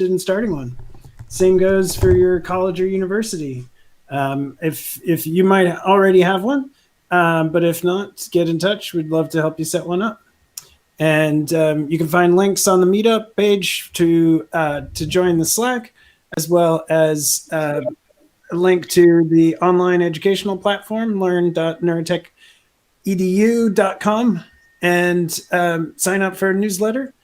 in starting one. Same goes for your college or university. If you might already have one, but if not, get in touch. We'd love to help you set one up. And you can find links on the meetup page to join the Slack, as well as a link to the online educational platform, learn.neurotech.edu.com, and sign up for a newsletter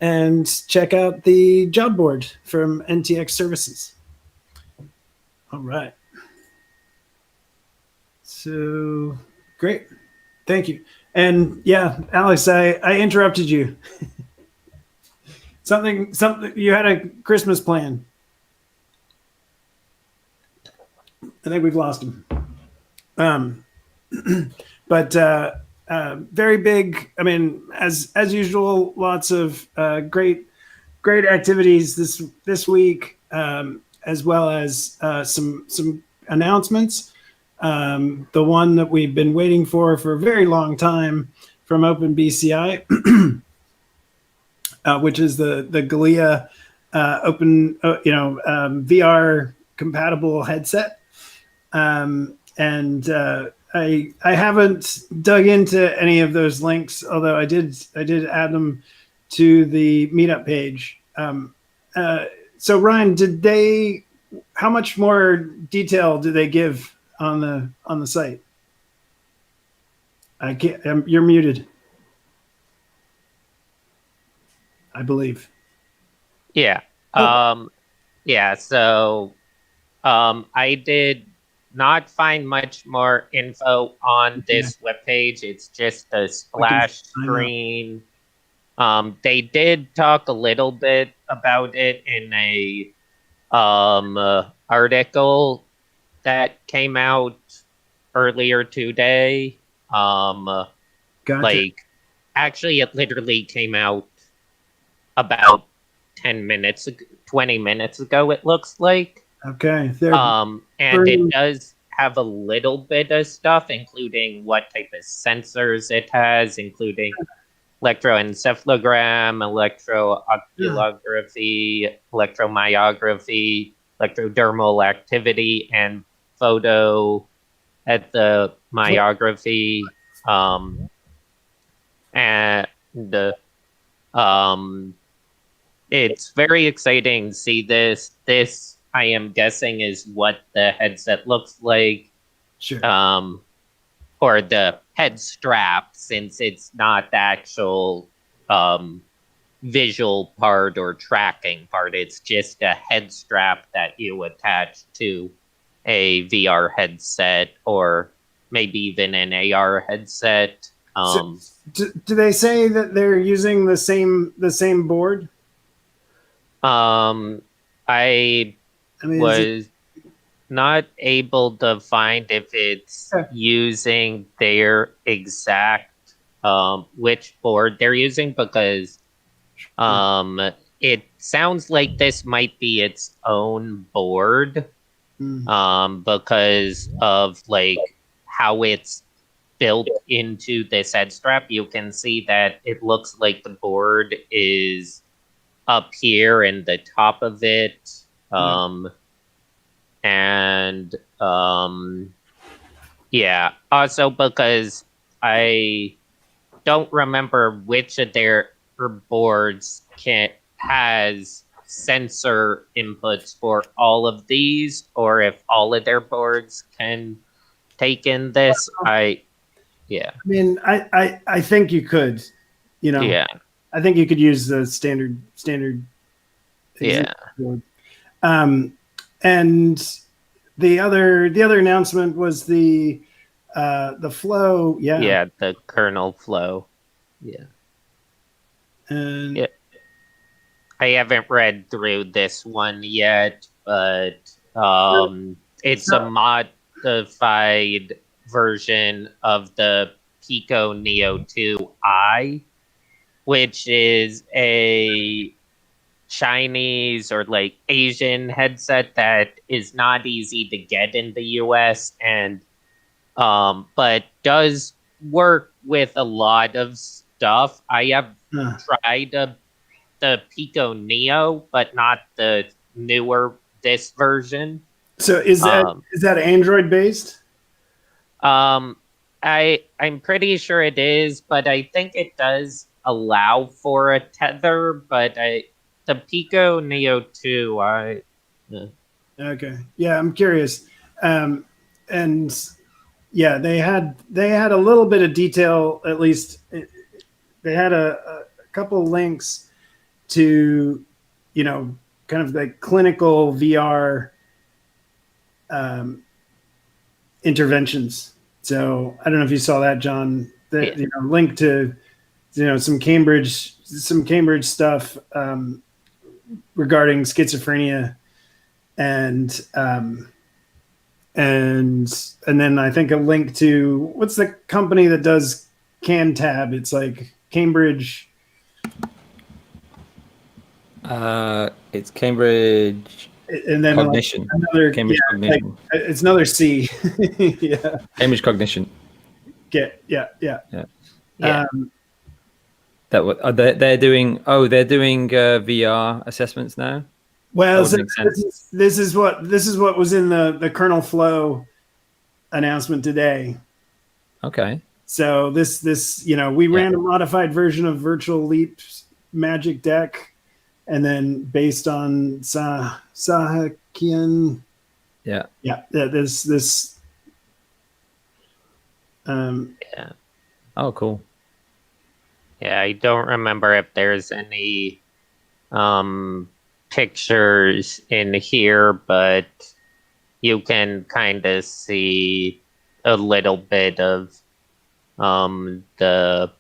and check out the job board from NTX Services. All right. So great. Thank you. And yeah, Alex, I interrupted you. something you had a Christmas plan. I think we've lost him. But very big. I mean, as usual, lots of great activities this week, as well as some announcements. The one that we've been waiting for a very long time from OpenBCI, which is the Galia open, VR compatible headset. And I haven't dug into any of those links, although I did add them to the meetup page. So Ryan, how much more detail do they give on the site? I can't. You're muted, I believe. Yeah. Yeah. So, I did not find much more info on this webpage. It's just a splash screen. They did talk a little bit about it in a article that came out earlier today. Gotcha. Like, actually, it literally came out about 10 minutes, 20 minutes ago, it looks like. Okay. And it does have a little bit of stuff, including what type of sensors it has, including electroencephalogram, electrooculography, electromyography, electrodermal activity, and photo at the myography. It's very exciting to see this. This, I am guessing, is what the headset looks like. Sure. Or the head strap, since it's not the actual visual part or tracking part. It's just a head strap that you attach to a VR headset, or maybe even an AR headset. So, do they say that they're using the same board? I was not able to find if it's using their exact which board they're using, because it sounds like this might be its own board, because of like how it's built into this head strap. You can see that it looks like the board is up here in the top of it. Yeah, also because I don't remember which of their boards has sensor inputs for all of these, or if all of their boards can take in this. I mean, I think you could, yeah. I think you could use the standard board. And the other announcement was the flow. Yeah, the kernel flow. And I haven't read through this one yet, but it's a modified version of the Pico Neo 2i, which is a Chinese or like Asian headset that is not easy to get in the US, and but does work with a lot of stuff. I have tried the the Pico Neo, but not the newer this version. So is that Android based? Um, I'm pretty sure it is, but I think it does allow for a tether. But the Pico Neo 2, Okay, yeah, I'm curious. And yeah, they had a little bit of detail. At least they had a couple links to, kind of the clinical VR um, interventions. So I don't know if you saw that, John. The link to some Cambridge stuff regarding schizophrenia, and and then I think a link to what's the company that does CanTab? It's like Cambridge. It's Cambridge And then Cognition. Another Cambridge Cognition. like, it's another C. Yeah. Cambridge Cognition. Yeah. They're doing VR assessments now. Well, so this is what was in the kernel flow announcement today. Okay. So this we ran a modified version of Virtual Leap's Magic Deck, and then based on Sahakian. Yeah. This. Oh, cool. Yeah, I don't remember if there's any pictures in here, but you can kind of see a little bit of the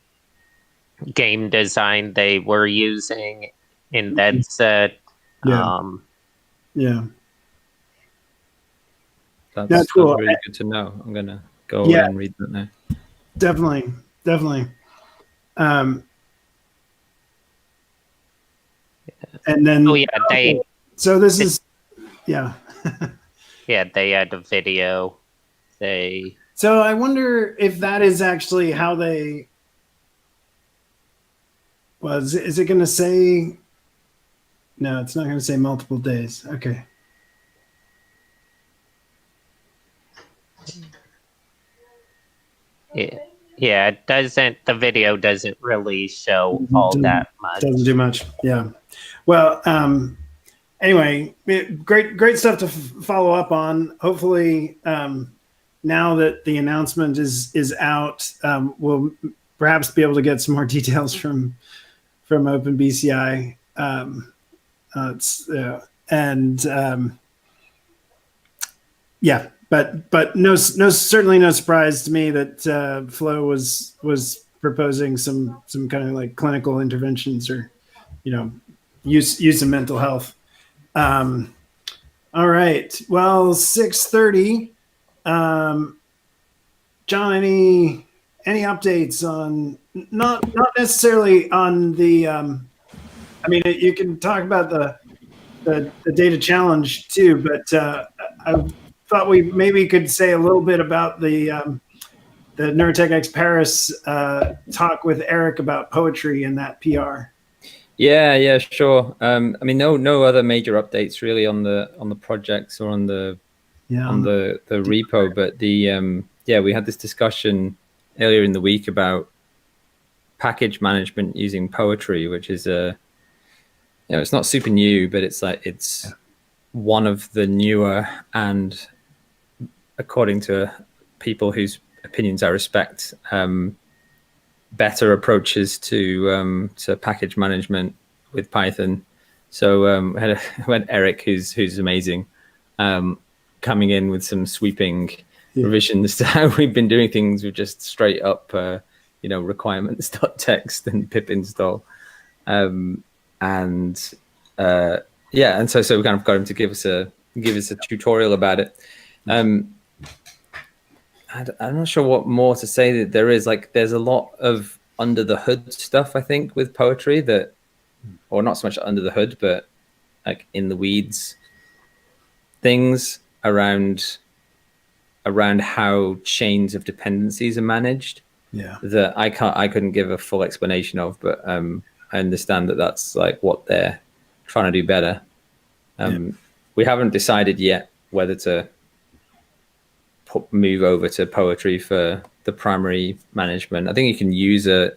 game design they were using in that set. Yeah. That's cool. Really good to know. I'm gonna go away and read that now. Definitely. And then so this is yeah, they had a video. So I wonder if that is actually how they is it going to say? No, it's not going to say multiple days. Okay. Yeah, it doesn't. The video doesn't really show all that much. Doesn't do much. Yeah. Well, anyway, great stuff to follow up on. Hopefully, now that the announcement is out, we'll perhaps be able to get some more details from OpenBCI. But certainly no surprise to me that Flow was proposing some kind of like clinical interventions or use of mental health. All right. Well, 6:30. John, any updates on not necessarily on the I mean, you can talk about the data challenge too, but I thought we maybe could say a little bit about the NeurotechX Paris talk with Eric about poetry and that PR. Yeah, sure. I mean, no other major updates really on the projects or on the repo, but we had this discussion earlier in the week about package management using poetry, which is it's not super new, but it's one of the newer and, according to people whose opinions I respect, better approaches to package management with Python. So we had Eric, who's amazing, coming in with some sweeping revisions to how we've been doing things with just straight up, requirements.txt and pip install. And so we kind of got him to give us a tutorial about it. I'm not sure what more to say that there is. Like, there's a lot of under the hood stuff, I think, with poetry or not so much under the hood, but like in the weeds things around how chains of dependencies are managed. Yeah. That I couldn't give a full explanation of, but I understand that that's like what they're trying to do better. We haven't decided yet whether to move over to poetry for the primary management. I think you can use a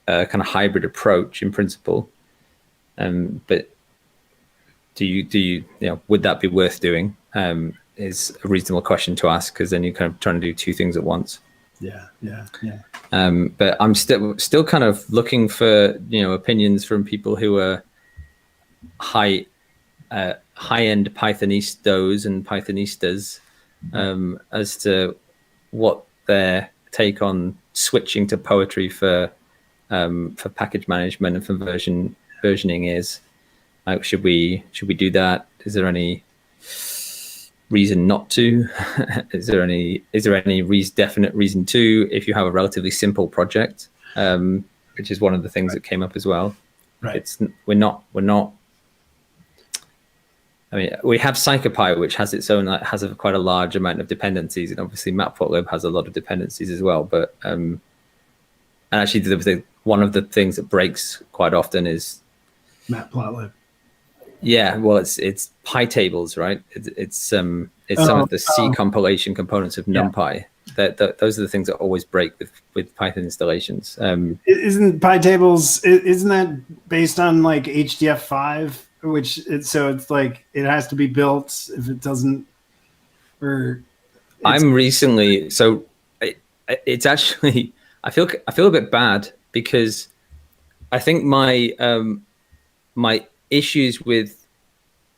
kind of hybrid approach in principle, but do you would that be worth doing? Is a reasonable question to ask, because then you're kind of trying to do two things at once. Yeah. But I'm still kind of looking for opinions from people who are high-end Pythonistas and Pythonistas as to what their take on switching to poetry for package management and for versioning is. Like, should we do that? Is there any reason not to? Is there any definite reason to, if you have a relatively simple project, which is one of the things that came up as well. Right. We're not. I mean, we have CyclePy, which has its own, has quite a large amount of dependencies, and obviously Matplotlib has a lot of dependencies as well. But and actually, one of the things that breaks quite often is Matplotlib. Yeah, well, it's PyTables, right? It's some of the C compilation components of NumPy. Those are the things that always break with Python installations. Isn't PyTables? Isn't that based on like HDF5? So it's like it has to be built if it doesn't. It's actually I feel a bit bad, because I think my issues with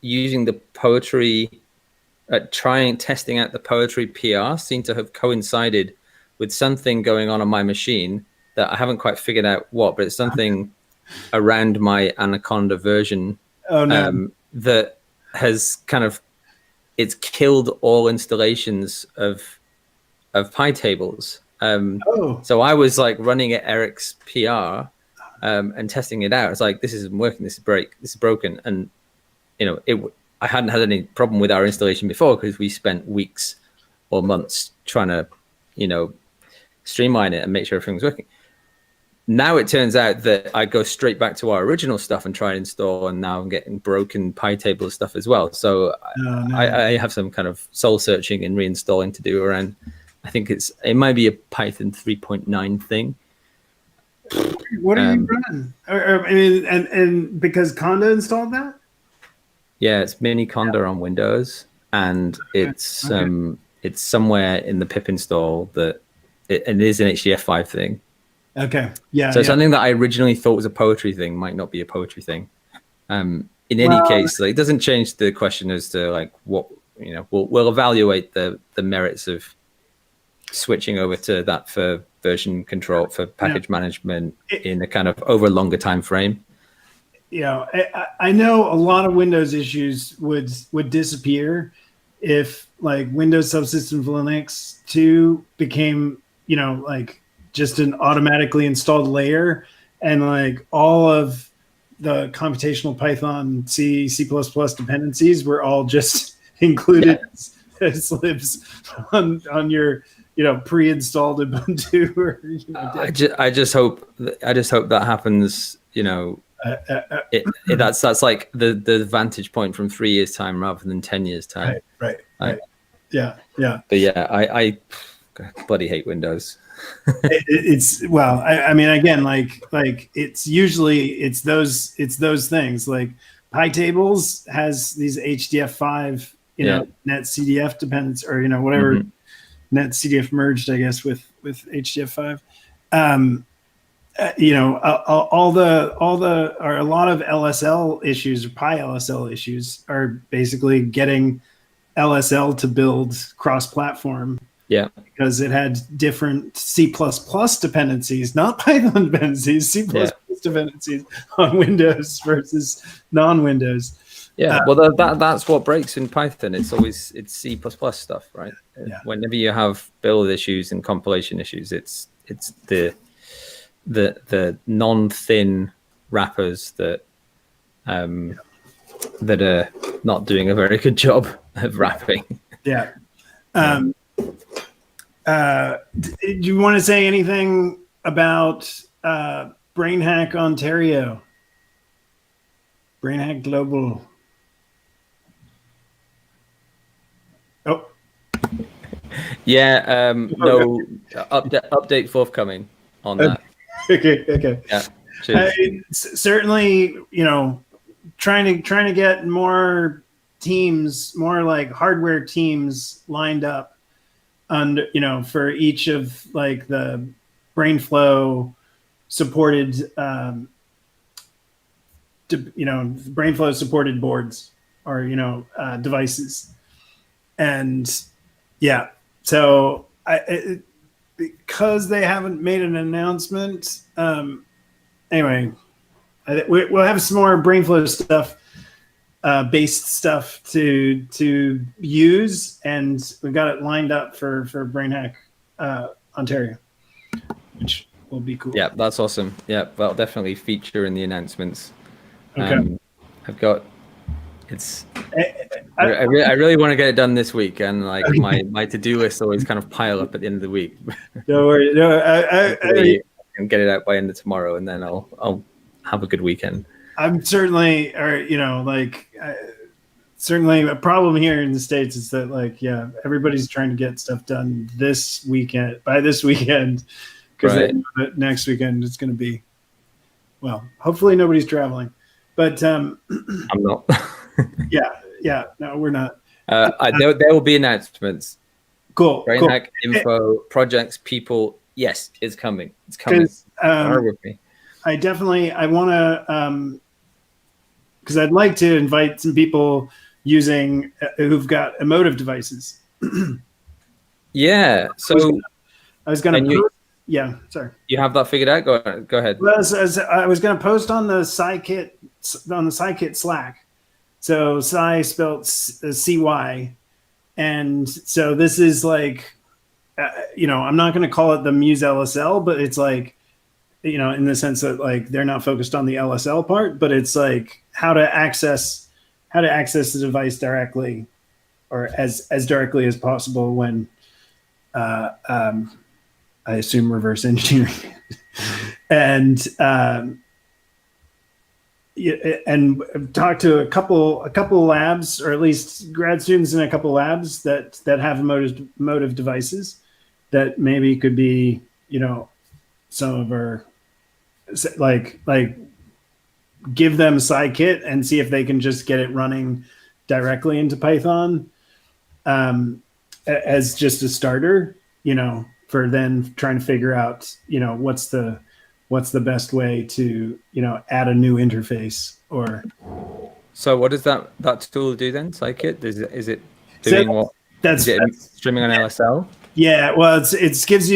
using the poetry, testing out the poetry PR seem to have coincided with something going on my machine that I haven't quite figured out what, but it's something around my Anaconda version that has it's killed all installations of PyTables. So I was like running at Eric's PR and testing it out. It's like, this isn't working. This is broken. And I hadn't had any problem with our installation before, because we spent weeks or months trying to streamline it and make sure everything was working. Now it turns out that I go straight back to our original stuff and try and install, and now I'm getting broken PyTable stuff as well. So I have some kind of soul searching and reinstalling to do around. I think it might be a Python 3.9 thing. What are you running? I mean, and because Conda installed that? Yeah, it's Mini Conda on Windows, and it's it's somewhere in the pip install that it is an HDF5 thing. Okay. Yeah. So something that I originally thought was a poetry thing might not be a poetry thing. In any case, it doesn't change the question as to like what we'll evaluate the merits of switching over to that for version control, for package management in a kind of over a longer time frame. I know a lot of Windows issues would disappear if like Windows Subsystem for Linux 2 became like just an automatically installed layer, and like all of the computational Python, C++ dependencies were all just included as libs on your pre-installed Ubuntu. Or, I just hope that happens. That's like the vantage point from 3 years time rather than 10 years time. Right. Yeah. But yeah, I bloody hate Windows. I mean, again, like it's usually those things. Like PyTables has these HDF5 net CDF dependence, or whatever, net CDF merged, I guess, with HDF5. A lot of LSL issues, or PyLSL issues, are basically getting LSL to build cross-platform. Yeah, because it had different C++ dependencies, not Python dependencies, C++ dependencies on Windows versus non-Windows. Yeah, well, that's what breaks in Python. It's C++ stuff, right? Yeah. Whenever you have build issues and compilation issues, it's the non-thin wrappers that are not doing a very good job of wrapping. Yeah. Do you want to say anything about BrainHack Ontario, BrainHack Global. Oh, yeah. No update forthcoming on that. okay. Yeah. Cheers. Certainly, trying to get more teams, more like hardware teams lined up under, for each of like the BrainFlow supported, BrainFlow supported boards or, devices. And yeah, so because they haven't made an announcement, anyway, we'll have some more BrainFlow stuff, based stuff to use, and we've got it lined up for BrainHack Ontario, which will be cool. Yeah, that's awesome. Yeah, that'll definitely feature in the announcements. Okay. I've got I really want to get it done this week, and like my to-do list always kind of pile up at the end of the week. Don't worry. No, I can get it out by end of tomorrow, and then I'll have a good weekend. I'm certainly, certainly a problem here in the States is that everybody's trying to get stuff done this weekend, because next weekend it's going to be, well, hopefully nobody's traveling, but I'm not. yeah, no, we're not. There will be announcements. Cool. BrainHack info, projects, people. Yes, it's coming. It's coming. Bear with me. I want to, because I'd like to invite some people who've got emotive devices. Yeah. So I was going to. Yeah, sorry. You have that figured out? Go ahead. Well, I was going to post on the Scikit Slack. So Sci spelled CY, and so this is like, I'm not going to call it the Muse LSL, but it's like, in the sense that like they're not focused on the LSL part, but it's like how to access the device directly, or as directly as possible when. I assume reverse engineering, and talk to a couple labs, or at least grad students in a couple labs that have emotive devices that maybe could be, some of our like give them Scikit and see if they can just get it running directly into Python, as just a starter, for then trying to figure out, what's the best way to, add a new interface. Or so what does that tool do then? Scikit, is it doing what? Is it streaming on LSL? Yeah, well, it gives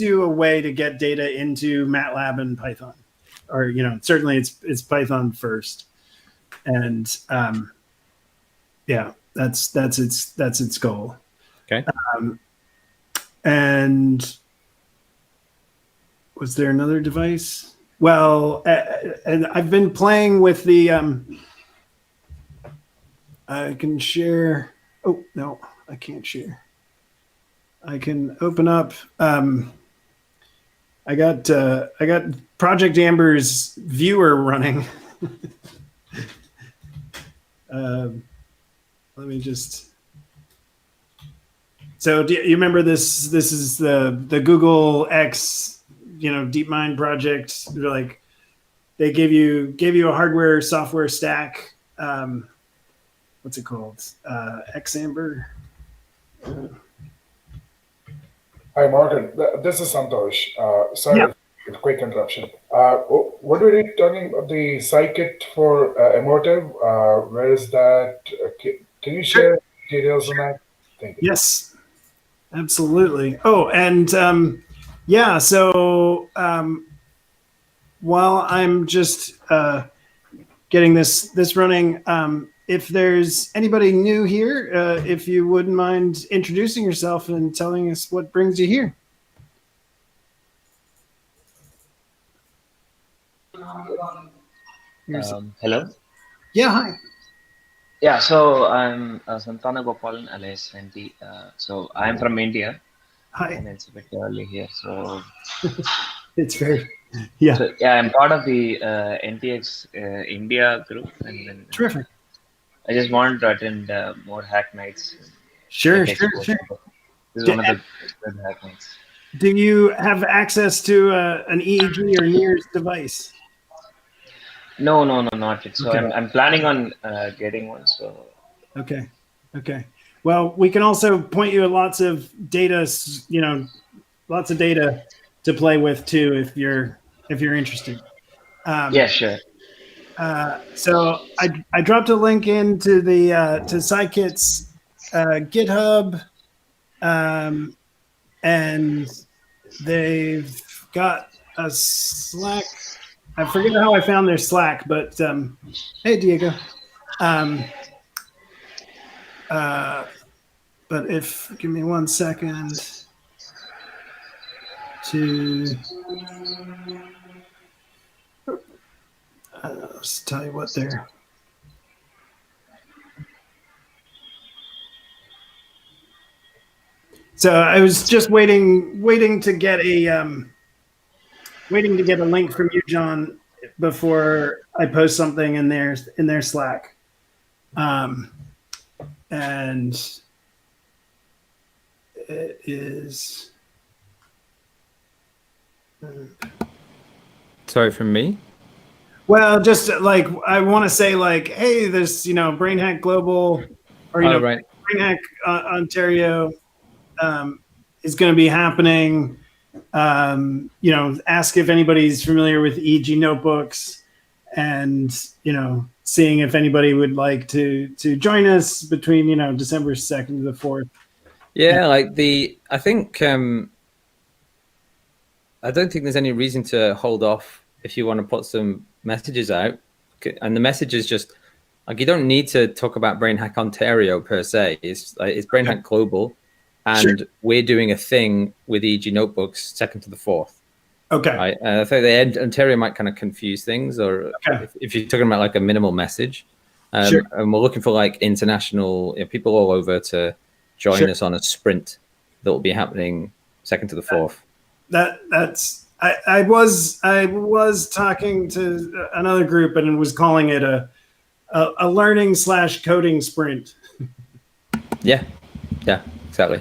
you a way to get data into MATLAB and Python, or certainly it's Python first, and yeah, that's its goal. Okay. And was there another device? Well, and I've been playing with the. I can share. Oh no, I can't share. I can open up. I got Project Amber's viewer running. Let me just. So do you remember this? This is the Google X, DeepMind project. They're like, they gave you a hardware software stack. What's it called? X Amber. Hi, Morgan. This is Santosh. Sorry, quick interruption. What were you talking about? The Scikit for emotive? Where is that? Can you share details on that? Thank you. Yes. Absolutely. Oh, and so while I'm just getting this running, if there's anybody new here, if you wouldn't mind introducing yourself and telling us what brings you here. Hello. Yeah. Hi. Yeah, so I'm Santana Gopalan alias Venti. So I'm from India. Hi. And it's a bit early here, so It's very Yeah. So yeah, I'm part of the NTX India group, and then Terrific. I just wanted to attend more hack nights, Sure, tech sure, expos. sure. This is Do, one of the good hack nights. do you have access to an EEG or NIRS device? No, no, no, not yet. So Okay. I'm planning on getting one. So Okay. Okay. Well, we can also point you at lots of data, lots of data to play with too, if you're interested. yeah, sure. So I dropped a link into the to Scikit's GitHub, and they've got a Slack. I forget how I found their Slack, but hey, Diego. But if give me 1 second to let's tell you what they're. So I was just waiting to get a link from you, John, before I post something in their Slack, and it is. Sorry, from me. Well, just like I want to say, like, hey, there's Brain Hack Global, or Right. Brain Hack Ontario is going to be happening. Ask if anybody's familiar with EG notebooks, and seeing if anybody would like to join us between December 2nd to the 4th. Yeah, I think I don't think there's any reason to hold off if you want to put some messages out. And the message is just like, you don't need to talk about Brain Hack Ontario per se. It's Brain Hack Global, and sure, we're doing a thing with EG notebooks 2nd to the 4th. Okay. Right. I think the Ontario might kind of confuse things, or if you're talking about like a minimal message. Sure. And we're looking for like international people all over to join us on a sprint that will be happening 2nd to the 4th. That's I was talking to another group and was calling it a learning / coding sprint. Yeah, exactly.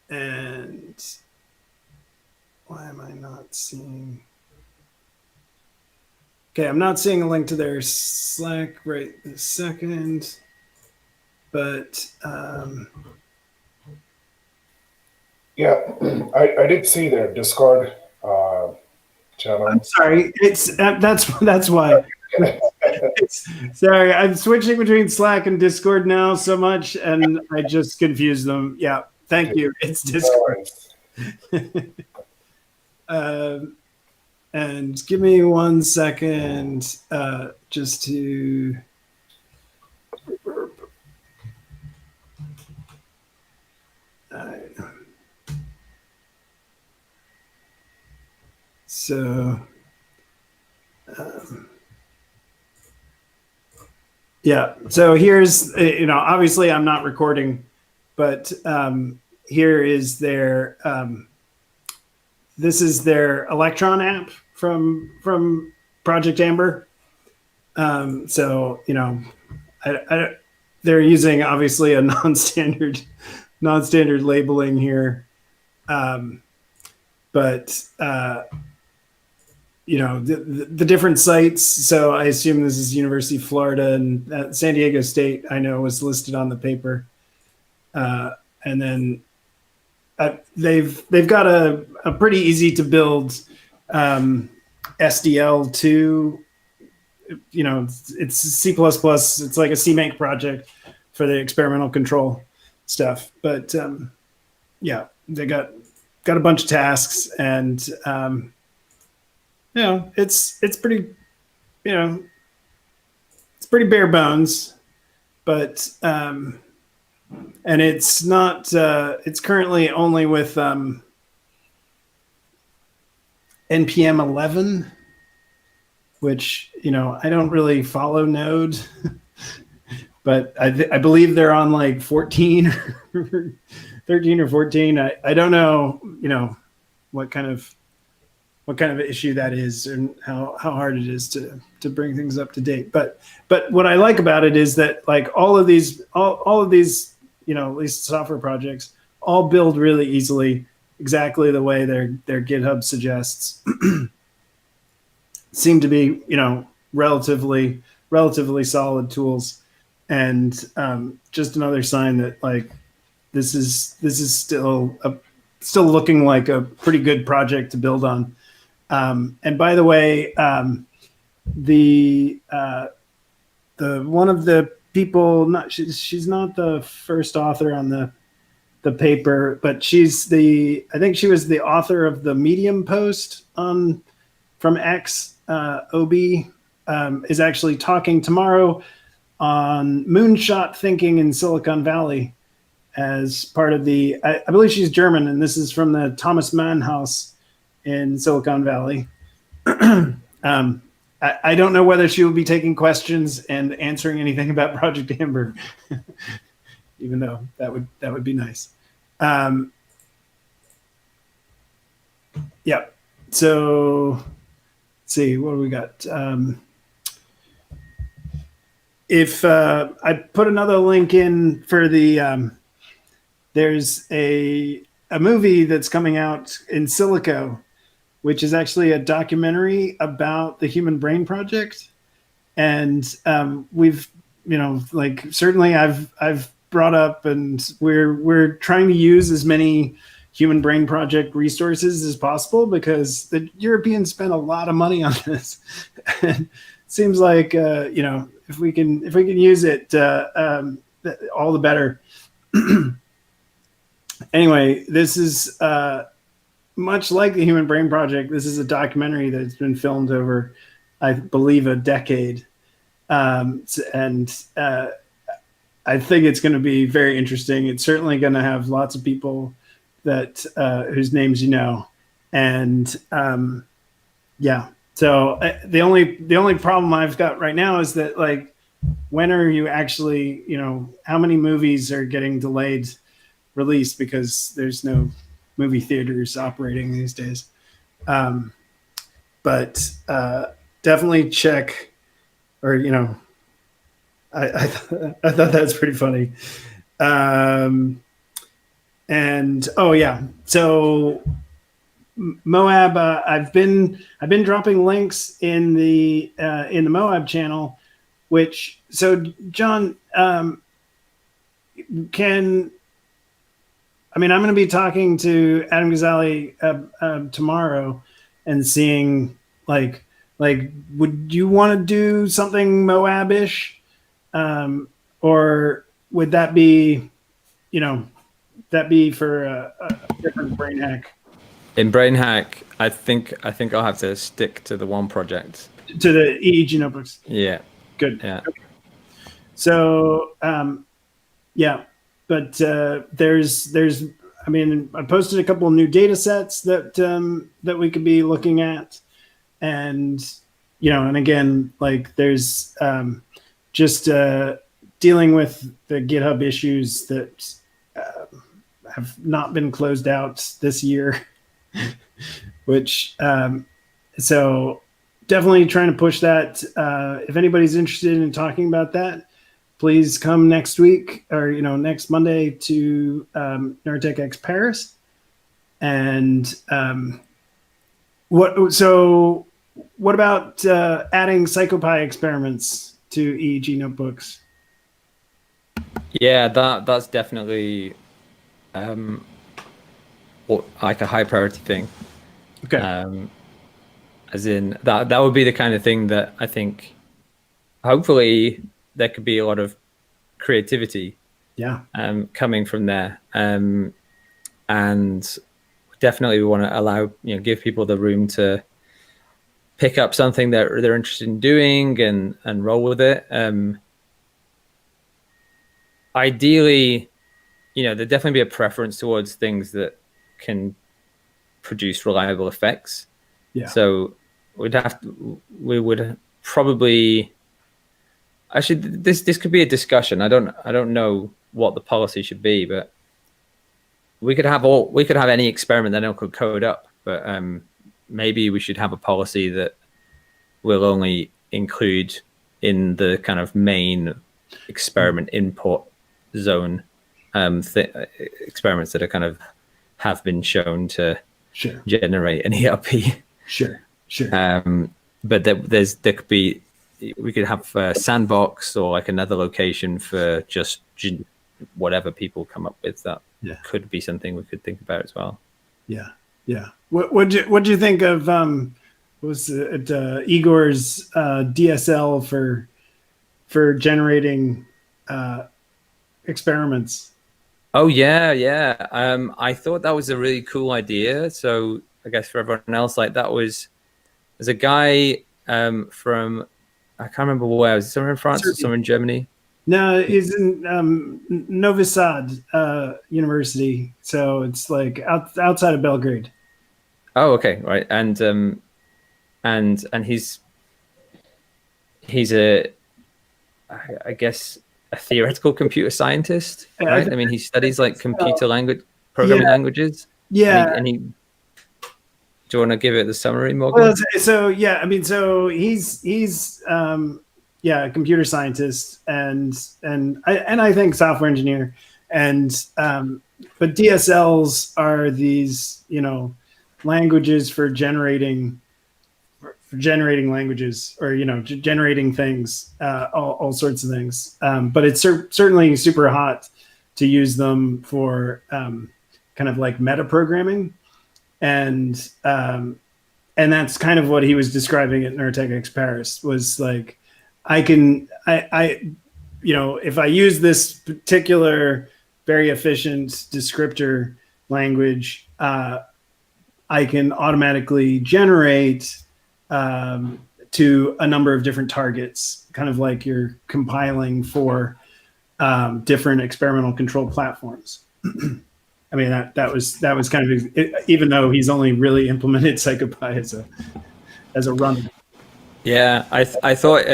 And why am I not seeing? Okay, I'm not seeing a link to their Slack right this second, but yeah, I did see their Discord channel. I'm sorry, it's that's why. Sorry, I'm switching between Slack and Discord now so much, and I just confused them. Yeah, thank you. It's Discord. And give me 1 second, just to. So. Yeah. So here's, obviously I'm not recording, but here is their, this is their Electron app from Project Amber. So, they're using obviously a non-standard labeling here. But the different sites. So I assume this is University of Florida, and San Diego State, I know, was listed on the paper. And then they've got a pretty easy to build SDL2. It's C++. It's like a CMake project for the experimental control stuff. But yeah, they got a bunch of tasks, and it's pretty, it's pretty bare bones, but and it's not. It's currently only with NPM 11, which I don't really follow Node, but I believe they're on like 14, 13 or 14. I don't know, what kind of what kind of issue that is and how hard it is to bring things up to date. But what I like about it is that like all of these at least software projects all build really easily, exactly the way their GitHub suggests. Seem to be relatively solid tools, and just another sign that like this is still looking like a pretty good project to build on. And by the way, the one of the people, she's not the first author on the paper, but I think she was the author of the Medium post from X. OB is actually talking tomorrow on moonshot thinking in Silicon Valley as part of the, I believe she's German, and this is from the Thomas Mann House in Silicon Valley. I don't know whether she will be taking questions and answering anything about Project Amber, even though that would be nice. Yeah. So let's see, what do we got? If I put another link in for the, there's a movie that's coming out in Silico, which is actually a documentary about the Human Brain Project. And we've, like certainly I've brought up, and we're trying to use as many Human Brain Project resources as possible because the Europeans spend a lot of money on this. It seems like if we can use it, all the better. Anyway, this is much like the Human Brain Project. This is a documentary that's been filmed over, I believe, a decade, and I think it's going to be very interesting. It's certainly going to have lots of people that whose names and yeah. So the only problem I've got right now is that like, when are you actually, how many movies are getting delayed release because there's no movie theaters operating these days. But definitely check, or I thought that's pretty funny. And oh yeah, so Moab, I've been dropping links in the Moab channel, which, so John, I'm going to be talking to Adam Ghazali tomorrow and seeing like would you want to do something Moab-ish, or would that be for a different brain hack? In brain hack, I think I'll have to stick to the one project, to the EEG notebooks. Yeah. Good. Yeah. Okay. So yeah, but there's I posted a couple of new data sets that we could be looking at, and and again, like there's just dealing with the GitHub issues that have not been closed out this year, which so definitely trying to push that. If anybody's interested in talking about that, please come next week or next Monday to NeurotechX Paris. And what about adding PsychoPy experiments to EEG notebooks? Yeah, that's definitely like a high priority thing. Okay. As in that would be the kind of thing that I think hopefully there could be a lot of creativity coming from there, and definitely we want to allow give people the room to pick up something that they're interested in doing and roll with it. Ideally, there'd definitely be a preference towards things that can produce reliable effects. Yeah. So we would probably actually this could be a discussion. I don't know what the policy should be, but we could have any experiment that anyone could code up, but maybe we should have a policy that will only include in the kind of main experiment input zone experiments that are kind of have been shown to generate an ERP. Sure. But there could be, we could have a sandbox or like another location for just whatever people come up with. That could be something we could think about as well. Yeah. What do you think of was it Igor's DSL for generating experiments? Oh yeah. I thought that was a really cool idea. So I guess for everyone else, like there's a guy from, I can't remember where, was it somewhere in France or somewhere in Germany? No, he's in Novi Sad University, so it's like outside of Belgrade. Oh, okay, right, and he's I guess a theoretical computer scientist, right? I mean, he studies like computer programming languages. Yeah. And he, do you want to give it the summary, Morgan? Well, so yeah, I mean, so he's a computer scientist and I think software engineer, and but DSLs are these languages for generating languages, or generating things, all sorts of things. But it's certainly super hot to use them for kind of like meta programming, and that's kind of what he was describing at NeurotechX Paris, was like, if I use this particular very efficient descriptor language, I can automatically generate to a number of different targets, kind of like you're compiling for different experimental control platforms. I mean, that was kind of it, even though he's only really implemented CyclePy as a runner. Yeah, I thought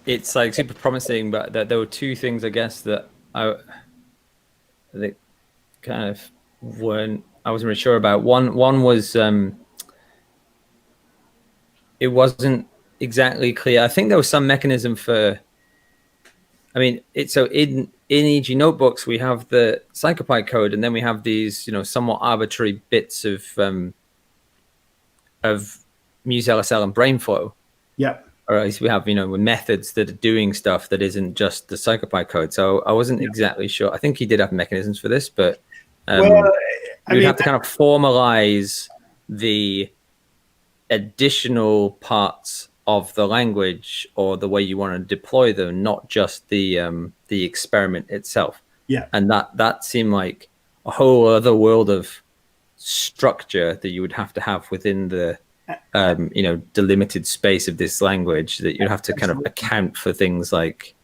it's like super promising, but that there were two things, I guess, that I kind of I wasn't really sure about. One was it wasn't exactly clear. I think there was some mechanism for, I mean, so in EG notebooks we have the CyclePy code, and then we have these somewhat arbitrary bits of MuseLSL and BrainFlow. Yeah. Or at least we have methods that are doing stuff that isn't just the CyclePy code. So I wasn't exactly sure. I think he did have mechanisms for this, but we have to kind of formalize the additional parts of the language or the way you want to deploy them, not just the experiment itself. Yeah. And that seemed like a whole other world of structure that you would have to have within the delimited space of this language, that you'd have to kind of account for things like,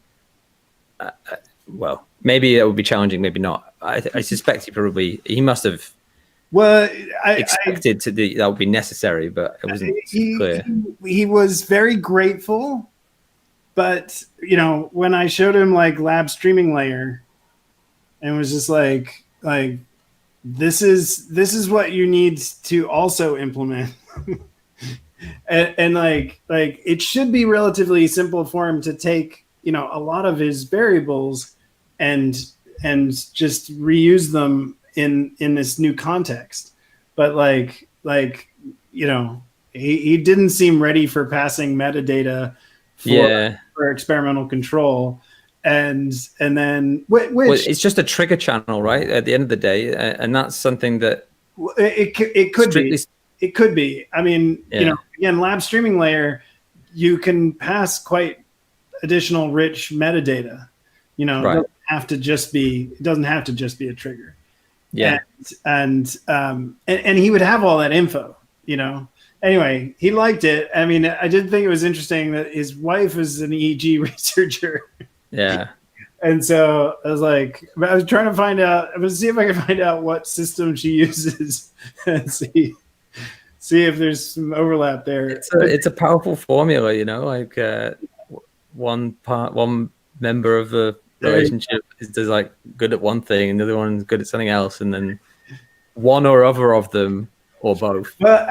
well, maybe it would be challenging, maybe not. I suspect he must have expected that would be necessary, but it wasn't clear. He was very grateful, but when I showed him like lab streaming layer, and was just like this is what you need to also implement. and like it should be relatively simple for him to take a lot of his variables and just reuse them in this new context, but he didn't seem ready for passing metadata for experimental control, and then which it's just a trigger channel, right, at the end of the day, and that's something that it could be. It could be. I mean, again, lab streaming layer, you can pass quite additional rich metadata. Right. It doesn't have to just be a trigger. Yeah. And he would have all that info. Anyway, he liked it. I mean, I did think it was interesting that his wife is an EEG researcher. Yeah. And so I was trying to find out. I was see if I could find out what system she uses and see if there's some overlap there. It's a powerful formula, like one member of the relationship is good at one thing and the other one's good at something else, and then one or other of them or both. Well,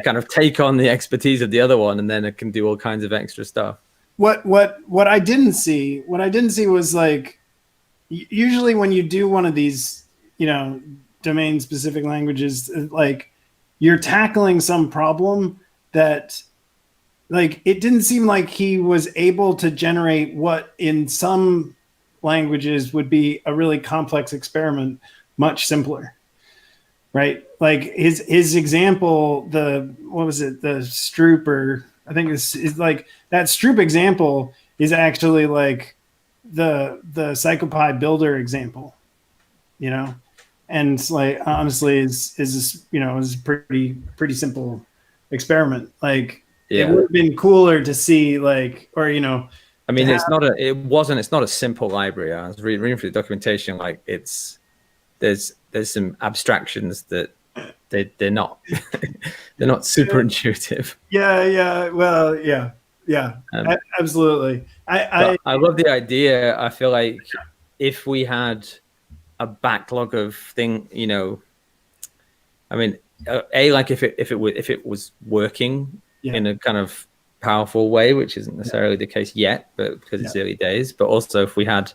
Kind of take on the expertise of the other one, and then it can do all kinds of extra stuff. what I didn't see, was like, usually when you do one of these, domain specific languages, like you're tackling some problem that, like, it didn't seem like he was able to generate what in some languages would be a really complex experiment much simpler, right? Like his example, what was it, the Stroop, or I think is like that Stroop example is actually like the PsychoPy builder example, and it's like, honestly, is is a pretty simple experiment. Like, it would have been cooler to see, like, or I mean, it's not a simple library. I was reading through the documentation, like there's some abstractions that they're not they're not super intuitive. Absolutely. I love the idea. I feel like if we had a backlog of I mean, like if it was working in a kind of powerful way, which isn't necessarily the case yet, but because it's early days. But also, if we had,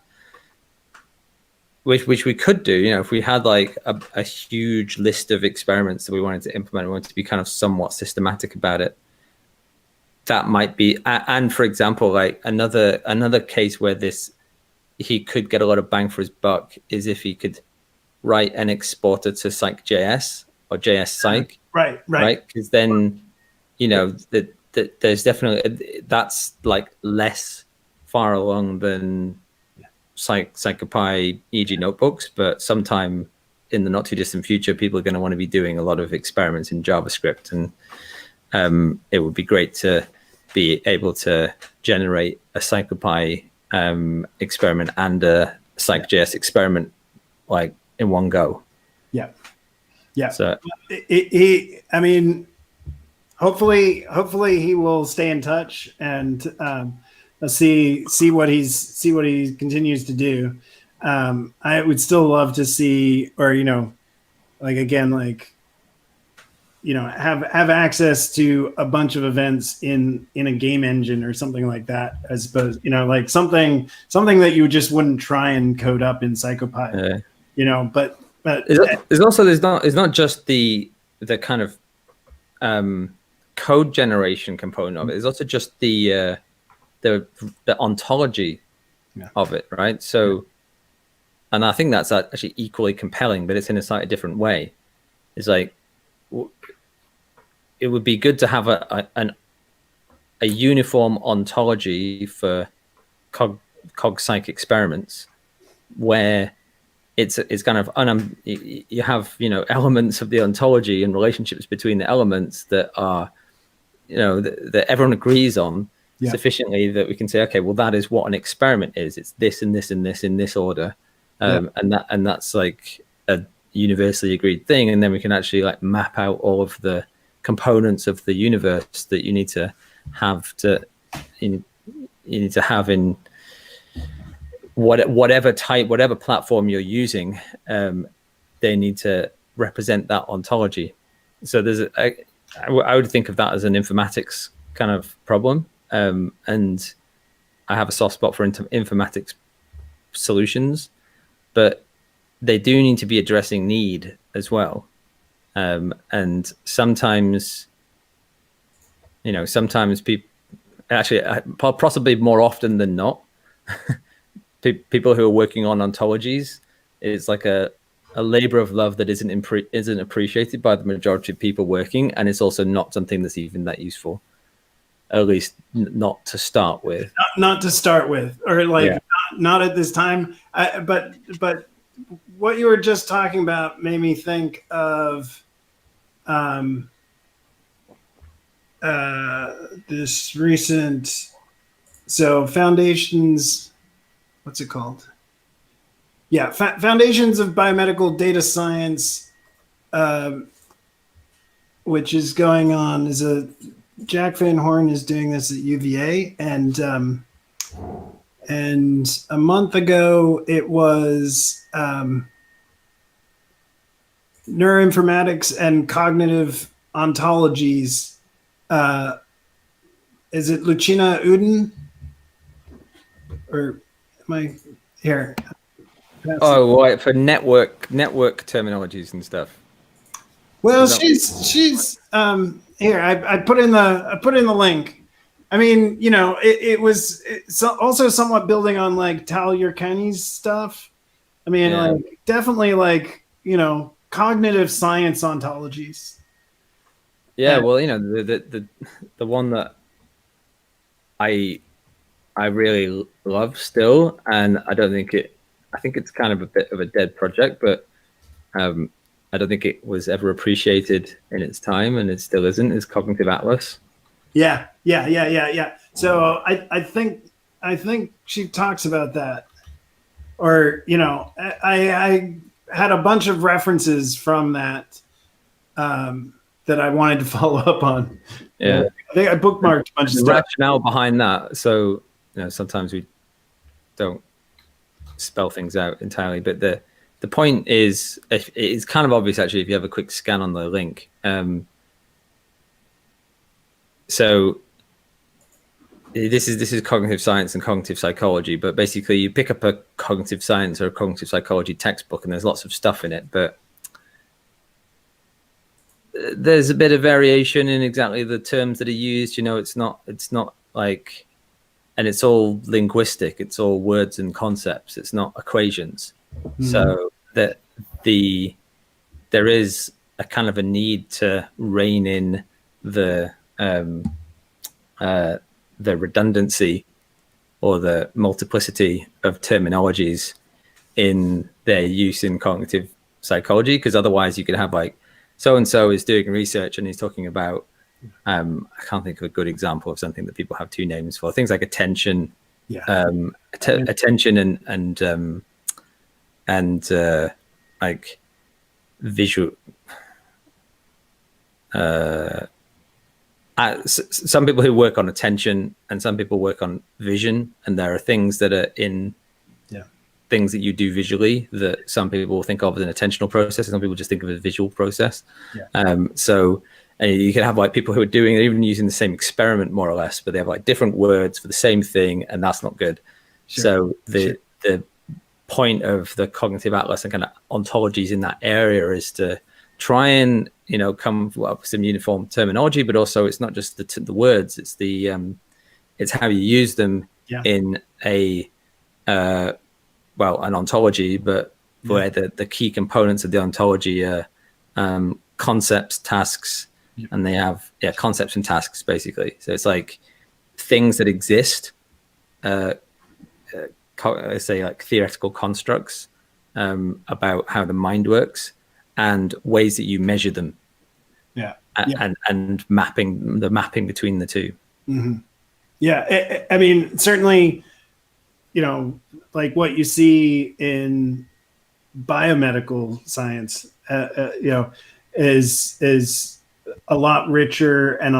which we could do, if we had like a huge list of experiments that we wanted to implement, we wanted to be kind of somewhat systematic about it. That might be, and for example, like another case where he could get a lot of bang for his buck is if he could write an exporter to Psych.js or JS Psych, right? Because then, there's definitely, that's like less far along than PsychoPy EG notebooks, but sometime in the not too distant future, people are going to want to be doing a lot of experiments in JavaScript, and it would be great to be able to generate a PsychoPy experiment and a Psych.js experiment like in one go. So I mean, hopefully he will stay in touch, and see what he continues to do. I would still love to see, or like, again, like, have access to a bunch of events in a game engine or something like that, as opposed, like something that you just wouldn't try and code up in PsychoPy. But it's not just the kind of code generation component of it. It's also just the ontology of it, right? So, and I think that's actually equally compelling, but it's in a slightly different way. It's like, it would be good to have a uniform ontology for cog psych experiments, where it's kind of you have elements of the ontology and relationships between the elements that are that everyone agrees on sufficiently that we can say, okay, well, that is what an experiment is. It's this and this and this in this order, and that's like a universally agreed thing. And then we can actually like map out all of the components of the universe that you need to have in whatever platform you're using. They need to represent that ontology. So I would think of that as an informatics kind of problem, and I have a soft spot for informatics solutions, but they do need to be addressing need as well. And sometimes people, actually, possibly more often than not, people who are working on ontologies, it's like a labor of love that isn't appreciated by the majority of people working, and it's also not something that's even that useful, at least not to start with. Not to start with, or like not at this time. But what you were just talking about made me think of this recent, Foundations, what's it called? Yeah, Foundations of Biomedical Data Science, which is going on. Jack Van Horn is doing this at UVA, and a month ago it was neuroinformatics and cognitive ontologies. Is it Lucina Uden? Or am I here? Oh, right, for network terminologies and stuff. Well, she's here. I put in the link. I mean, you know, it was also somewhat building on like Tal Yurkani's stuff. I mean, like definitely like, you know, cognitive science ontologies. Yeah, well, you know, the one that I really love still, and I think it's kind of a bit of a dead project, but I don't think it was ever appreciated in its time, and it still isn't, is Cognitive Atlas. Yeah. So I think she talks about that, or, you know, I had a bunch of references from that that I wanted to follow up on. Yeah, I think I bookmarked a bunch of the stuff. rationale behind that. So, you know, sometimes we don't spell things out entirely, but the point is, it's kind of obvious actually if you have a quick scan on the link. So this is cognitive science and cognitive psychology, but basically you pick up a cognitive science or a cognitive psychology textbook and there's lots of stuff in it, but there's a bit of variation in exactly the terms that are used. You know, it's not like, and it's all linguistic, it's all words and concepts, it's not equations. So that there is a kind of a need to rein in the redundancy or the multiplicity of terminologies in their use in cognitive psychology, because otherwise you could have like so and so is doing research and he's talking about I can't think of a good example of something that people have two names for, things like attention, attention and like visual. Some people who work on attention and some people work on vision, and there are things that are in things that you do visually that some people will think of as an attentional process, and some people just think of as a visual process. So you can have like people who are doing, they're even using the same experiment more or less, but they have like different words for the same thing, and that's not good. So the point of the Cognitive Atlas and kind of ontologies in that area is to try and, you know, come up with some uniform terminology, but also it's not just the words, it's the it's how you use them in a an ontology, but where the key components of the ontology are concepts, tasks, and they have concepts and tasks basically. So it's like things that exist, say like theoretical constructs about how the mind works, and ways that you measure them, and the mapping between the two. I mean, certainly, you know, like what you see in biomedical science, you know, is a lot richer and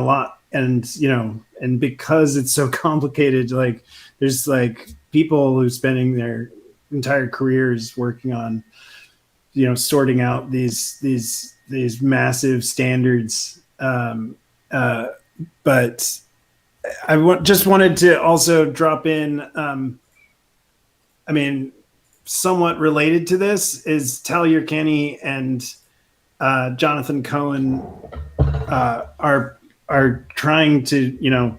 you know, and because it's so complicated, like there's like people who are spending their entire careers working on, you know, sorting out these massive standards. But I just wanted to also drop in. I mean, somewhat related to this is Tal Yurkani and Jonathan Cohen are trying to, you know,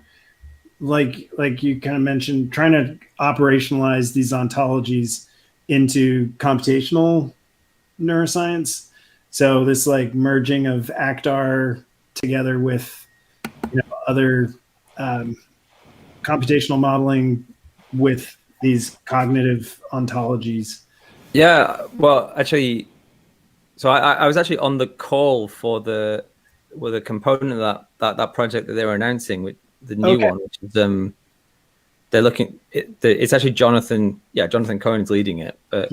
like you kind of mentioned, trying to operationalize these ontologies into computational neuroscience. So this like merging of ACT-R together with, you know, other computational modeling with these cognitive ontologies. Yeah, well, actually, so I was actually on the call for the component of that project that they were announcing, with the new one, which is they're looking. It's actually Jonathan Cohen's leading it, but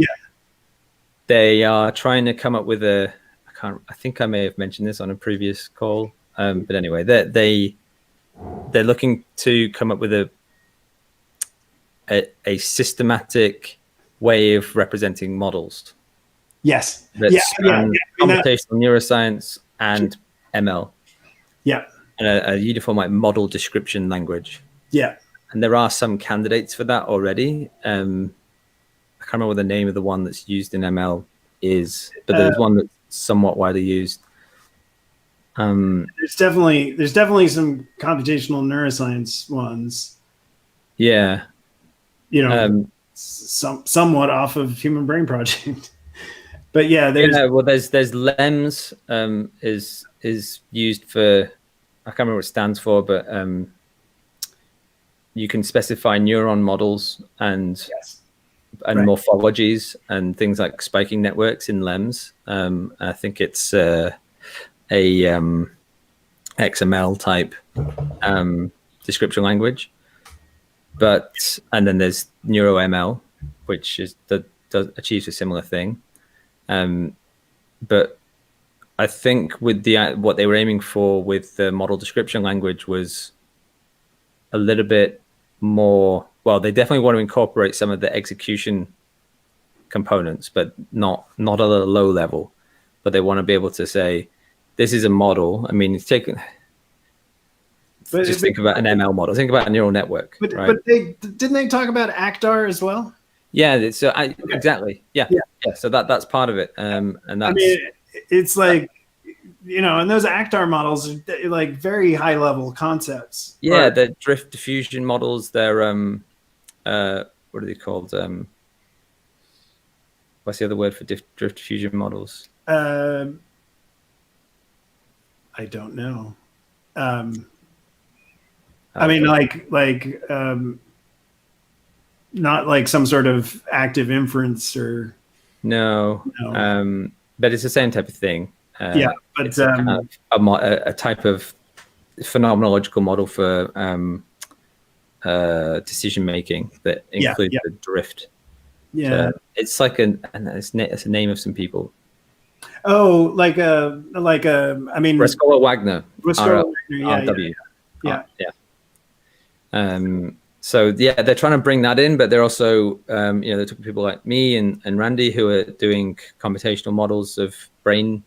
they are trying to come up with I think I may have mentioned this on a previous call, but anyway, they're looking to come up with a systematic way of representing models. Yes. computational neuroscience and ML. Yeah. And a uniform like model description language. Yeah. And there are some candidates for that already. I can't remember what the name of the one that's used in ML is, but there's one that's somewhat widely used. There's definitely some computational neuroscience ones. Yeah. Somewhat off of Human Brain Project. But yeah, there's LEMS is used for, I can't remember what it stands for, but you can specify neuron models and morphologies and things like spiking networks in LEMS. I think it's a XML type description language. And then there's NeuroML, which achieves a similar thing. But I think with what they were aiming for with the model description language was a little bit more. Well, they definitely want to incorporate some of the execution components, but not at a low level. But they want to be able to say, this is a model. I mean, it's taken. Think about an ML model. Think about a neural network. But didn't they talk about ACTAR as well? Yeah. So exactly. Yeah. So that's part of it. And that's. I mean, it's like, and those ACTAR models are like very high level concepts. Yeah, they're drift diffusion models. They're what are they called? What's the other word for drift diffusion models? I don't know. I mean, not like some sort of active inference or. No. But it's the same type of thing. But it's a type of phenomenological model for decision making that includes the drift. Yeah, so it's like it's a name of some people. Oh, I mean, Rescola Wagner. RW. Yeah. So they're trying to bring that in, but they're also they took people like me and Randy who are doing computational models of brain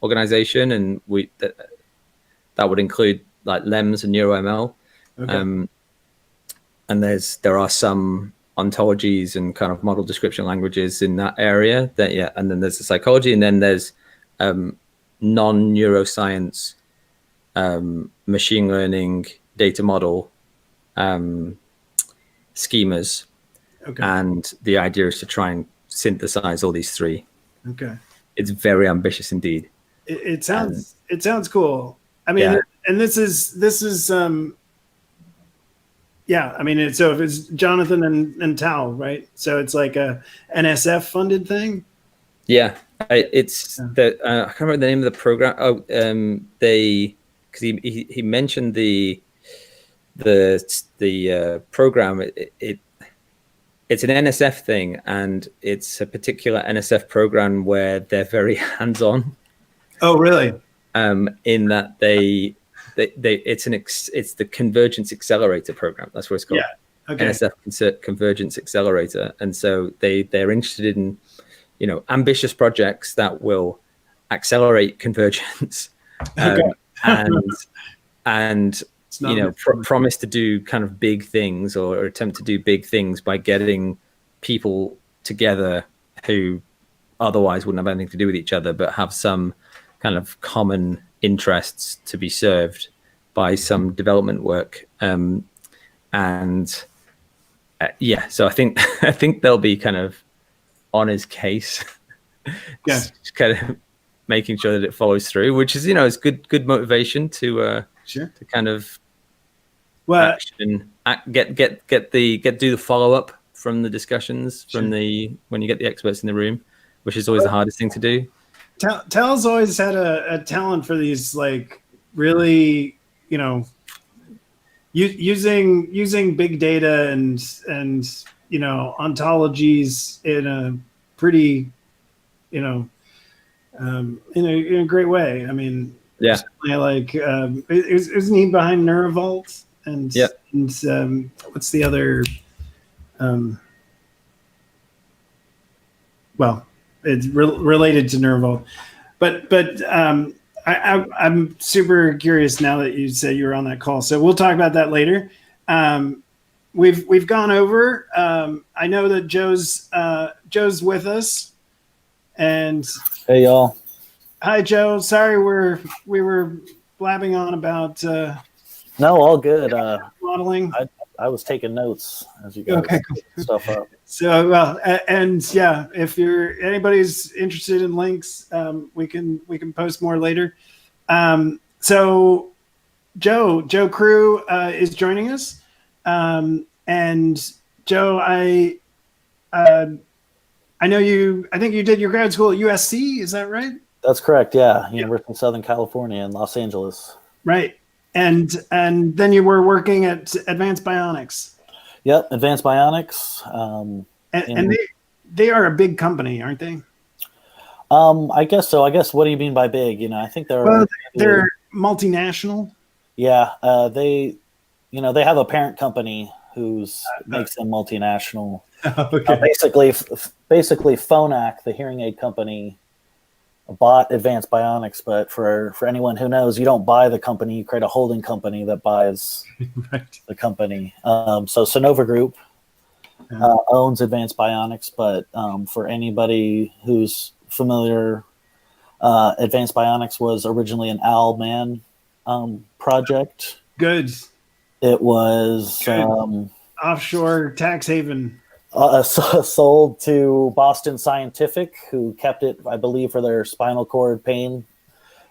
organization, and that would include like LEMS and NeuroML. Okay. And there are some ontologies and kind of model description languages in that area. And then there's the psychology, and then there's non-neuroscience machine learning data model schemas. Okay. And the idea is to try and synthesize all these three. Okay. It's very ambitious indeed. It sounds cool. I mean, and this is I mean, so if it's Jonathan and Tal, right? So it's like a NSF funded thing. Yeah, it's I can't remember the name of the program. Oh, because he mentioned the program. It's an NSF thing, and it's a particular NSF program where they're very hands-on. Oh, really? In that it's the Convergence Accelerator program. That's what it's called. Yeah. Okay. NSF Convergence Accelerator, and so they're interested in ambitious projects that will accelerate convergence, and promise to do kind of big things or attempt to do big things by getting people together who otherwise wouldn't have anything to do with each other, but have some kind of common interests to be served by some development work. So I think they'll be kind of on his case, just kind of making sure that it follows through, which is it's good motivation to to kind of do the follow up from the discussions when you get the experts in the room, which is always the hardest thing to do. Tal's always had a talent for these, like, really, using big data and ontologies in a pretty, in a great way. I mean, like, isn't he behind Neurovault and what's the other? Well, it's related to Neurovault. I'm super curious now that you said you were on that call. So we'll talk about that later. We've gone over. I know that Joe's with us, and hey y'all. Hi Joe. Sorry we were blabbing on about No, all good. modeling. I was taking notes as you guys cool. stuff up. So well, and yeah, if anybody's interested in links, we can post more later. So Joe Crew is joining us, and Joe, I know you. I think you did your grad school at USC. Is that right? That's correct. Yeah, University of Southern California in Los Angeles. Right, and then you were working at Advanced Bionics. Yep, Advanced Bionics. And they are a big company, aren't they? I guess so. I guess what do you mean by big? I think they're multinational. Yeah, they have a parent company who's makes them multinational. Okay. Basically, Phonak, the hearing aid company, bought Advanced Bionics. But for anyone who knows, you don't buy the company; you create a holding company that buys right. the company. So Sonova Group owns Advanced Bionics, but for anybody who's familiar, Advanced Bionics was originally an Owlman project. Good. It was offshore tax haven. Sold to Boston Scientific, who kept it, I believe, for their spinal cord pain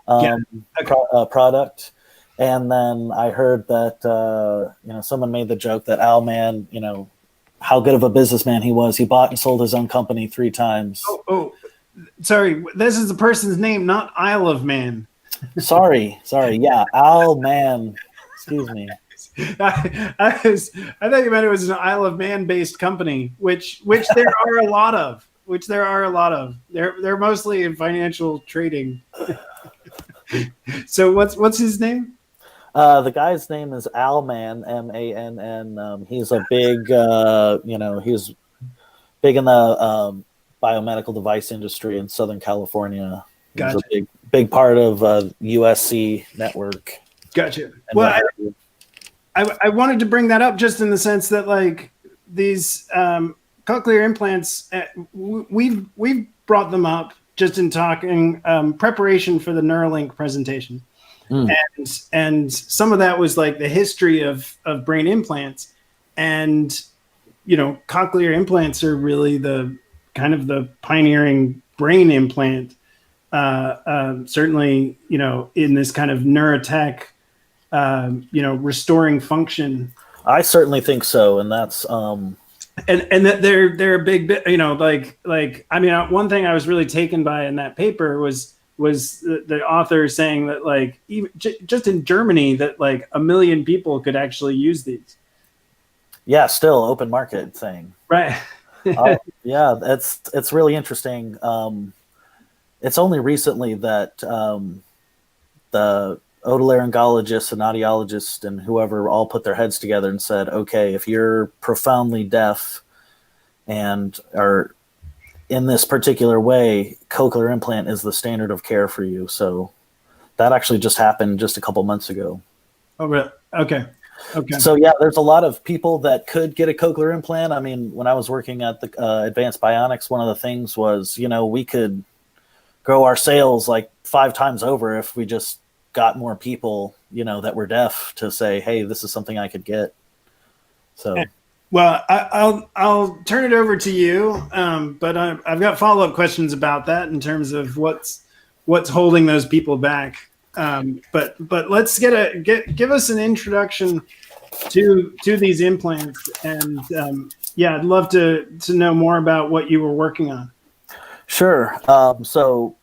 product. And then I heard that someone made the joke that Owlman, how good of a businessman he was. He bought and sold his own company 3 times. Oh, sorry. This is the person's name, not Isle of Man. Sorry. Yeah, Owlman. Excuse me. I thought you meant it was an Isle of Man based company, which there are a lot of. They're mostly in financial trading. So what's his name? The guy's name is Owlman, Mann. He's a big, he's big in the biomedical device industry in Southern California. Gotcha. He's a big part of USC network. Gotcha. Well, I wanted to bring that up just in the sense that like these cochlear implants, we've brought them up just in talking preparation for the Neuralink presentation. And some of that was like the history of brain implants, and cochlear implants are really the kind of the pioneering brain implant, certainly in this kind of neurotech, restoring function. I certainly think so, and that's and that they're a big bit, I mean, one thing I was really taken by in that paper was the author saying that like even just in Germany that like 1 million people could actually use these. Yeah, still open market thing. Right. Yeah, it's really interesting. It's only recently that the otolaryngologists and audiologists and whoever all put their heads together and said, okay, if you're profoundly deaf and are in this particular way, cochlear implant is the standard of care for you. So that actually just happened just a couple months ago. Oh, really? Okay. So yeah, there's a lot of people that could get a cochlear implant. I mean, when I was working at the Advanced Bionics, one of the things was, we could grow our sales like 5 times over if we just got more people, that were deaf to say, hey, this is something I could get. So. Well, I'll turn it over to you, but I've got follow-up questions about that in terms of what's holding those people back. But let's give us an introduction to these implants, and I'd love to know more about what you were working on. Sure. So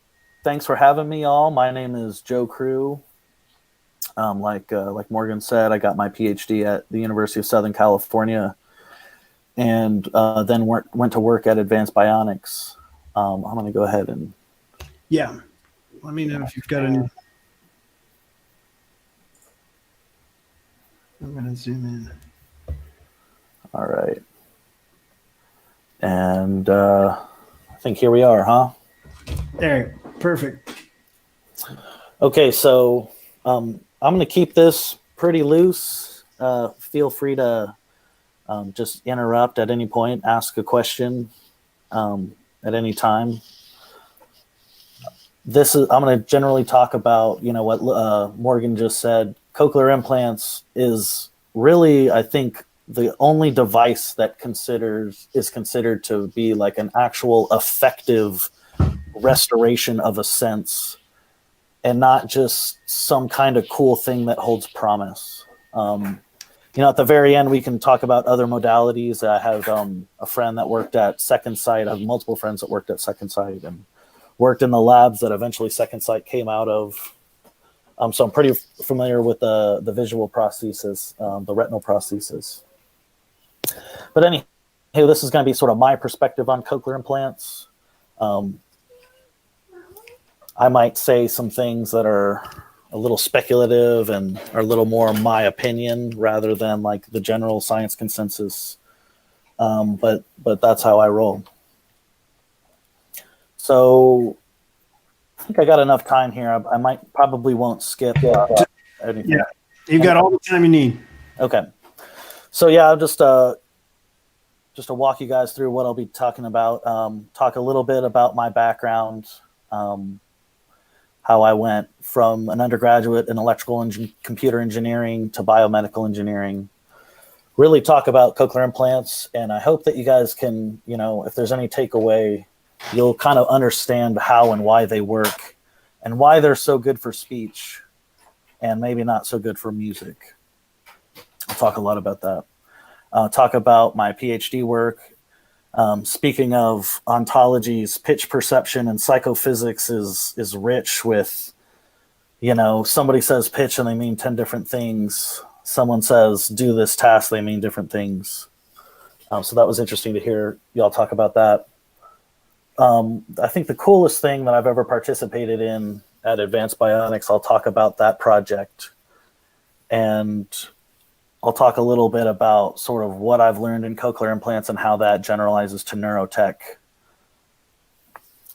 thanks for having me, all. My name is Joe Crew. Like Morgan said, I got my PhD at the University of Southern California, and then went to work at Advanced Bionics. I'm going to go ahead and... Yeah. Let me know if you've got any... I'm going to zoom in. All right. And I think here we are, huh? There. Perfect. Okay, so I'm going to keep this pretty loose. Feel free to just interrupt at any point, ask a question at any time. I'm going to generally talk about, what Morgan just said. Cochlear implants is really, I think, the only device that is considered to be like an actual effective restoration of a sense, and not just some kind of cool thing that holds promise. At the very end, we can talk about other modalities. I have a friend that worked at Second Sight. I have multiple friends that worked at Second Sight and worked in the labs that eventually Second Sight came out of. So I'm pretty familiar with the visual prosthesis, the retinal prosthesis. But anyway, this is going to be sort of my perspective on cochlear implants. I might say some things that are a little speculative and are a little more my opinion rather than like the general science consensus. But that's how I roll. So I think I got enough time here. I probably won't skip anything. Yeah, you've got all the time you need. Okay. So yeah, I'll just to walk you guys through what I'll be talking about. Talk a little bit about my background, how I went from an undergraduate in electrical and computer engineering to biomedical engineering. Really talk about cochlear implants, and I hope that you guys can, if there's any takeaway, you'll kind of understand how and why they work and why they're so good for speech and maybe not so good for music. I'll talk a lot about that. Talk about my PhD work. Speaking of ontologies, pitch perception and psychophysics is rich with, somebody says pitch and they mean 10 different things. Someone says do this task, they mean different things. So that was interesting to hear y'all talk about that. I think the coolest thing that I've ever participated in at Advanced Bionics, I'll talk about that project. And I'll talk a little bit about sort of what I've learned in cochlear implants and how that generalizes to neurotech.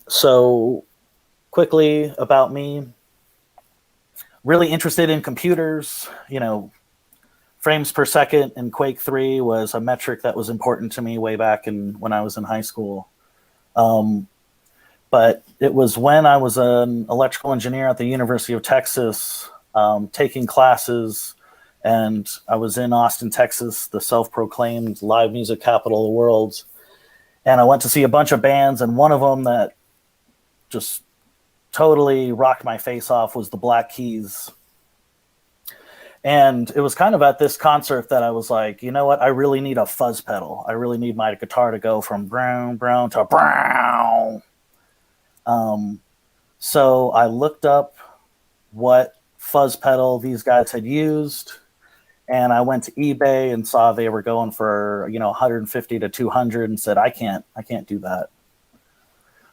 So quickly about me, really interested in computers. Frames per second in Quake 3 was a metric that was important to me way back when I was in high school. But it was when I was an electrical engineer at the University of Texas, taking classes, and I was in Austin, Texas, the self-proclaimed live music capital of the world. And I went to see a bunch of bands, and one of them that just totally rocked my face off was the Black Keys. And it was kind of at this concert that I was like, you know what? I really need a fuzz pedal. I really need my guitar to go from brown, brown to brown. So I looked up what fuzz pedal these guys had used, and I went to eBay and saw they were going for 150 to 200, and said I can't do that.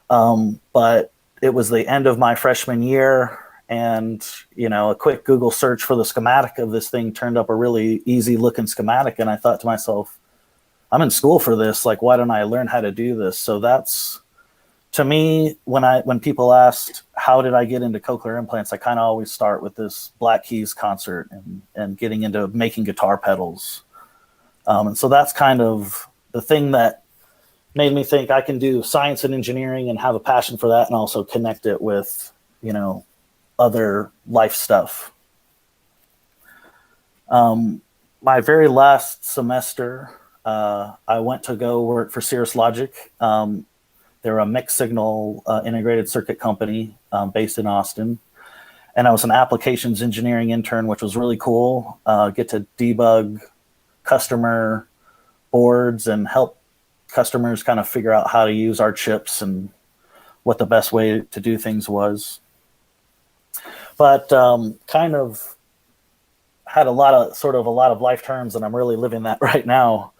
But it was the end of my freshman year. And, a quick Google search for the schematic of this thing turned up a really easy looking schematic. And I thought to myself, I'm in school for this. Like, why don't I learn how to do this? So that's, to me, when people asked, how did I get into cochlear implants? I kind of always start with this Black Keys concert and getting into making guitar pedals. And so that's kind of the thing that made me think I can do science and engineering and have a passion for that, and also connect it with, other life stuff. My very last semester, I went to go work for Cirrus Logic. They're a mixed signal integrated circuit company based in Austin. And I was an applications engineering intern, which was really cool. Get to debug customer boards and help customers kind of figure out how to use our chips and what the best way to do things was. But kind of had a lot of life terms, and I'm really living that right now.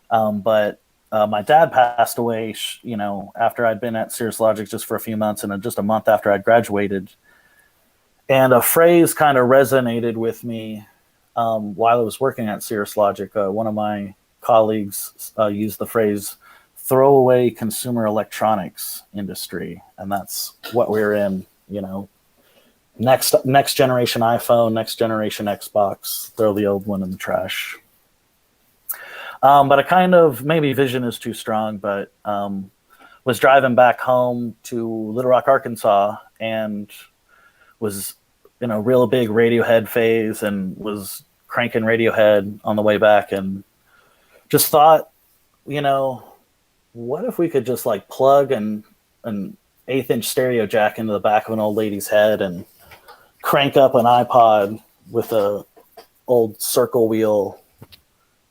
But my dad passed away, after I'd been at Cirrus Logic just for a few months, and just a month after I'd graduated. And a phrase kind of resonated with me while I was working at Cirrus Logic. One of my colleagues used the phrase "throwaway consumer electronics industry," and that's what we're in. next generation iPhone, next generation Xbox, throw the old one in the trash. But I kind of, maybe vision is too strong, but was driving back home to Little Rock, Arkansas, and was in a real big Radiohead phase and was cranking Radiohead on the way back, and just thought, what if we could just like plug an 1/8-inch stereo jack into the back of an old lady's head and crank up an iPod with a old circle wheel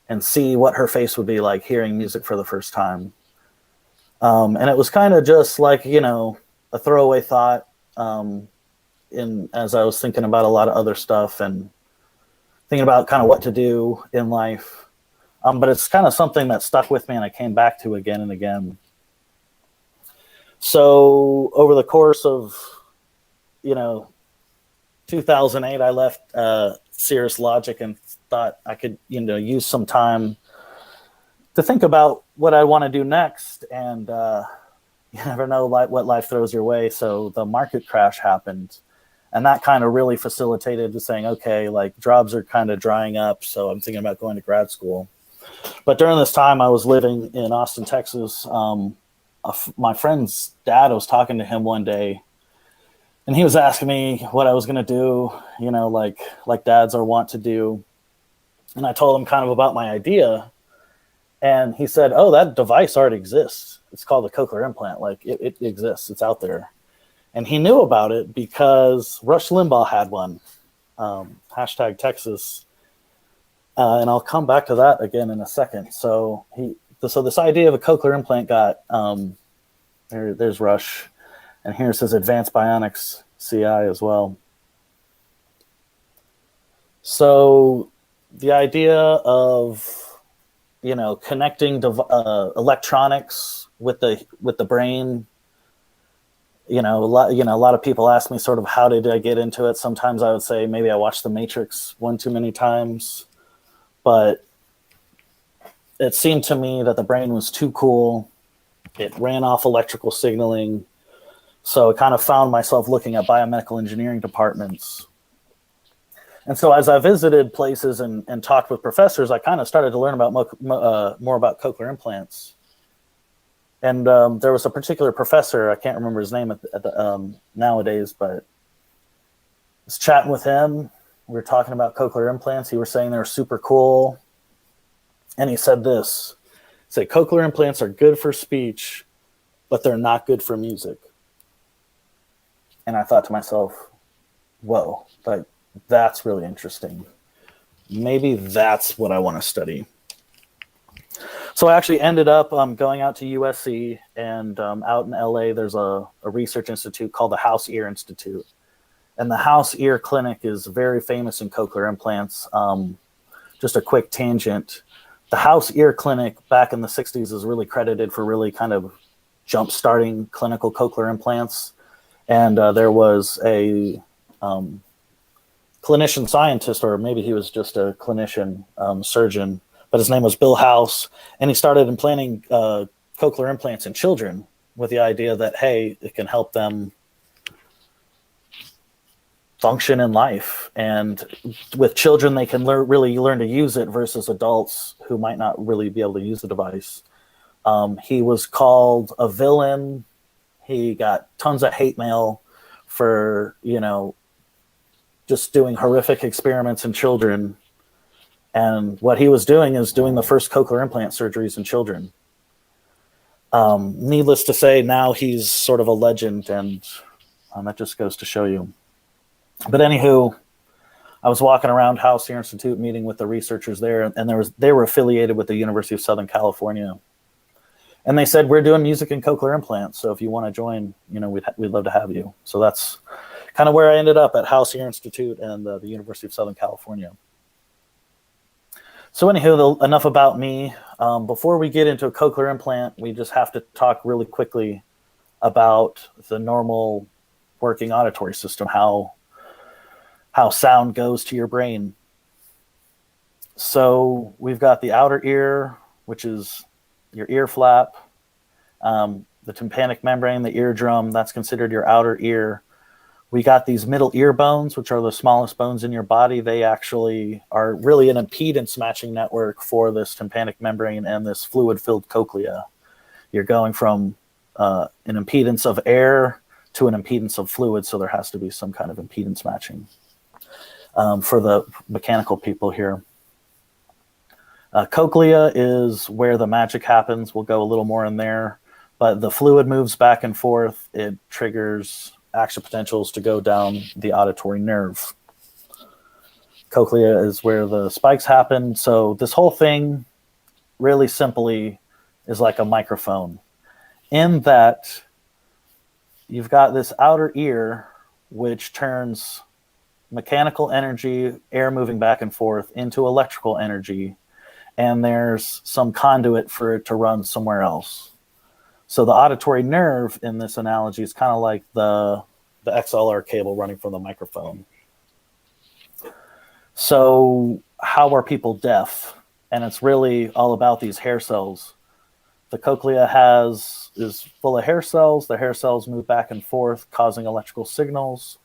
and see what her face would be like hearing music for the first time. And it was kind of just like, a throwaway thought as I was thinking about a lot of other stuff and thinking about kind of what to do in life. But it's kind of something that stuck with me and I came back to again and again. So over the course of, 2008, I left Cirrus Logic and thought I could, use some time to think about what I want to do next. And you never know what life throws your way. So the market crash happened. And that kind of really facilitated saying, okay, like jobs are kind of drying up. So I'm thinking about going to grad school. But during this time, I was living in Austin, Texas. My friend's dad, I was talking to him one day, and he was asking me what I was going to do, like dads are wont to do. And I told him kind of about my idea. And he said, oh, that device already exists. It's called a cochlear implant. Like it exists. It's out there. And he knew about it because Rush Limbaugh had one. Hashtag Texas. And I'll come back to that again in a second. So this idea of a cochlear implant got, there's Rush. And here's his Advanced Bionics CI as well. So the idea of, connecting electronics with the brain, a lot of people ask me sort of how did I get into it. Sometimes I would say maybe I watched The Matrix one too many times, but it seemed to me that the brain was too cool. It ran off electrical signaling. So I kind of found myself looking at biomedical engineering departments. And so as I visited places and talked with professors, I kind of started to learn about more about cochlear implants. And there was a particular professor, I can't remember his name nowadays, but I was chatting with him. We were talking about cochlear implants. He was saying they were super cool. And he said this, cochlear implants are good for speech, but they're not good for music. And I thought to myself, whoa, like that's really interesting. Maybe that's what I want to study. So I actually ended up going out to USC, and out in LA, there's a research institute called the House Ear Institute. And the House Ear Clinic is very famous in cochlear implants. Just a quick tangent. The House Ear Clinic back in the 60s is really credited for really kind of jump-starting clinical cochlear implants. And there was a clinician scientist, or maybe he was just a clinician surgeon, but his name was Bill House, and he started implanting cochlear implants in children with the idea that, hey, it can help them function in life. And with children, they can really learn to use it versus adults who might not really be able to use the device. He was called a villain. He got tons of hate mail for, just doing horrific experiments in children. And what he was doing is doing the first cochlear implant surgeries in children. Needless to say, now he's sort of a legend, and that just goes to show you. But anywho, I was walking around House Ear Institute meeting with the researchers there, and they were affiliated with the University of Southern California. And they said, we're doing music and cochlear implants, so if you want to join, we'd love to have you. So that's kind of where I ended up, at House Ear Institute and the University of Southern California. So anywho, enough about me. Before we get into a cochlear implant, we just have to talk really quickly about the normal working auditory system, how sound goes to your brain. So we've got the outer ear, which is your ear flap, the tympanic membrane, the eardrum, that's considered your outer ear. We got these middle ear bones, which are the smallest bones in your body. They actually are really an impedance matching network for this tympanic membrane and this fluid-filled cochlea. You're going from an impedance of air to an impedance of fluid, so there has to be some kind of impedance matching for the mechanical people here. Cochlea is where the magic happens. We'll go a little more in there, but the fluid moves back and forth. It triggers action potentials to go down the auditory nerve. Cochlea is where the spikes happen. So this whole thing, really simply, is like a microphone, in that you've got this outer ear, which turns mechanical energy, air moving back and forth, into electrical energy, and there's some conduit for it to run somewhere else. So the auditory nerve in this analogy is kind of like the XLR cable running from the microphone. So how are people deaf? And it's really all about these hair cells. The cochlea is full of hair cells. The hair cells move back and forth, causing electrical signals.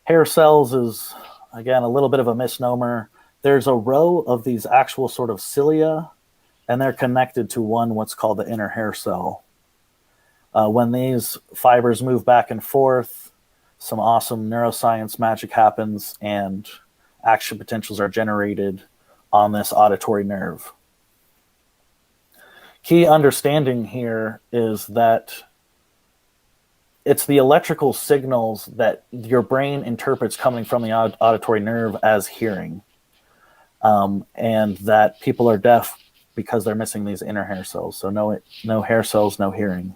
Hair cells is, again, a little bit of a misnomer. There's a row of these actual sort of cilia, and they're connected to what's called the inner hair cell. When these fibers move back and forth, some awesome neuroscience magic happens, and action potentials are generated on this auditory nerve. Key understanding here is that it's the electrical signals that your brain interprets coming from the auditory nerve as hearing, and that people are deaf because they're missing these inner hair cells. So no hair cells, no hearing.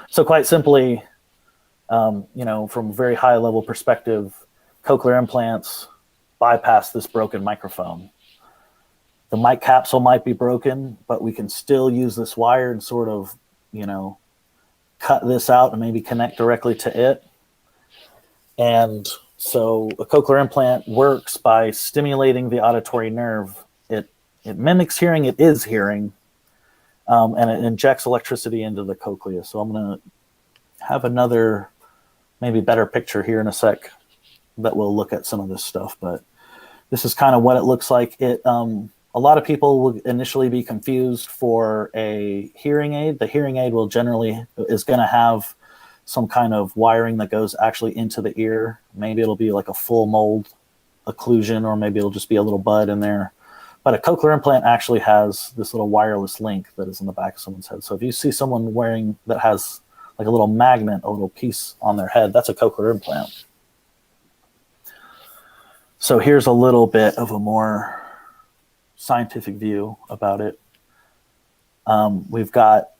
So quite simply, from a very high level perspective, cochlear implants bypass this broken microphone. The mic capsule might be broken, but we can still use this wire and sort of, cut this out and maybe connect directly to it. And so a cochlear implant works by stimulating the auditory nerve. It mimics hearing, it is hearing, and it injects electricity into the cochlea. So I'm going to have another, maybe better picture here in a sec that will look at some of this stuff. But this is kind of what it looks like. A lot of people will initially be confused for a hearing aid. The hearing aid is going to have some kind of wiring that goes actually into the ear. Maybe it'll be like a full mold occlusion, or maybe it'll just be a little bud in there. But a cochlear implant actually has this little wireless link that is in the back of someone's head. So if you see someone wearing that has like a little magnet, a little piece on their head, that's a cochlear implant. So here's a little bit of a more scientific view about it. We've got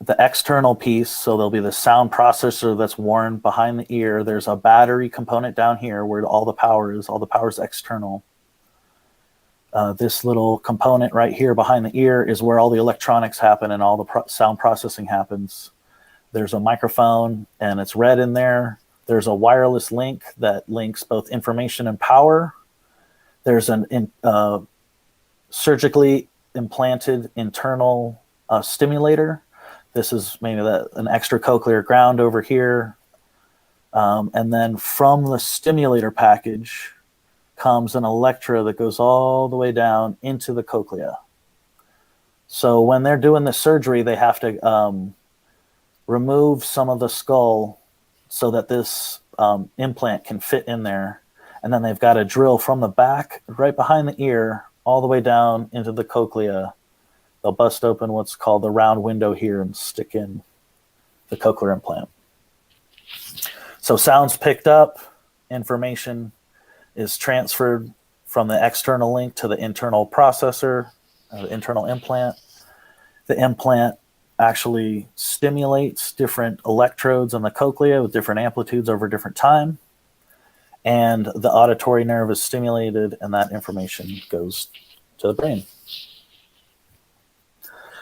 the external piece, so there'll be the sound processor that's worn behind the ear. There's a battery component down here where all the power is. All the power is external. This little component right here behind the ear is where all the electronics happen and all the sound processing happens. There's a microphone, and it's red in there. There's a wireless link that links both information and power. There's an surgically implanted internal stimulator. This is maybe an extra cochlear ground over here. And then from the stimulator package comes an electrode that goes all the way down into the cochlea. So when they're doing the surgery, they have to remove some of the skull so that this implant can fit in there. And then they've got to drill from the back, right behind the ear, all the way down into the cochlea. They'll bust open what's called the round window here and stick in the cochlear implant. So sound's picked up, information is transferred from the external link to the internal processor, the internal implant. The implant actually stimulates different electrodes in the cochlea with different amplitudes over different time. And the auditory nerve is stimulated, and that information goes to the brain.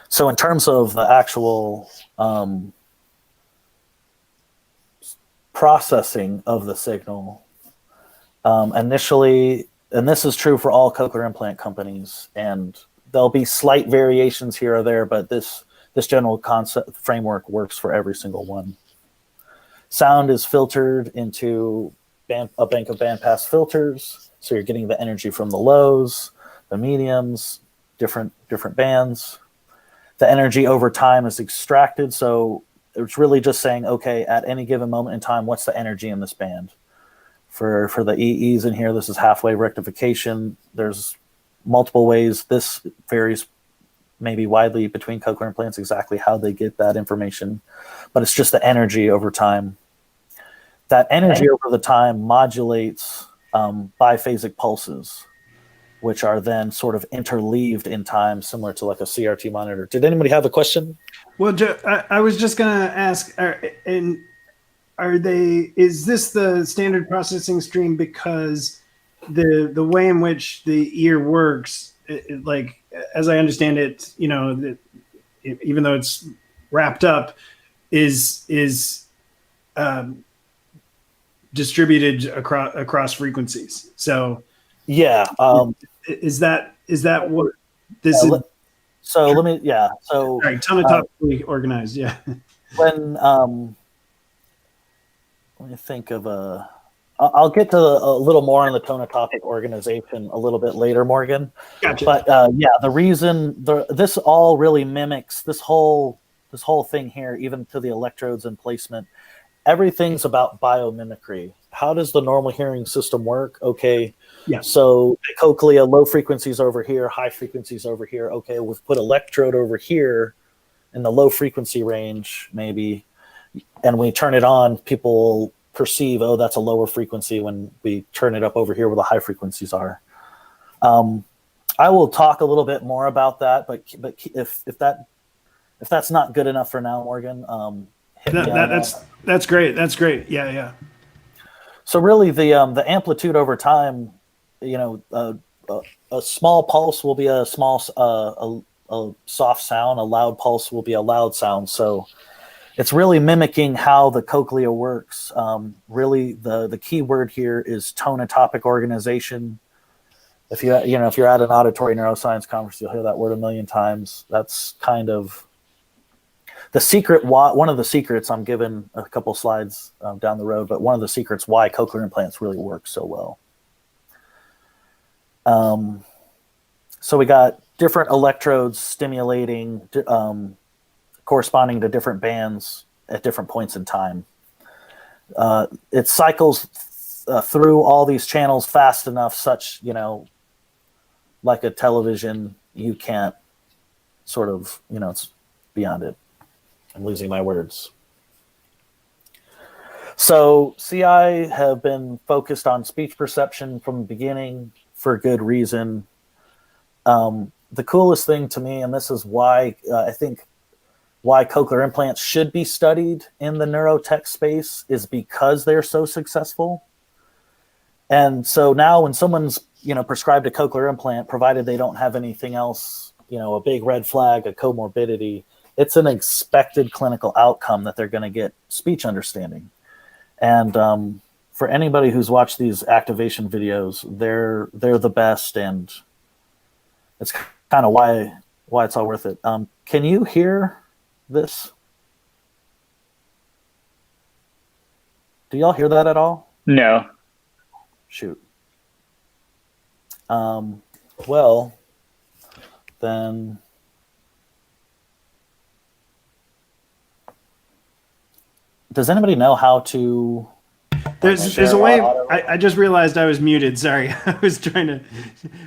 So in terms of the actual processing of the signal, initially, and this is true for all cochlear implant companies, and there'll be slight variations here or there, but this this general concept framework works for every single one. Sound is filtered into a bank of bandpass filters, so you're getting the energy from the lows, the mediums, different bands. The energy over time is extracted, so it's really just saying, okay, at any given moment in time, what's the energy in this band? For the EEs in here, this is half-wave rectification. There's multiple ways. This varies maybe widely between cochlear implants exactly how they get that information, but it's just the energy over time. That energy over the time modulates biphasic pulses, which are then sort of interleaved in time, similar to like a CRT monitor. Did anybody have a question? Well, I was just gonna ask, is this the standard processing stream? Because the way in which the ear works, like as I understand it, even though it's wrapped up, is distributed across frequencies. So yeah, is that what this is? So let me, So sorry, tonotopically organized. Yeah. When let me think of I'll get to a little more on the tonotopic organization a little bit later, Morgan. Gotcha. But the reason this all really mimics this whole thing here, even to the electrodes and placement. Everything's about biomimicry. How does the normal hearing system work? Okay, yeah. So the cochlea, low frequencies over here, high frequencies over here. Okay, we've put electrode over here in the low frequency range, maybe, and we turn it on. People perceive, oh, that's a lower frequency when we turn it up over here where the high frequencies are. I will talk a little bit more about that, but if that's not good enough for now, Morgan, that's great. That's great. Yeah. So really, the amplitude over time, a small pulse will be a small a soft sound. A loud pulse will be a loud sound. So it's really mimicking how the cochlea works. Really, the key word here is tonotopic organization. If you're at an auditory neuroscience conference, you'll hear that word a million times. That's kind of the secret. One of the secrets, I'm given a couple slides down the road, but one of the secrets why cochlear implants really work so well. So we got different electrodes stimulating, corresponding to different bands at different points in time. It cycles through all these channels fast enough, such, like a television, you can't sort of, it's beyond it. I'm losing my words. So CI have been focused on speech perception from the beginning for good reason. The coolest thing to me, and this is why I think why cochlear implants should be studied in the neurotech space, is because they're so successful. And so now when someone's, prescribed a cochlear implant, provided they don't have anything else, a big red flag, a comorbidity, it's an expected clinical outcome that they're going to get speech understanding. And for anybody who's watched these activation videos, they're the best, and it's kind of why it's all worth it. Can you hear this? Do y'all hear that at all? No. Shoot. Well, then. Does anybody know how to? There's a way. I just realized I was muted. Sorry, I was trying to.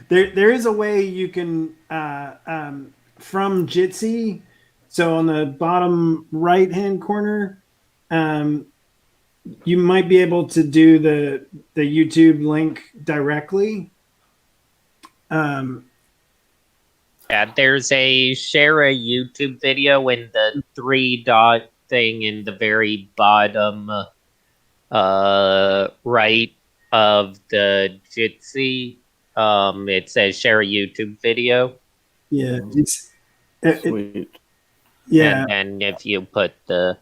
There is a way you can from Jitsi. So on the bottom right hand corner, you might be able to do the YouTube link directly. Yeah, there's a share a YouTube video in the 3-dot thing in the very bottom right of the Jitsi. It says share a YouTube video. Yeah, Sweet. Yeah, and if you put the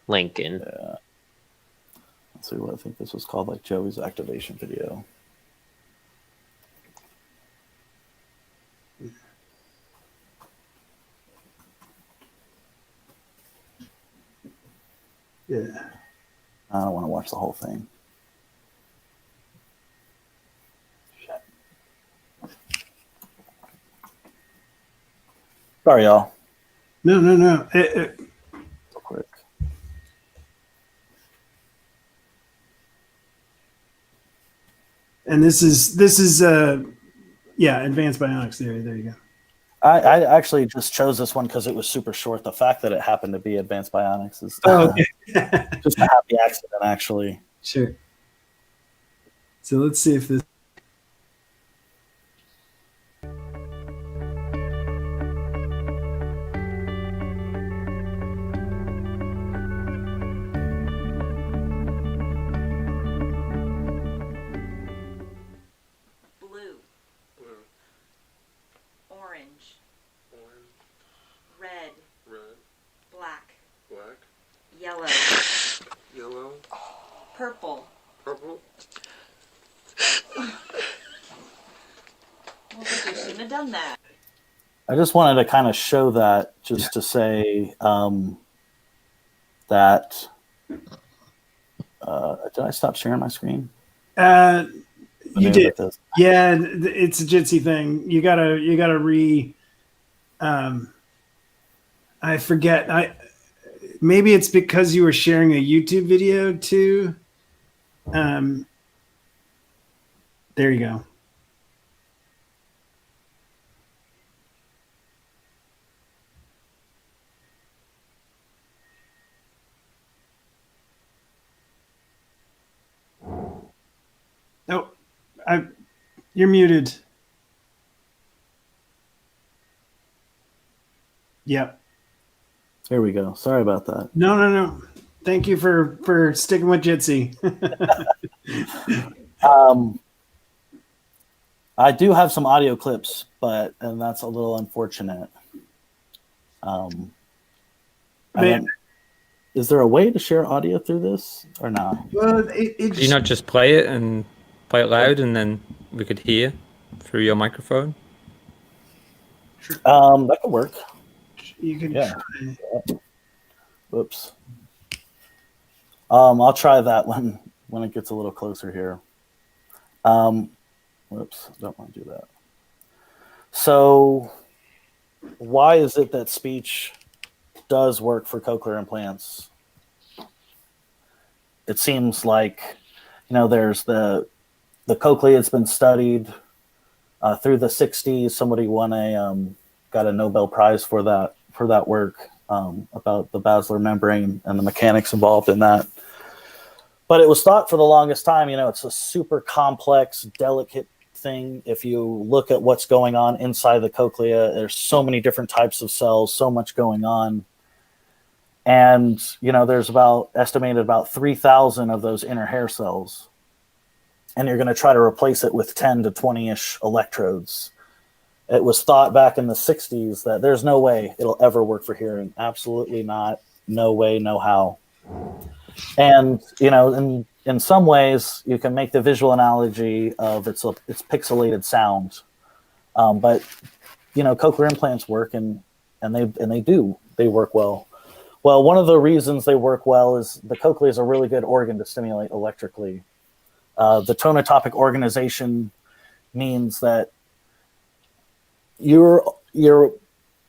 link in. Yeah. Let's see what I think this was called, like Joey's activation video. Yeah. I don't want to watch the whole thing. Shit. Sorry, y'all. No. Real quick. And this is advanced bionics theory. There you go. I actually just chose this one because it was super short. The fact that it happened to be advanced bionics is Okay. just a happy accident, actually. Sure. So let's see if this. Blue. Orange. Red. Black. Yellow. Purple. Well, you shouldn't have done that. I just wanted to kind of show that, just to say that. Did I stop sharing my screen? You did. This. Yeah, it's a Jitsi thing. You gotta re. I forget. Maybe it's because you were sharing a YouTube video too. There you go. Oh, you're muted. Yep. There we go. Sorry about that. No. Thank you for sticking with Jitsi. I do have some audio clips, and that's a little unfortunate. Is there a way to share audio through this or not? Well, Could you not just play it loud, and then we could hear through your microphone? That could work. You can try. Whoops. I'll try that when it gets a little closer here. Whoops, don't want to do that. So, why is it that speech does work for cochlear implants? It seems like, there's the cochlea. It's been studied through the 60s. Somebody got a Nobel Prize for that work about the basilar membrane and the mechanics involved in that. But it was thought for the longest time, it's a super complex, delicate thing. If you look at what's going on inside the cochlea, there's so many different types of cells, so much going on. And, there's estimated about 3,000 of those inner hair cells. And you're going to try to replace it with 10 to 20-ish electrodes. It was thought back in the 60s that there's no way it'll ever work for hearing. Absolutely not. No way, no how. And, in some ways, you can make the visual analogy of it's pixelated sound. But, cochlear implants work, and they work well. Well, one of the reasons they work well is the cochlea is a really good organ to stimulate electrically. The tonotopic organization means that your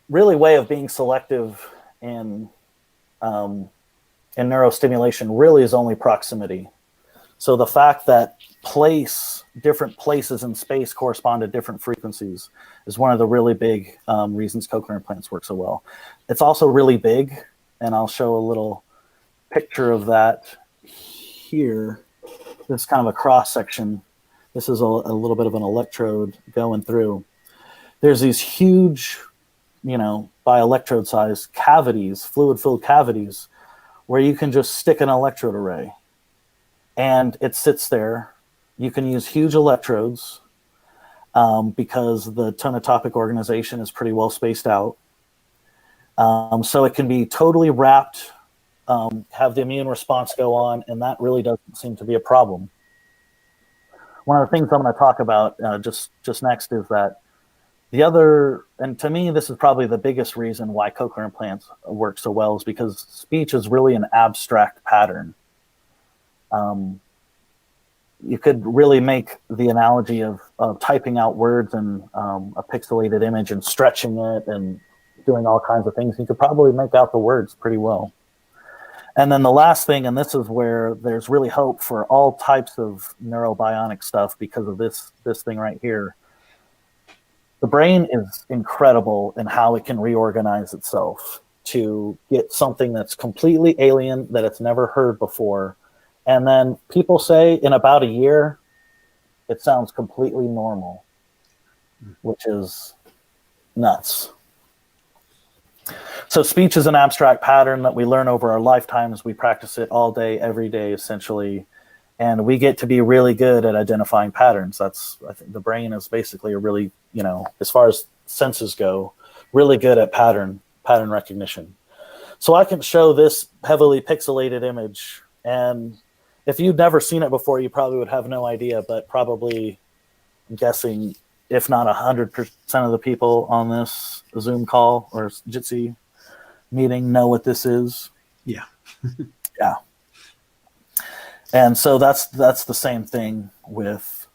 really way of being selective in neurostimulation really is only proximity. So the fact that different places in space correspond to different frequencies is one of the really big reasons cochlear implants work so well. It's also really big, and I'll show a little picture of that here. This is kind of a cross section. This is a little bit of an electrode going through. There's these huge, by electrode size cavities, fluid-filled cavities, where you can just stick an electrode array. And it sits there. You can use huge electrodes because the tonotopic organization is pretty well spaced out. So it can be totally wrapped, have the immune response go on, and that really doesn't seem to be a problem. One of the things I'm going to talk about just next is that The other, and to me, this is probably the biggest reason why cochlear implants work so well, is because speech is really an abstract pattern. You could really make the analogy of typing out words in a pixelated image and stretching it and doing all kinds of things. You could probably make out the words pretty well. And then the last thing, and this is where there's really hope for all types of neurobionic stuff because of this thing right here. The brain is incredible in how it can reorganize itself to get something that's completely alien, that it's never heard before. And then people say in about a year, it sounds completely normal, which is nuts. So speech is an abstract pattern that we learn over our lifetimes. We practice it all day, every day, essentially. And we get to be really good at identifying patterns. I think the brain is basically a really, as far as senses go, really good at pattern recognition. So I can show this heavily pixelated image, and if you'd never seen it before, you probably would have no idea, but probably, I'm guessing, if not 100% of the people on this Zoom call or Jitsi meeting know what this is. Yeah. Yeah. And so that's the same thing with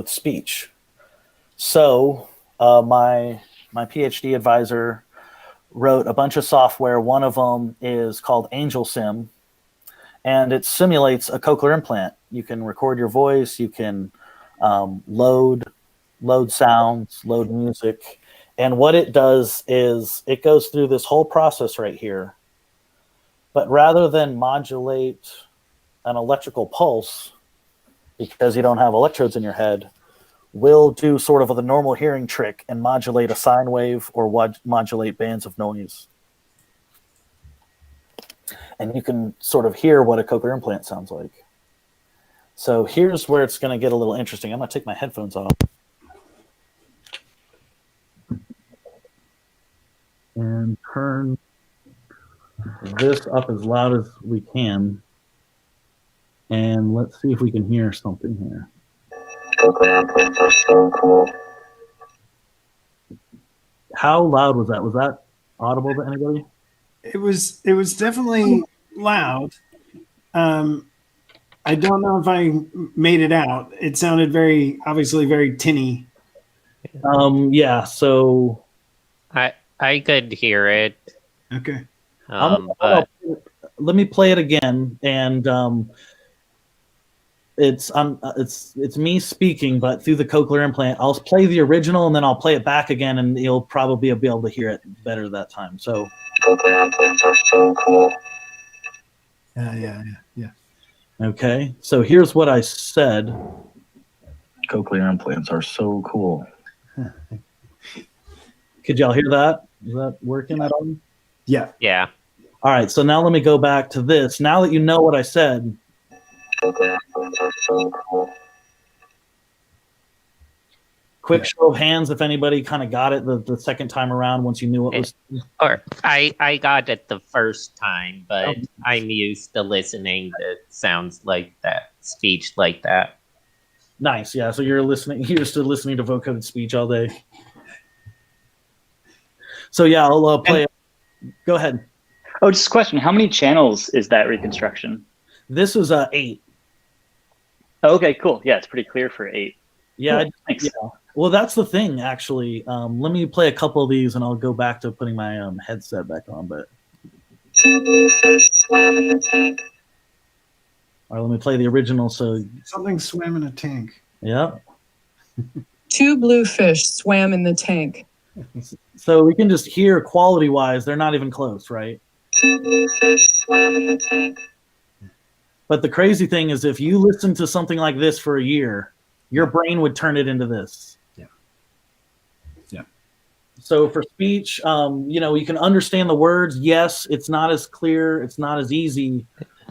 speech. So my PhD advisor wrote a bunch of software. One of them is called Angel Sim, and it simulates a cochlear implant. You can record your voice. You can load sounds, load music. And what it does is it goes through this whole process right here. But rather than modulate an electrical pulse, because you don't have electrodes in your head, will do sort of the normal hearing trick and modulate a sine wave or modulate bands of noise. And you can sort of hear what a cochlear implant sounds like. So here's where it's going to get a little interesting. I'm going to take my headphones off and turn this up as loud as we can. And let's see if we can hear something here. How loud was that? Was that audible to anybody? It was definitely loud. I don't know if I made it out. It sounded obviously very tinny. Yeah, so I could hear it. Okay. But let me play it again, and it's me speaking, but through the cochlear implant. I'll play the original, and then I'll play it back again, and you'll probably be able to hear it better that time. So. Yeah. Okay, so here's what I said. Cochlear implants are so cool. Could y'all hear that? Is that working at all? Yeah. Yeah. All right, so now let me go back to this. Now that you know what I said. Quick show of hands if anybody kind of got it the second time around once you knew what was. Or I got it the first time, but I'm used to listening to sounds like that, speech like that. Nice, yeah. So you're used to listening to vocoded speech all day. So yeah, I'll play it. Go ahead. Oh, just a question. How many channels is that reconstruction? This is 8. Oh, okay, cool. Yeah, it's pretty clear for 8. Yeah, cool. Thanks. Yeah. Well, that's the thing, actually. Let me play a couple of these, and I'll go back to putting my headset back on. But all right, let me play the original. So Something swam in a tank. Yeah. 2 blue fish swam in the tank. So we can just hear quality-wise, they're not even close, right? But the crazy thing is, if you listen to something like this for a year, your brain would turn it into this. Yeah. So for speech, you can understand the words. Yes, it's not as clear, it's not as easy,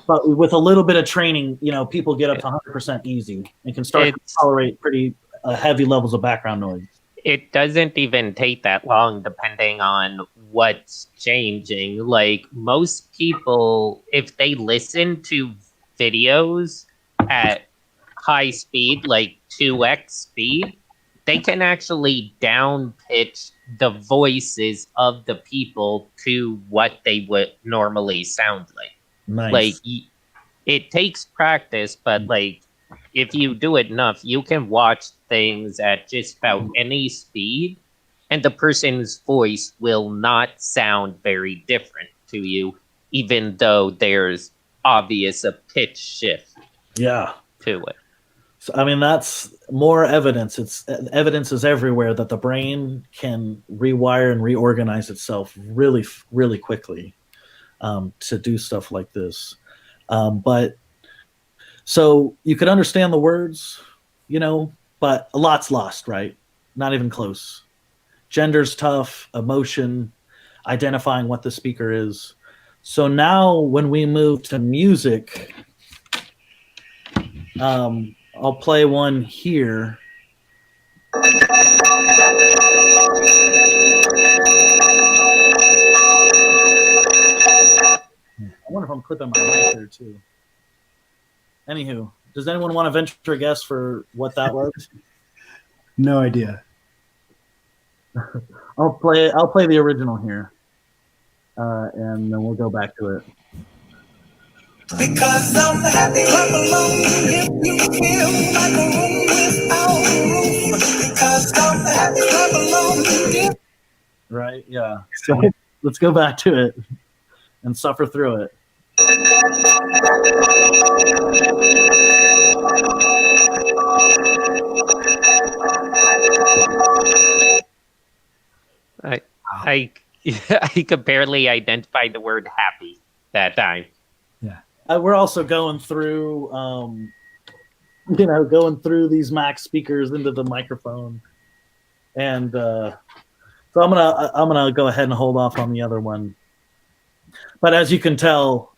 but with a little bit of training, people get up to 100% easy and can start to tolerate pretty heavy levels of background noise. It doesn't even take that long depending on what's changing. Like most people, if they listen to videos at high speed, like 2x speed, they can actually down pitch the voices of the people to what they would normally sound like. Nice. Like, it takes practice, but like, if you do it enough, you can watch things at just about any speed, and the person's voice will not sound very different to you, even though there's obvious a pitch shift. Yeah. To it. So, I mean, that's more evidence. Evidence is everywhere that the brain can rewire and reorganize itself really, really quickly to do stuff like this. But so you could understand the words, but a lot's lost, right? Not even close. Gender's tough, emotion, identifying what the speaker is. So now when we move to music, I'll play one here. I wonder if I'm clipping my mic there too. Anywho, does anyone want to venture a guess for what that was? No idea. I'll play the original here, and then we'll go back to it. Because I'm happy, clap along if you feel like a room without a roof. Because I'm happy, clap along. Right? Yeah. So let's go back to it and suffer through it. I could barely identify the word happy that time. Yeah. We're also going through, going through these Mac speakers into the microphone, and so I'm gonna go ahead and hold off on the other one. But as you can tell,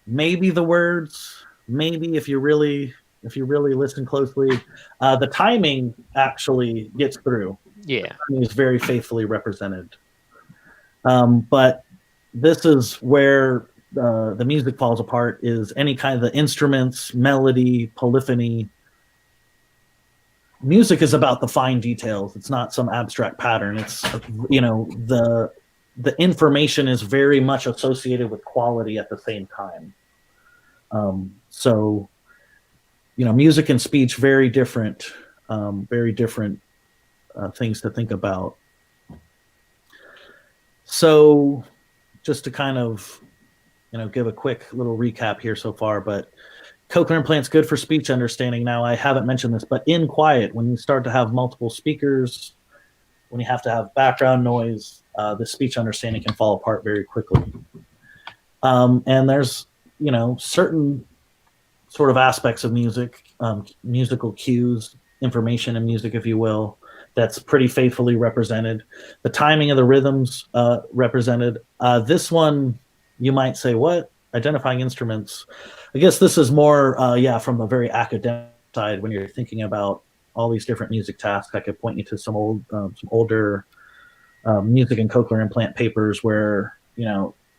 maybe the words, maybe if you really listen closely, the timing actually gets through. Yeah, it's very faithfully represented. But this is where the music falls apart, is any kind of the instruments, melody, polyphony. Music is about the fine details. It's not some abstract pattern. It's, the information is very much associated with quality at the same time. So, music and speech, very different things to think about. So just to kind of, give a quick little recap here so far, but cochlear implant's good for speech understanding. Now, I haven't mentioned this, but in quiet, when you start to have multiple speakers, when you have to have background noise, the speech understanding can fall apart very quickly. And there's, certain sort of aspects of music, musical cues, information in music, if you will, that's pretty faithfully represented. The timing of the rhythms represented. This one, you might say, what? Identifying instruments. I guess this is more, from the very academic side. When you're thinking about all these different music tasks, I could point you to some older music and cochlear implant papers where,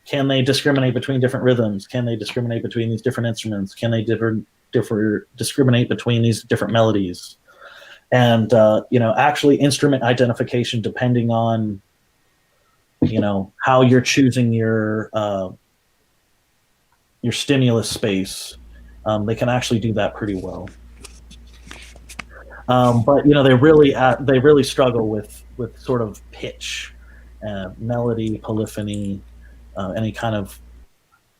can they discriminate between different rhythms? Can they discriminate between these different instruments? Can they discriminate between these different melodies? And, actually instrument identification, depending on, how you're choosing your stimulus space, they can actually do that pretty well. But, they really struggle with sort of pitch, melody, polyphony, any kind of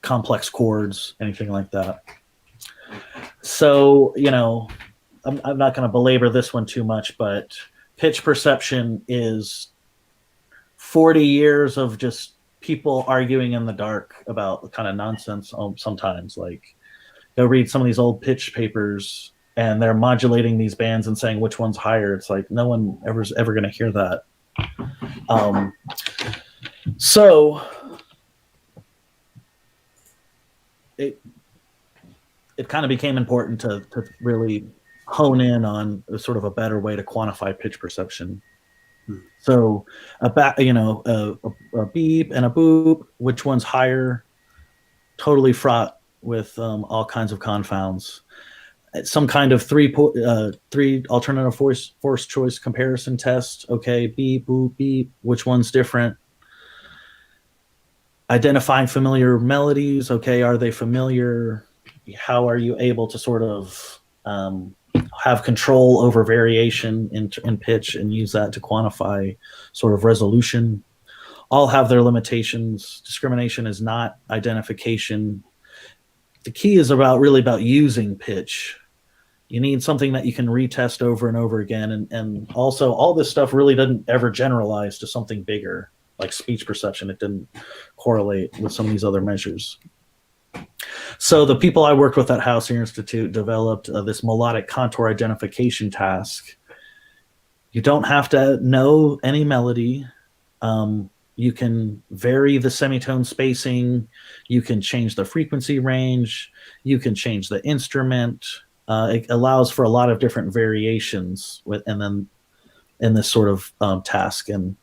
complex chords, anything like that. So, I'm not going to belabor this one too much, but pitch perception is 40 years of just people arguing in the dark about kind of nonsense sometimes. Like, go read some of these old pitch papers, and they're modulating these bands and saying which one's higher. It's like no one ever going to hear that. So it kind of became important to really hone in on sort of a better way to quantify pitch perception. So a beep and a boop, which one's higher? Totally fraught with all kinds of confounds. some kind of three alternative force choice comparison test. Okay, beep, boop, beep. Which one's different? Identifying familiar melodies. Okay, are they familiar? How are you able to sort of have control over variation in pitch and use that to quantify sort of resolution? All have their limitations. Discrimination is not identification. The key is really about using pitch. You need something that you can retest over and over again. And also, all this stuff really doesn't ever generalize to something bigger, like speech perception. It didn't correlate with some of these other measures. So the people I worked with at Hauser Institute developed this melodic contour identification task. You don't have to know any melody. You can vary the semitone spacing. You can change the frequency range. You can change the instrument. It allows for a lot of different variations and then in this sort of task. And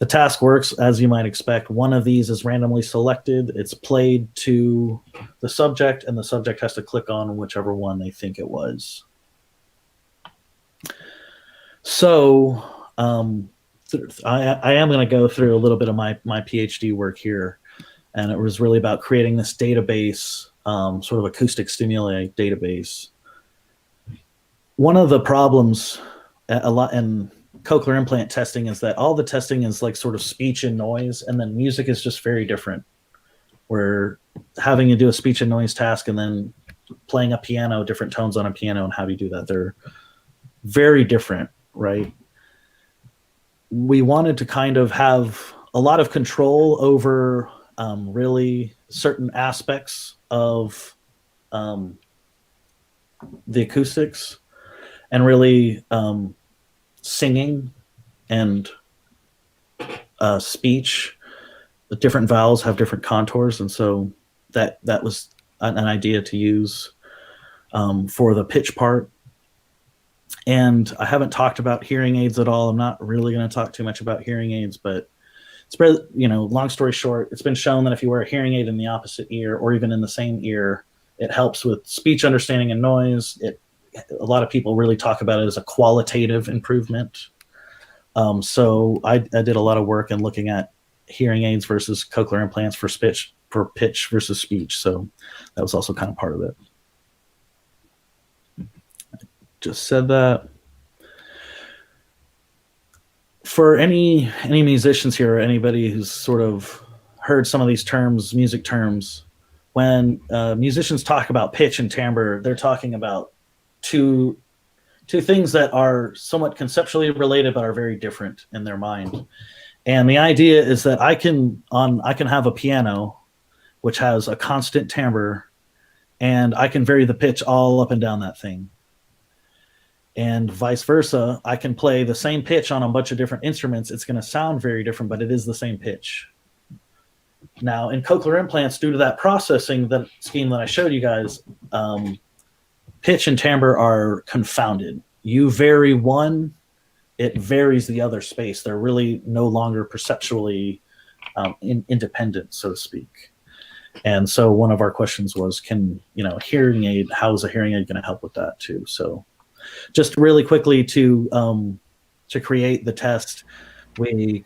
the task works as you might expect. One of these is randomly selected. It's played to the subject, and the subject has to click on whichever one they think it was. So I am going to go through a little bit of my PhD work here, and it was really about creating this database, sort of acoustic stimuli database. One of the problems a lot in cochlear implant testing is that all the testing is like sort of speech and noise, and then music is just very different. We're having to do a speech and noise task and then playing a piano, different tones on a piano, and how do you do that? They're very different, right? We wanted to kind of have a lot of control over really certain aspects of the acoustics, and really singing and speech. The different vowels have different contours, and so that was an idea to use for the pitch part. And I haven't talked about hearing aids at all. I'm not really going to talk too much about hearing aids, but it's long story short, it's been shown that if you wear a hearing aid in the opposite ear or even in the same ear, it helps with speech understanding and noise. A lot of people really talk about it as a qualitative improvement. So I did a lot of work in looking at hearing aids versus cochlear implants for pitch versus speech. So that was also kind of part of it. Just said that. For any musicians here or anybody who's sort of heard some of these terms, music terms, when musicians talk about pitch and timbre, they're talking about two things that are somewhat conceptually related but are very different in their mind. And the idea is that I can have a piano which has a constant timbre, and I can vary the pitch all up and down that thing. And vice versa, I can play the same pitch on a bunch of different instruments. It's going to sound very different, but it is the same pitch. Now, in cochlear implants, due to that processing scheme that I showed you guys, pitch and timbre are confounded. You vary one, it varies the other space. They're really no longer perceptually independent, so to speak. And so one of our questions was, hearing aid, how is a hearing aid going to help with that too? So just really quickly to create the test, we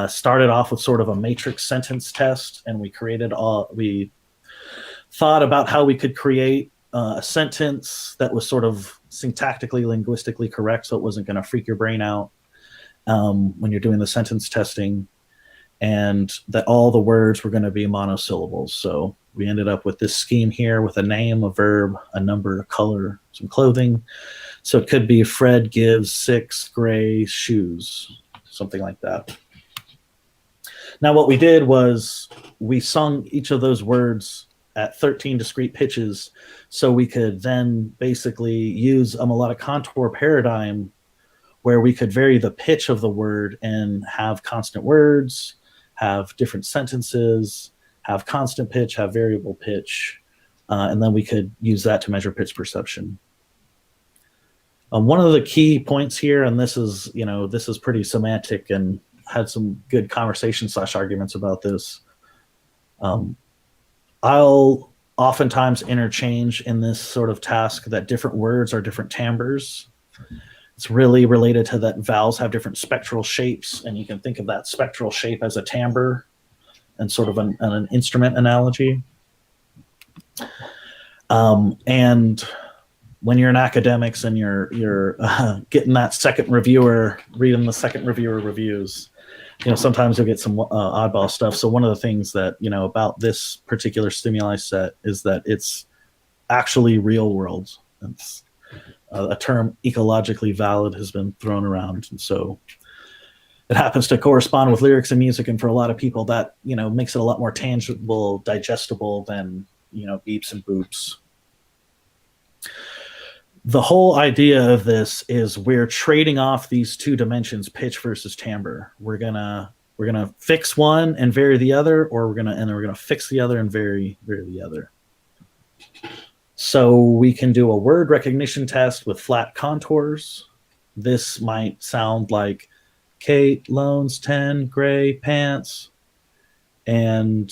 started off with sort of a matrix sentence test, and we thought about how we could create a sentence that was sort of syntactically, linguistically correct, so it wasn't going to freak your brain out when you're doing the sentence testing, and that all the words were going to be monosyllables. So we ended up with this scheme here with a name, a verb, a number, a color, some clothing. So it could be Fred gives 6 gray shoes, something like that. Now what we did was we sung each of those words at 13 discrete pitches, so we could then basically use a melodic contour paradigm where we could vary the pitch of the word and have constant words, have different sentences, have constant pitch, have variable pitch, and then we could use that to measure pitch perception. One of the key points here, and this is pretty semantic and had some good conversation / arguments about this. I'll oftentimes interchange in this sort of task that different words are different timbres. It's really related to that vowels have different spectral shapes, and you can think of that spectral shape as a timbre and sort of an instrument analogy. And when you're in academics and you're getting that second reviewer, reading the second reviewer reviews, sometimes you'll get some oddball stuff. So one of the things that, about this particular stimuli set is that it's actually real world. It's a term ecologically valid has been thrown around. And so it happens to correspond with lyrics and music. And for a lot of people that, makes it a lot more tangible, digestible than, beeps and boops. The whole idea of this is we're trading off these two dimensions, pitch versus timbre. We're gonna fix one and vary the other, or we're gonna fix the other and vary the other. So we can do a word recognition test with flat contours. This might sound like Kate loans 10 gray pants, and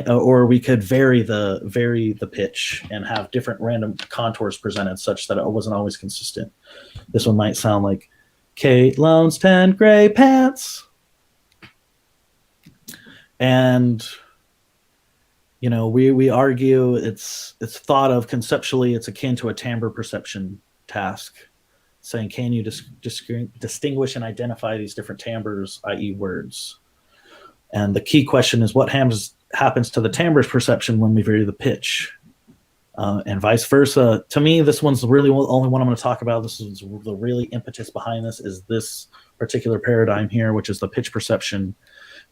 or we could vary the pitch and have different random contours presented such that it wasn't always consistent. This one might sound like Kate loans 10 gray pants. And we argue it's thought of conceptually, it's akin to a timbre perception task, saying can you distinguish and identify these different timbres, i.e. words. And the key question is what happens to the timbre's perception when we vary the pitch, and vice versa. To me, this one's really the only one I'm going to talk about. This is the really impetus behind this is this particular paradigm here, which is the pitch perception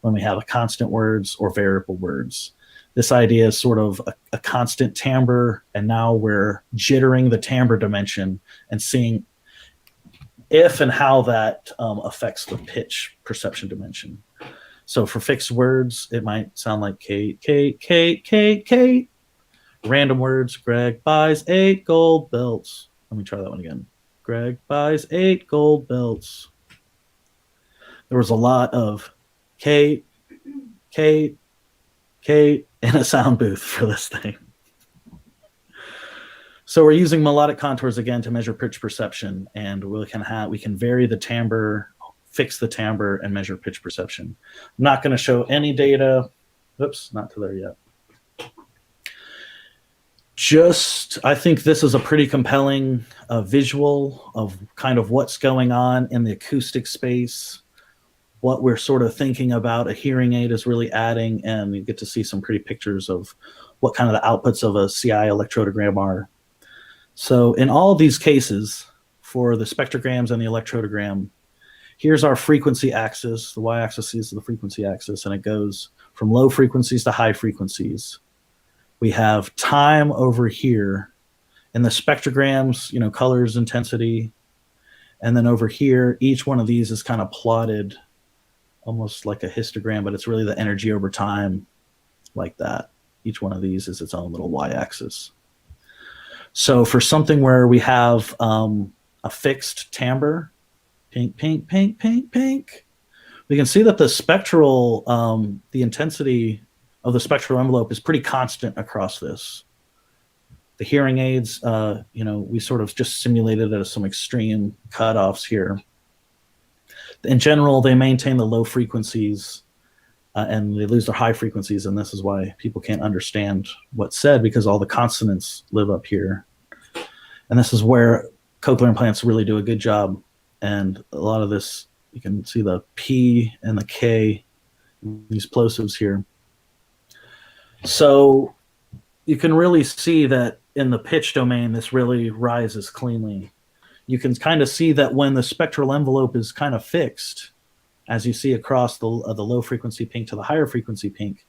when we have a constant words or variable words. This idea is sort of a constant timbre, and now we're jittering the timbre dimension and seeing if and how that affects the pitch perception dimension. So for fixed words, it might sound like Kate, Kate, Kate, Kate, Kate. Random words, Greg buys 8 gold belts. Let me try that one again. Greg buys 8 gold belts. There was a lot of Kate, Kate, Kate in a sound booth for this thing. So we're using melodic contours again to measure pitch perception, and we can vary the timbre, fix the timbre, and measure pitch perception. I'm not going to show any data. Oops, not to there yet. I think this is a pretty compelling visual of kind of what's going on in the acoustic space, what we're sort of thinking about a hearing aid is really adding, and you get to see some pretty pictures of what kind of the outputs of a CI electrodogram are. So in all of these cases, for the spectrograms and the electrodogram, here's our frequency axis. The y-axis is the frequency axis, and it goes from low frequencies to high frequencies. We have time over here. In the spectrograms, colors, intensity. And then over here, each one of these is kind of plotted almost like a histogram, but it's really the energy over time like that. Each one of these is its own little y-axis. So for something where we have a fixed timbre, pink, pink, pink, pink, pink, we can see that the spectral, the intensity of the spectral envelope is pretty constant across this. The hearing aids, we sort of just simulated at some extreme cutoffs here. In general, they maintain the low frequencies and they lose their high frequencies, and this is why people can't understand what's said, because all the consonants live up here. And this is where cochlear implants really do a good job. And a lot of this, you can see the P and the K, these plosives here. So you can really see that in the pitch domain, this really rises cleanly. You can kind of see that when the spectral envelope is kind of fixed, as you see across the low frequency pink to the higher frequency pink,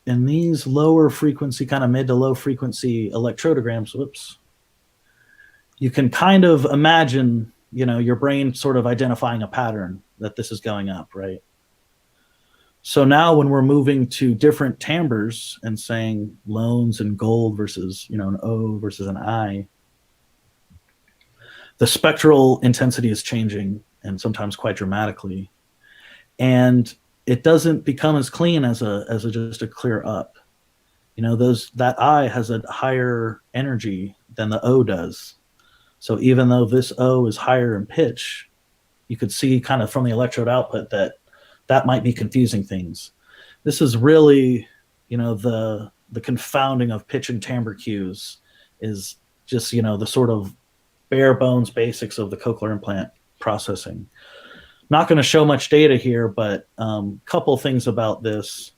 in these lower frequency, kind of mid to low frequency electrodograms, you can kind of imagine, your brain sort of identifying a pattern that this is going up, right? So now when we're moving to different timbres and saying loans and gold versus, an O versus an I, the spectral intensity is changing, and sometimes quite dramatically. And it doesn't become as clean as just a clear up. that I has a higher energy than the O does. So even though this O is higher in pitch, you could see kind of from the electrode output that might be confusing things. This is really, the confounding of pitch and timbre cues is just, the sort of bare bones basics of the cochlear implant processing. Not going to show much data here, but couple things about this.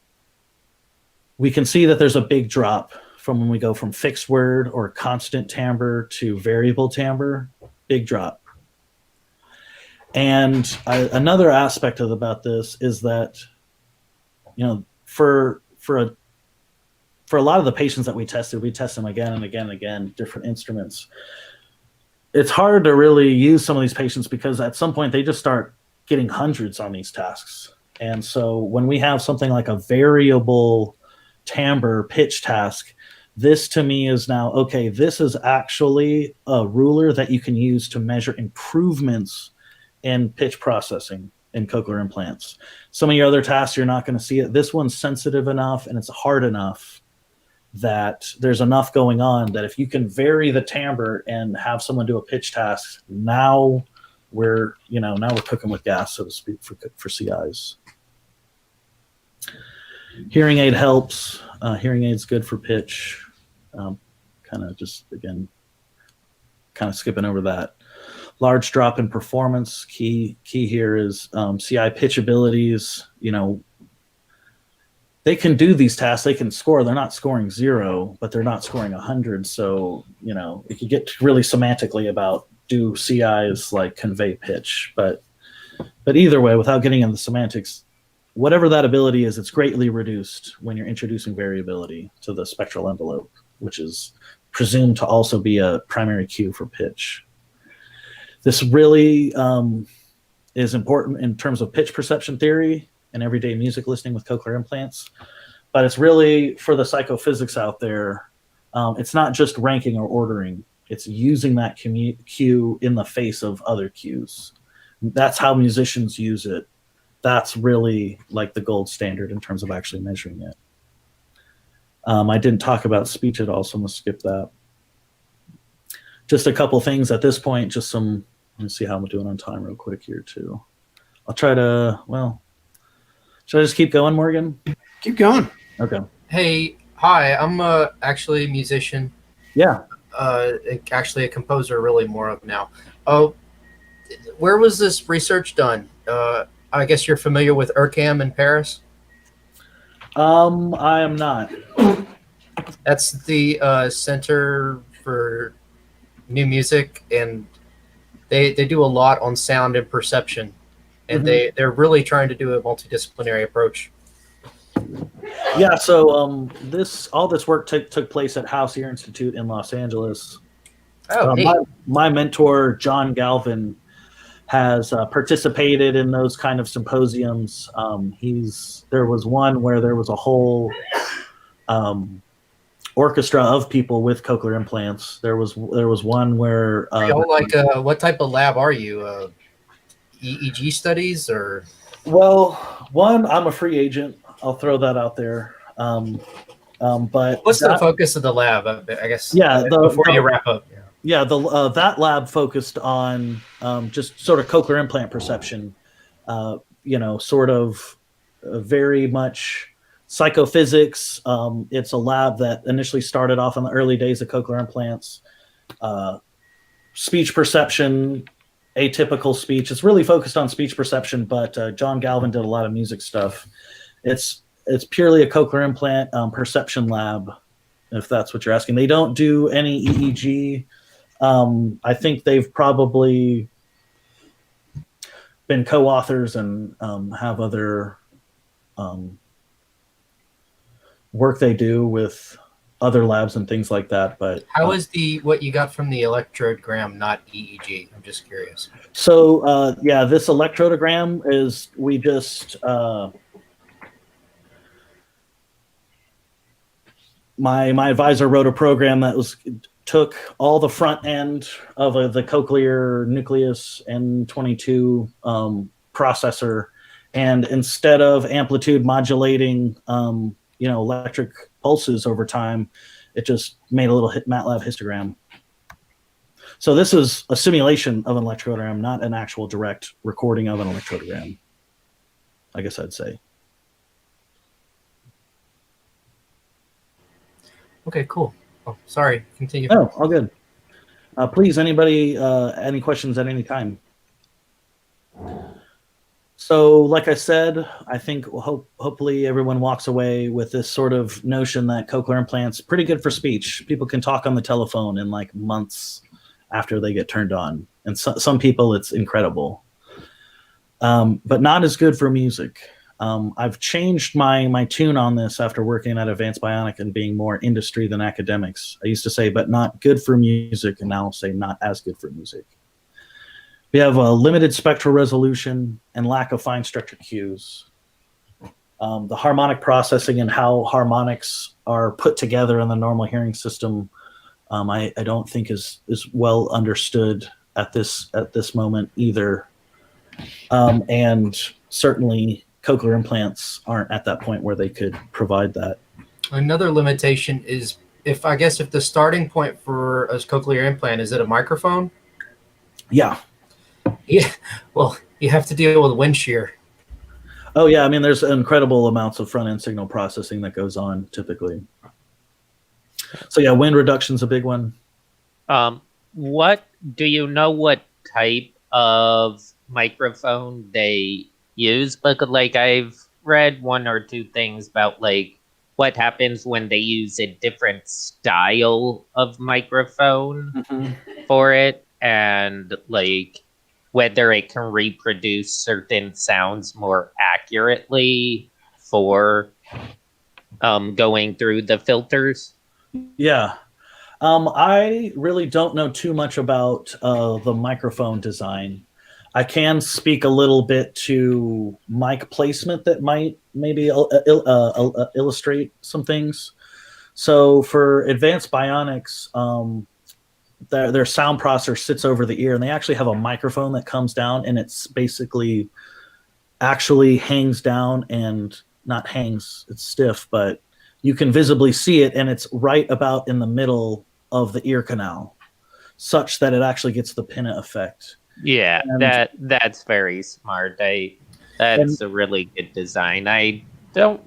We can see that there's a big drop from when we go from fixed word or constant timbre to variable timbre. Big drop. And another aspect about this is that, for a lot of the patients that we test them again and again and again, different instruments. It's hard to really use some of these patients because at some point they just start getting hundreds on these tasks. And so when we have something like a variable timbre pitch task, this to me is now, okay, this is actually a ruler that you can use to measure improvements in pitch processing in cochlear implants. Some of your other tasks, you're not going to see it. This one's sensitive enough and it's hard enough that there's enough going on that if you can vary the timbre and have someone do a pitch task, now we're cooking with gas, so to speak, for CIs. Hearing aid helps. Hearing aid's good for pitch. Kind of skipping over that. Large drop in performance. Key here is CI pitch abilities. They can do these tasks. They can score. They're not scoring 0, but they're not scoring 100. So it could get really semantically about do CIs like convey pitch, but either way, without getting into the semantics, whatever that ability is, it's greatly reduced when you're introducing variability to the spectral envelope, which is presumed to also be a primary cue for pitch. This really is important in terms of pitch perception theory and everyday music listening with cochlear implants, but it's really for the psychophysics out there. It's not just ranking or ordering. It's using that cue in the face of other cues. That's how musicians use it. That's really like the gold standard in terms of actually measuring it. I didn't talk about speech at all, so I'm going to skip that. Just a couple things at this point, let me see how I'm doing on time real quick here too. I'll try to, should I just keep going, Morgan? Keep going. Okay. Hey, hi, I'm actually a musician. Yeah. Actually a composer really more of now. Oh, where was this research done? I guess you're familiar with URCAM in Paris? I am not. That's the Center for New Music, and they do a lot on sound and perception, and they're really trying to do a multidisciplinary approach. Yeah, so all this work took place at House Ear Institute in Los Angeles. Oh, my mentor John Galvin has participated in those kind of symposiums. There was one where there was a whole orchestra of people with cochlear implants. There was one where what type of lab are you? EEG studies or? Well, one, I'm a free agent. I'll throw that out there. But what's the focus of the lab? I guess. Yeah. Before you wrap up. Yeah, that lab focused on just sort of cochlear implant perception, sort of very much psychophysics. It's a lab that initially started off in the early days of cochlear implants, speech perception, atypical speech. It's really focused on speech perception, but John Galvin did a lot of music stuff. It's purely a cochlear implant perception lab, if that's what you're asking. They don't do any EEG. I think they've probably been co-authors and have other work they do with other labs and things like that. But how is what you got from the electrogram not EEG? I'm just curious. So this electrogram is we just my advisor wrote a program that took all the front end of the cochlear nucleus N22 processor, and instead of amplitude modulating electric pulses over time. It just made a little MATLAB histogram. So this is a simulation of an electrogram, not an actual direct recording of an electrogram, I guess I'd say. Okay, cool. Oh, sorry. Continue. Oh, all good. Please, anybody, any questions at any time? So, like I said, I think hopefully everyone walks away with this sort of notion that cochlear implants pretty good for speech. People can talk on the telephone in like months after they get turned on, and some people it's incredible, but not as good for music. I've changed my tune on this after working at Advanced Bionic and being more industry than academics. I used to say, but not good for music, and now I'll say not as good for music. We have a limited spectral resolution and lack of fine structured cues. The harmonic processing and how harmonics are put together in the normal hearing system, I don't think is well understood at this moment either. And certainly cochlear implants aren't at that point where they could provide that. Another limitation is if the starting point for a cochlear implant is it a microphone? Yeah. Yeah. Well, you have to deal with wind shear. Oh yeah, I mean there's incredible amounts of front end signal processing that goes on typically. So yeah, wind reduction's a big one. What do you know what type of microphone they use? But like I've read one or two things about like what happens when they use a different style of microphone for it, and like whether it can reproduce certain sounds more accurately for going through the filters. Yeah. I really don't know too much about the microphone design. I can speak a little bit to mic placement that might maybe illustrate some things. So for Advanced Bionics, their sound processor sits over the ear, and they actually have a microphone that comes down, and it's basically actually hangs down, and not hangs, it's stiff, but you can visibly see it, and it's right about in the middle of the ear canal, such that it actually gets the pinna effect. Yeah, and that's very smart. That's a really good design. I know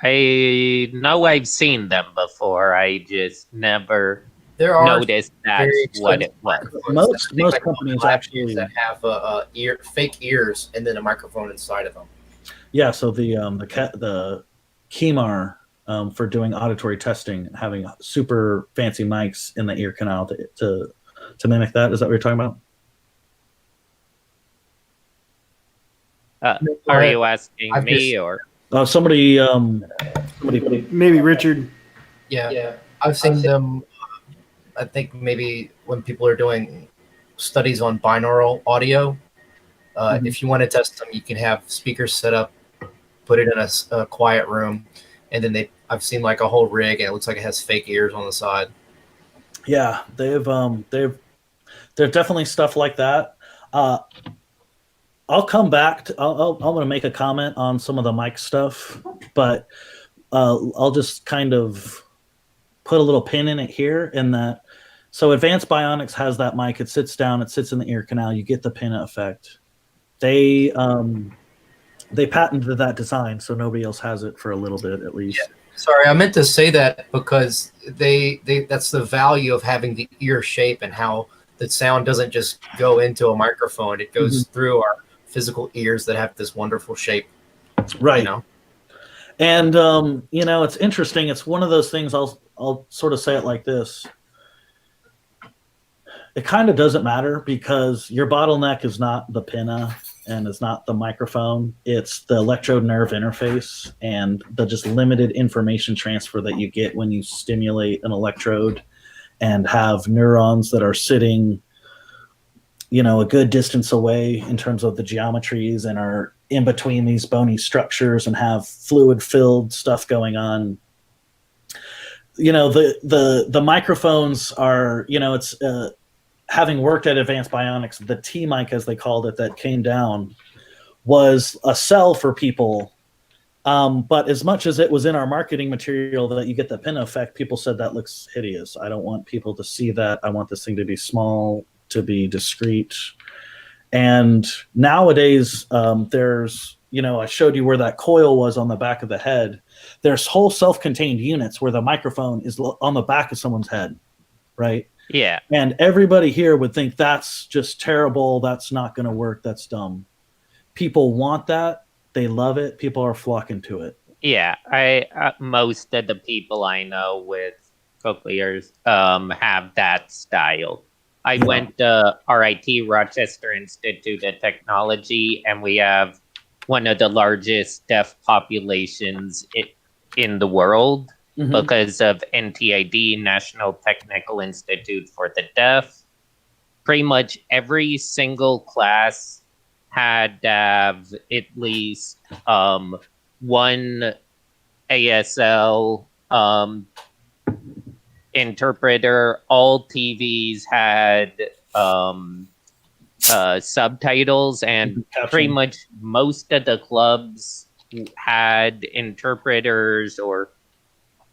I've seen them before. I just never noticed that's what it was. Most companies actually that have fake ears and then a microphone inside of them. Yeah, so the Kemar for doing auditory testing, having super fancy mics in the ear canal to mimic that. Is that what you're talking about? Are you asking me or somebody? Maybe Richard. Yeah, I've seen them. I think maybe when people are doing studies on binaural audio, if you want to test them, you can have speakers set up, put it in a quiet room, and then I've seen like a whole rig, and it looks like it has fake ears on the side. Yeah, there's definitely stuff like that. I'll come back. I'm going to make a comment on some of the mic stuff, but I'll just kind of put a little pin in it here in that. So Advanced Bionics has that mic. It sits down. It sits in the ear canal. You get the pinna effect. They patented that design, so nobody else has it for a little bit at least. Yeah. Sorry, I meant to say that because that's the value of having the ear shape and how the sound doesn't just go into a microphone. It goes through our physical ears that have this wonderful shape. Right. You know? And it's interesting. It's one of those things. I'll sort of say it like this. It kind of doesn't matter because your bottleneck is not the pinna and it's not the microphone. It's the electrode nerve interface and the just limited information transfer that you get when you stimulate an electrode and have neurons that are sitting, a good distance away in terms of the geometries and are in between these bony structures and have fluid-filled stuff going on. The microphones are, it's having worked at Advanced Bionics, the T-mic, as they called it, that came down was a sell for people But as much as it was in our marketing material that you get the pin effect, people said that looks hideous. I don't want people to see that. I want this thing to be small, to be discreet. And nowadays, there's, I showed you where that coil was on the back of the head. There's whole self-contained units where the microphone is on the back of someone's head, right? Yeah. And everybody here would think that's just terrible. That's not going to work. That's dumb. People want that. They love it. People are flocking to it. Yeah, most of the people I know with cochlears have that style. I went to RIT, Rochester Institute of Technology, and we have one of the largest deaf populations in the world because of NTID, National Technical Institute for the Deaf. Pretty much every single class had to have at least one ASL interpreter. All TVs had subtitles, and pretty much most of the clubs had interpreters or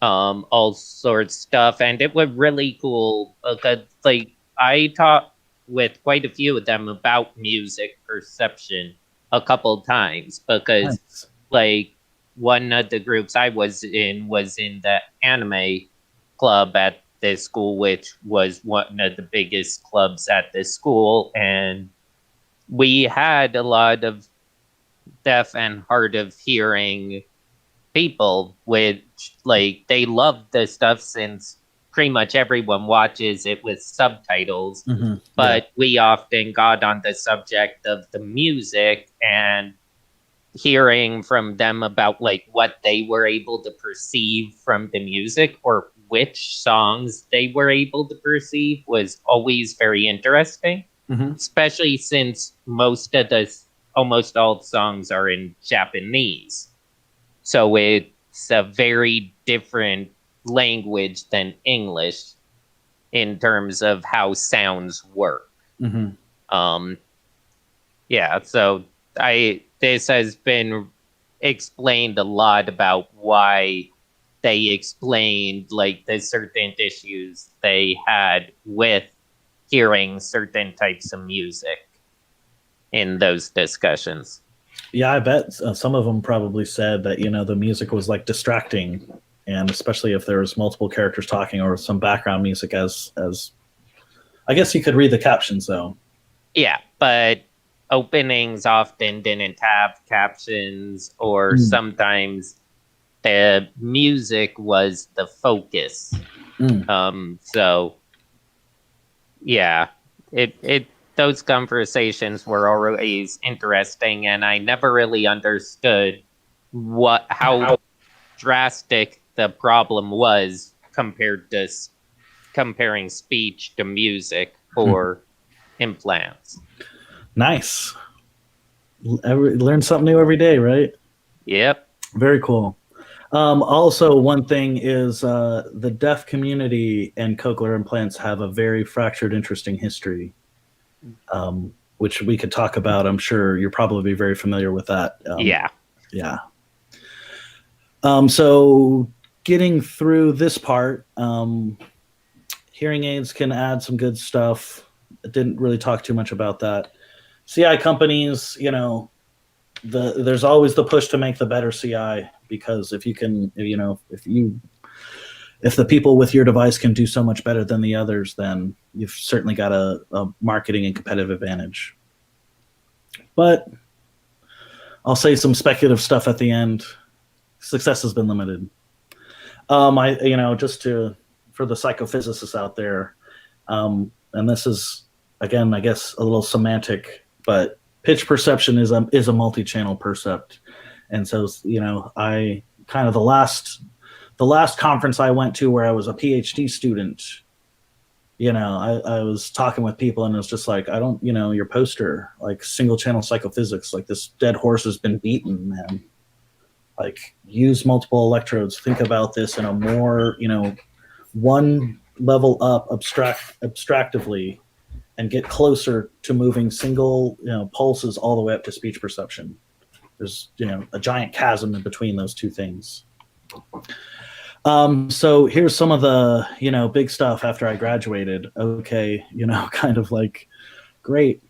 all sorts of stuff. And it was really cool because, like, I talked with quite a few of them about music perception a couple times because, like, one of the groups I was in the anime club at this school, which was one of the biggest clubs at this school, and we had a lot of deaf and hard of hearing people, which, like, they loved this stuff since pretty much everyone watches it with subtitles. But we often got on the subject of the music and hearing from them about, like, what they were able to perceive from the music or which songs they were able to perceive was always very interesting, especially since almost all songs are in Japanese. So it's a very different language than English in terms of how sounds work. So this has been explained a lot about why they explained, like, the certain issues they had with hearing certain types of music in those discussions. Yeah, I bet some of them probably said that, the music was, like, distracting, and especially if there was multiple characters talking or some background music as I guess you could read the captions, though. Yeah, but openings often didn't have captions, or sometimes the music was the focus. So yeah, those conversations were always interesting, and I never really understood how drastic the problem was comparing speech to music for implants. Nice. Learn something new every day, right? Yep. Very cool. Also, one thing is the deaf community and cochlear implants have a very fractured, interesting history, which we could talk about. I'm sure you're probably very familiar with that. Yeah. So getting through this part, hearing aids can add some good stuff. I didn't really talk too much about that. CI companies, there's always the push to make the better CI, because if you can, if the people with your device can do so much better than the others, then you've certainly got a marketing and competitive advantage. But I'll say some speculative stuff at the end. Success has been limited. For the psychophysicists out there, and this is, again, I guess a little semantic, but pitch perception is a multi-channel percept. And so, I kind of the last conference I went to where I was a PhD student, I was talking with people, and it was just like, I don't, your poster, like, single channel psychophysics, like, this dead horse has been beaten, man. Like, use multiple electrodes. Think about this in a more, one level up abstractively, and get closer to moving single, pulses all the way up to speech perception. There's a giant chasm in between those two things. So here's some of the big stuff after I graduated. Okay, kind of like, great,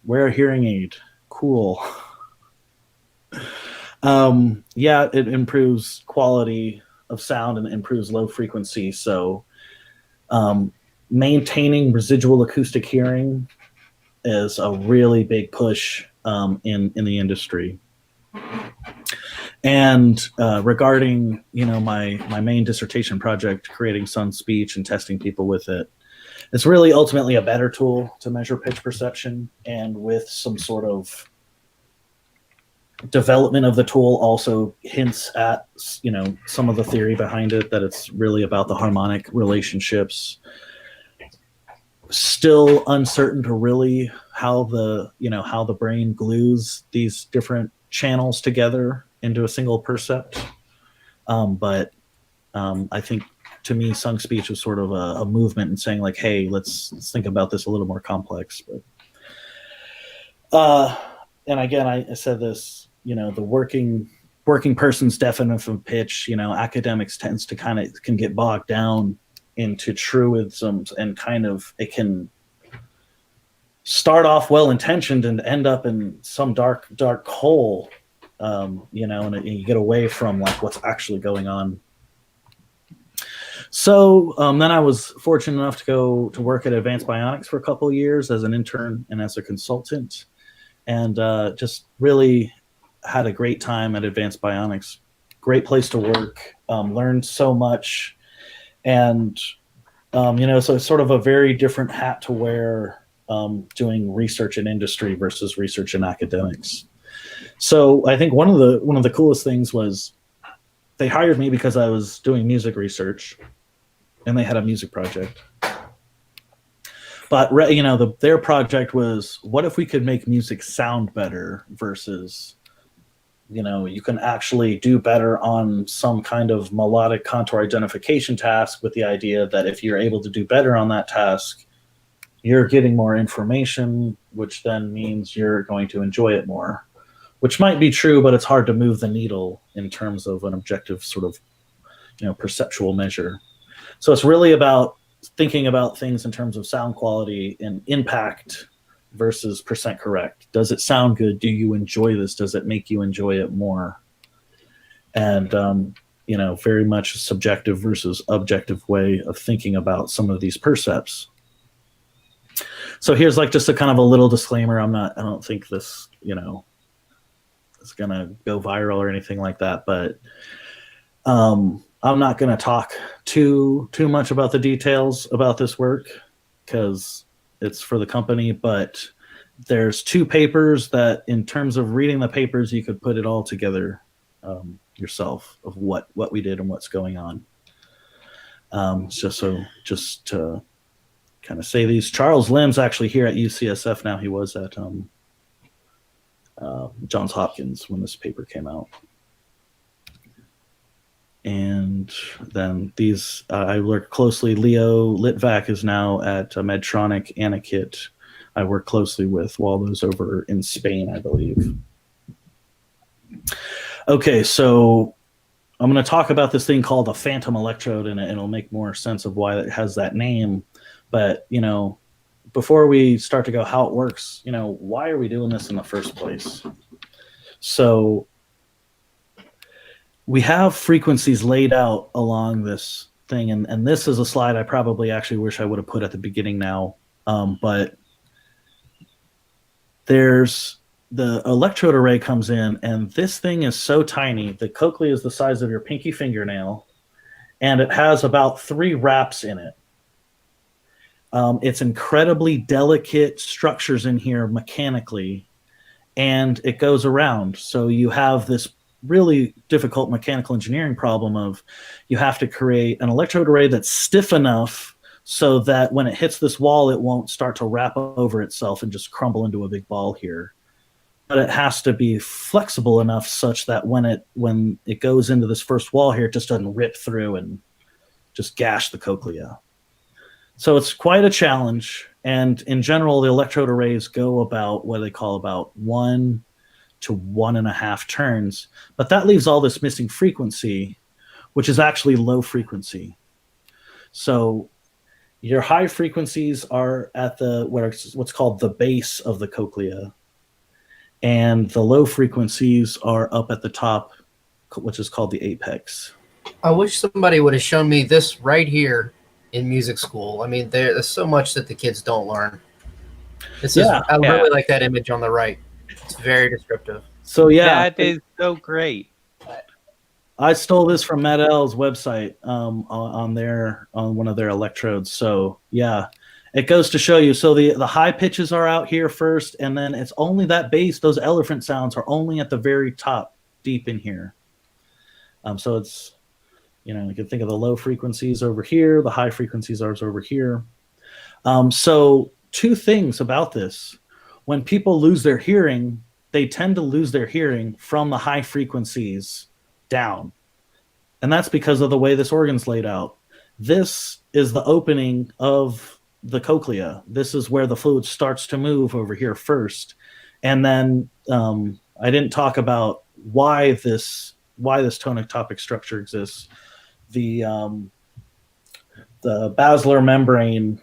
wear a hearing aid, cool. Yeah, it improves quality of sound and improves low frequency. So maintaining residual acoustic hearing is a really big push in the industry. And regarding my main dissertation project, creating Sun Speech and testing people with it, it's really ultimately a better tool to measure pitch perception, and with some sort of development of the tool also hints at some of the theory behind it, that it's really about the harmonic relationships. Still uncertain to really how the brain glues these different channels together into a single percept. But I think, to me, Sung Speech was sort of a movement in saying, like, hey, let's think about this a little more complex. But and again, I said this, the working person's definition of pitch, academics can get bogged down into truisms, and kind of, it can start off well intentioned and end up in some dark hole, and you get away from like what's actually going on. So then I was fortunate enough to go to work at Advanced Bionics for a couple of years as an intern and as a consultant, and just really had a great time at Advanced Bionics. Great place to work, learned so much, and so it's sort of a very different hat to wear, doing research in industry versus research in academics. So I think one of the coolest things was they hired me because I was doing music research, and they had a music project. But their project was, what if we could make music sound better versus, you can actually do better on some kind of melodic contour identification task, with the idea that if you're able to do better on that task, you're getting more information, which then means you're going to enjoy it more, which might be true, but it's hard to move the needle in terms of an objective sort of, perceptual measure. So it's really about thinking about things in terms of sound quality and impact versus percent correct. Does it sound good? Do you enjoy this? Does it make you enjoy it more? And, very much a subjective versus objective way of thinking about some of these percepts. So here's like just a kind of a little disclaimer. I don't think this, is going to go viral or anything like that, but I'm not going to talk too much about the details about this work because it's for the company, but there's 2 papers that, in terms of reading the papers, you could put it all together yourself of what we did and what's going on. Just to kind of say these. Charles Lim's actually here at UCSF now. He was at Johns Hopkins when this paper came out. And then these, I work closely. Leo Litvak is now at Medtronic. Anakit, I work closely with Waldo's over in Spain, I believe. Okay, so I'm going to talk about this thing called a phantom electrode, and it'll make more sense of why it has that name. But, before we start to go how it works, why are we doing this in the first place? So we have frequencies laid out along this thing, and this is a slide I probably actually wish I would have put at the beginning now, but there's the electrode array comes in, and this thing is so tiny. The cochlea is the size of your pinky fingernail, and it has about 3 wraps in it. It's incredibly delicate structures in here mechanically, and it goes around. So you have this really difficult mechanical engineering problem of, you have to create an electrode array that's stiff enough so that when it hits this wall, it won't start to wrap over itself and just crumble into a big ball here. But it has to be flexible enough such that when it goes into this first wall here, it just doesn't rip through and just gash the cochlea. So it's quite a challenge. And in general, the electrode arrays go about what they call about 1 to 1.5 turns, but that leaves all this missing frequency, which is actually low frequency. So your high frequencies are at what's called the base of the cochlea, and the low frequencies are up at the top, which is called the apex. I wish somebody would have shown me this right here in music school. I mean, there's so much that the kids don't learn. I really like that image on the right. It's very descriptive. So yeah, that is so great. I stole this from Matt L's website on one of their electrodes. So yeah, it goes to show you. So the high pitches are out here first, and then it's only that bass. Those elephant sounds are only at the very top, deep in here. So it's, you can think of the low frequencies over here, the high frequencies are over here. So two things about this: when people lose their hearing, they tend to lose their hearing from the high frequencies down. And that's because of the way this organ's laid out. This is the opening of the cochlea. This is where the fluid starts to move over here first. And then I didn't talk about why this tonotopic structure exists. The basilar membrane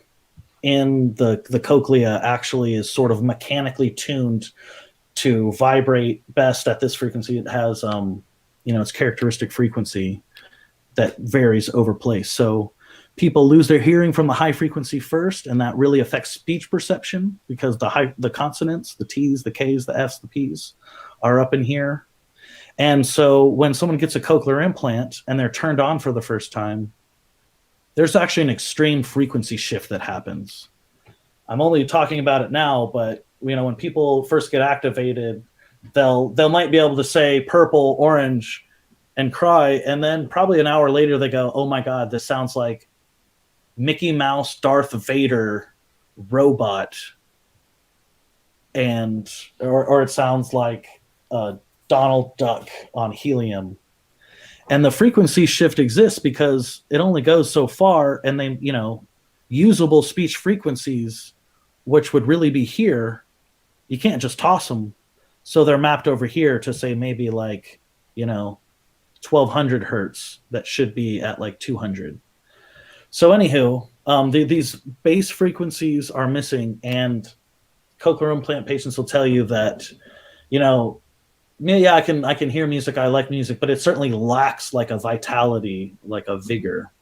in the cochlea actually is sort of mechanically tuned to vibrate best at this frequency. It has its characteristic frequency that varies over place. So people lose their hearing from the high frequency first, and that really affects speech perception because the consonants, the T's, the K's, the F's, the P's are up in here. And so when someone gets a cochlear implant and they're turned on for the first time, there's actually an extreme frequency shift that happens. I'm only talking about it now, but when people first get activated, they'll might be able to say purple, orange, and cry, and then probably an hour later they go, "Oh my God, this sounds like Mickey Mouse, Darth Vader, robot," or it sounds like Donald Duck on helium. And the frequency shift exists because it only goes so far, and they, usable speech frequencies, which would really be here, you can't just toss them. So they're mapped over here to say maybe like, 1200 hertz that should be at like 200. So anywho, these base frequencies are missing, and cochlear implant patients will tell you that, I can hear music, I like music, but it certainly lacks like a vitality, like a vigor.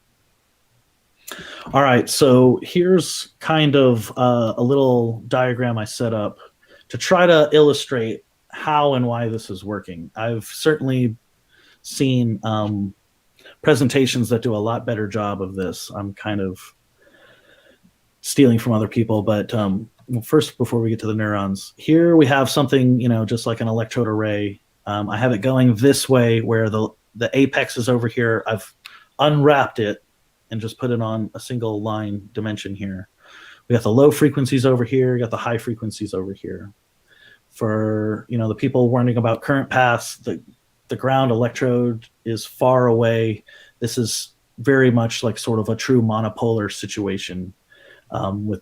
All right, so here's kind of a little diagram I set up to try to illustrate how and why this is working. I've certainly seen presentations that do a lot better job of this. I'm kind of stealing from other people, but first, before we get to the neurons, here we have something, just like an electrode array. I have it going this way where the apex is over here. I've unwrapped it and just put it on a single line dimension here. We got the low frequencies over here. We got the high frequencies over here. For, the people wondering about current paths, the ground electrode is far away. This is very much like sort of a true monopolar situation with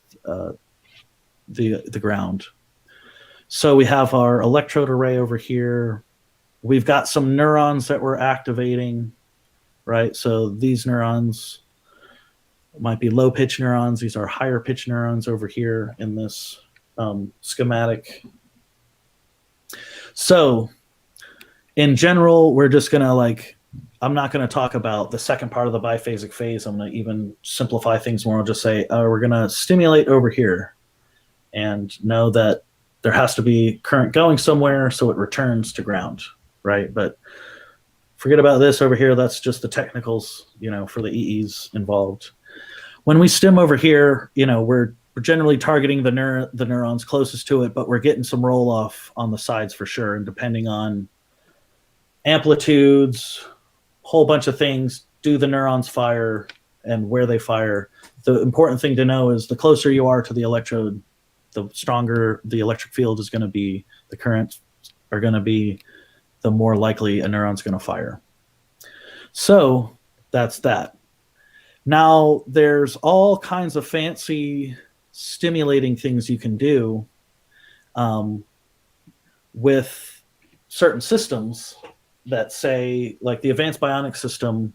the ground. So we have our electrode array over here. We've got some neurons that we're activating, right? So these neurons might be low pitch neurons. These are higher pitch neurons over here in this schematic. So in general, we're just going to I'm not going to talk about the second part of the biphasic phase. I'm going to even simplify things more. I'll just say, we're going to stimulate over here and know that there has to be current going somewhere so it returns to ground, right? But forget about this over here. That's just the technicals, for the EEs involved. When we stim over here, we're generally targeting the neurons closest to it, but we're getting some roll off on the sides for sure. And depending on amplitudes, whole bunch of things, do the neurons fire and where they fire. The important thing to know is the closer you are to the electrode, the stronger the electric field is going to be, the currents are going to be, the more likely a neuron's going to fire. So that's that. Now, there's all kinds of fancy stimulating things you can do with certain systems that say, like the advanced bionic system,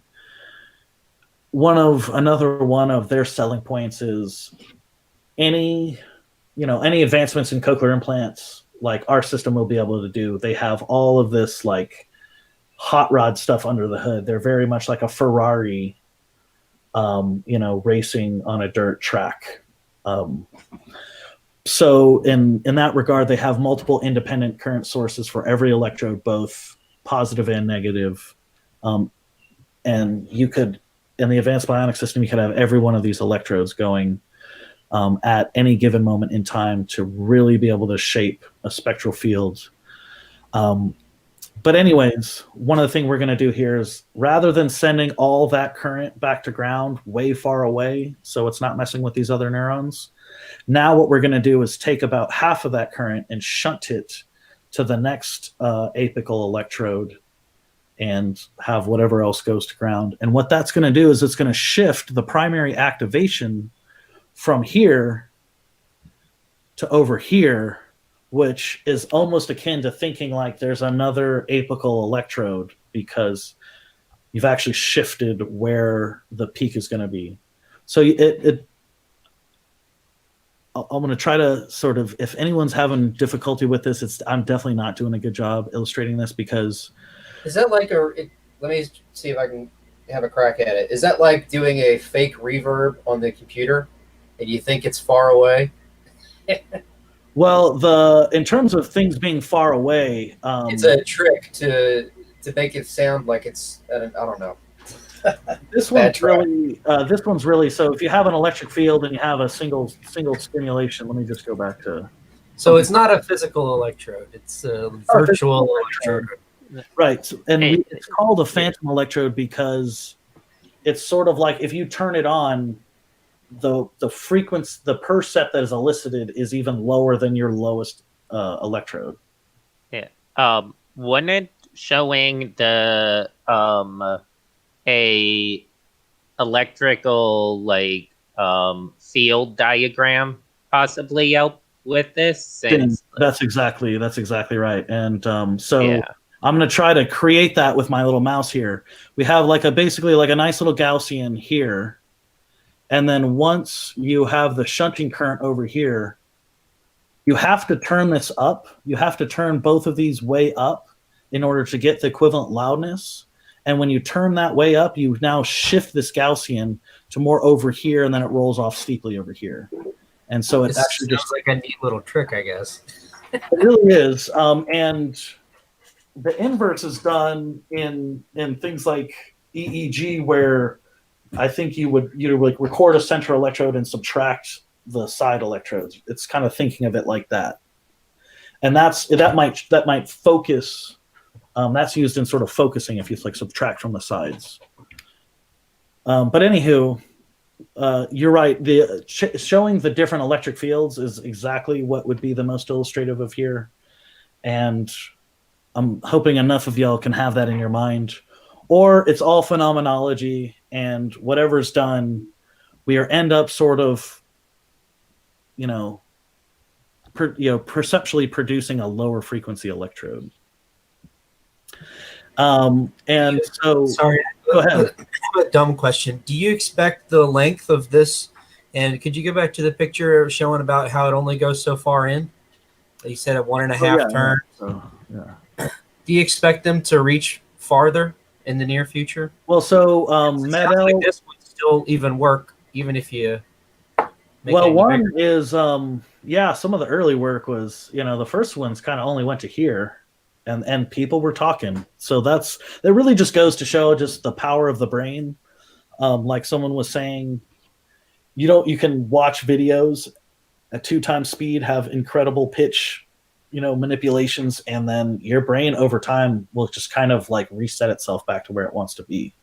another one of their selling points is any advancements in cochlear implants like our system will be able to do. They have all of this like hot rod stuff under the hood. They're very much like a Ferrari, racing on a dirt track. So in that regard, they have multiple independent current sources for every electrode, both positive and negative. And you could, in the advanced bionic system, you could have every one of these electrodes going at any given moment in time to really be able to shape a spectral field. But anyways, one of the things we're going to do here is, rather than sending all that current back to ground way far away, so it's not messing with these other neurons, now what we're going to do is take about half of that current and shunt it to the next apical electrode and have whatever else goes to ground. And what that's going to do is it's going to shift the primary activation from here to over here, which is almost akin to thinking like there's another apical electrode, because you've actually shifted where the peak is going to be. So I'm going to try to sort of, if anyone's having difficulty with this, I'm definitely not doing a good job illustrating this, because Is that like let me see if I can have a crack at it. Is that like doing a fake reverb on the computer and you think it's far away? Well, in terms of things being far away, it's a trick to make it sound like it's, I don't know. This one's really, so if you have an electric field and you have a single stimulation, let me just go back to. So it's not a physical electrode; it's a virtual electrode. Right, and it's called a phantom electrode because it's sort of like if you turn it on, the frequency, the percept that is elicited is even lower than your lowest electrode. Yeah. Wasn't it showing the a electrical field diagram possibly help with this? That's exactly right. And yeah. I'm going to try to create that with my little mouse here. We have basically a nice little Gaussian here. And then once you have the shunting current over here, you have to turn this up. You have to turn both of these way up in order to get the equivalent loudness. And when you turn that way up, you now shift this Gaussian to more over here, and then it rolls off steeply over here. And so it actually just like a neat little trick, I guess. It really is. And the inverse is done in things like EEG, where I think you would record a center electrode and subtract the side electrodes. It's kind of thinking of it like that. And that might focus. That's used in sort of focusing if you subtract from the sides. But anywho, you're right. Showing the different electric fields is exactly what would be the most illustrative of here. And I'm hoping enough of y'all can have that in your mind. Or it's all phenomenology, and whatever's done, we end up sort of, perceptually producing a lower frequency electrode. And so, sorry, go ahead. A dumb question. Do you expect the length of this? And could you go back to the picture showing about how it only goes so far in? You said at 1.5 turns. Yeah. Do you expect them to reach farther in the near future? Well, so Medel, this would still even work, even if you. One bigger. Is some of the early work was the first ones kind of only went to here. And people were talking. So that really just goes to show just the power of the brain. Like someone was saying, you can watch videos at 2 times speed, have incredible pitch, manipulations, and then your brain over time will just kind of reset itself back to where it wants to be.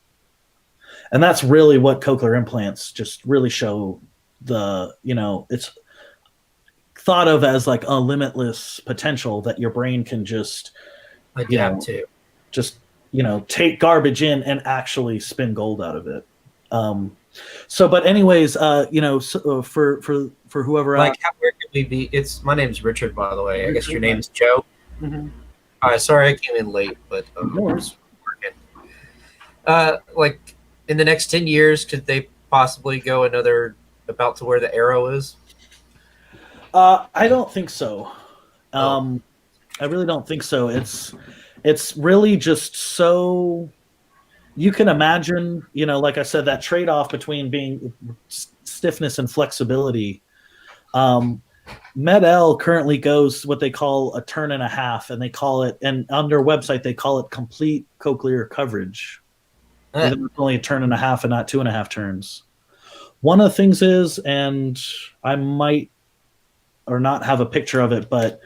And that's really what cochlear implants just really show. It's thought of as a limitless potential that your brain can just adapt to, just take garbage in and actually spin gold out of it. But anyways, for whoever where could we be? My name's Richard, by the way. I guess your name's Joe. Mm-hmm. Sorry I came in late, but No worries. working. Like in the next 10 years, could they possibly go another about to where the arrow is? I don't think so. Oh. I really don't think so. It's really just so you can imagine, like I said, that trade-off between being stiffness and flexibility. Med-L currently goes what they call a turn and a half, and they call it, and on their website they call it complete cochlear coverage. Even though it's only a turn and a half and not 2.5 turns. One of the things is, and I might or not have a picture of it, but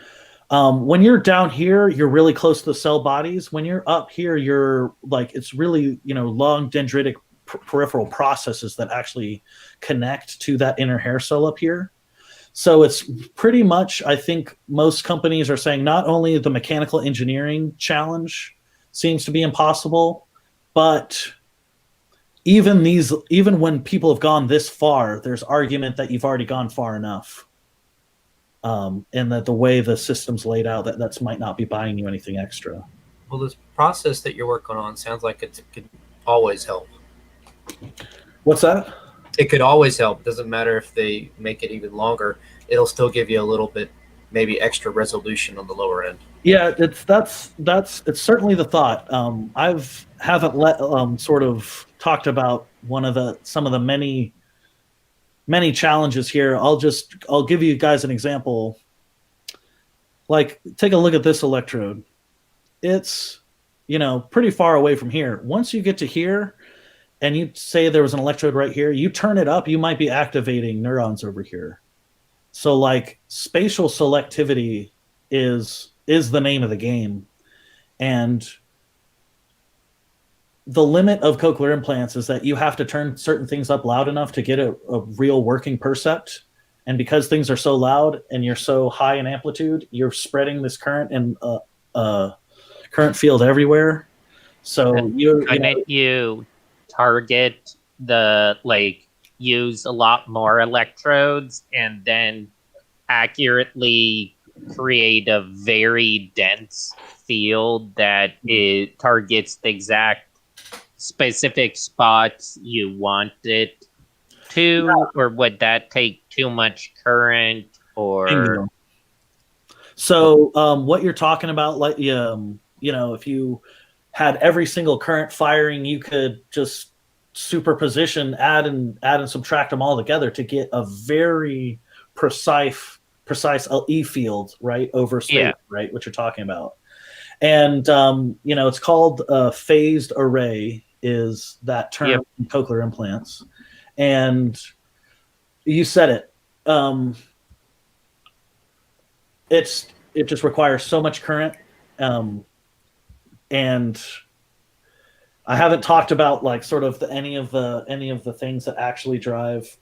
when you're down here, you're really close to the cell bodies. When you're up here, you're like, it's really, long dendritic peripheral processes that actually connect to that inner hair cell up here. So it's pretty much, I think most companies are saying not only the mechanical engineering challenge seems to be impossible, but even when people have gone this far, there's argument that you've already gone far enough. And that the way the system's laid out, that's might not be buying you anything extra. Well, this process that you're working on sounds like it could always help. What's that? It could always help. Doesn't matter if they make it even longer. It'll still give you a little bit, maybe extra resolution on the lower end. Yeah, it's certainly the thought. Haven't sort of talked about some of the many challenges here. I'll give you guys an example. Like, take a look at this electrode. It's, pretty far away from here. Once you get to here and you say there was an electrode right here, you turn it up, you might be activating neurons over here. So like spatial selectivity is the name of the game. And the limit of cochlear implants is that you have to turn certain things up loud enough to get a real working percept. And because things are so loud and you're so high in amplitude, you're spreading this current and current field everywhere. So you target use a lot more electrodes and then accurately create a very dense field that it targets the exact specific spots you want it to, or would that take too much current? Or so what you're talking about, like if you had every single current firing, you could just superposition, add and subtract them all together to get a very precise E field, right, over space, right, what you're talking about. And it's called a phased array, is that term in cochlear implants. And you said it. It just requires so much current, and I haven't talked about like sort of any of the things that actually drive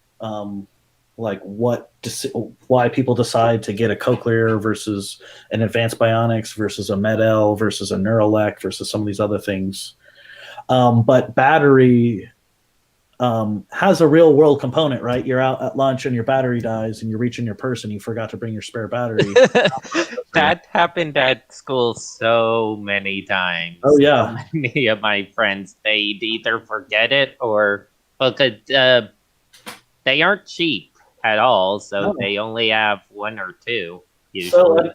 like why people decide to get a cochlear versus an advanced bionics versus a Med-L versus a NeurotechX versus some of these other things. But battery has a real world component, right? You're out at lunch and your battery dies and you reach in your purse and you forgot to bring your spare battery. That happened at school so many times. Oh yeah. So many of my friends, they'd either forget it or because they aren't cheap at all, so they only have one or two. Usually. So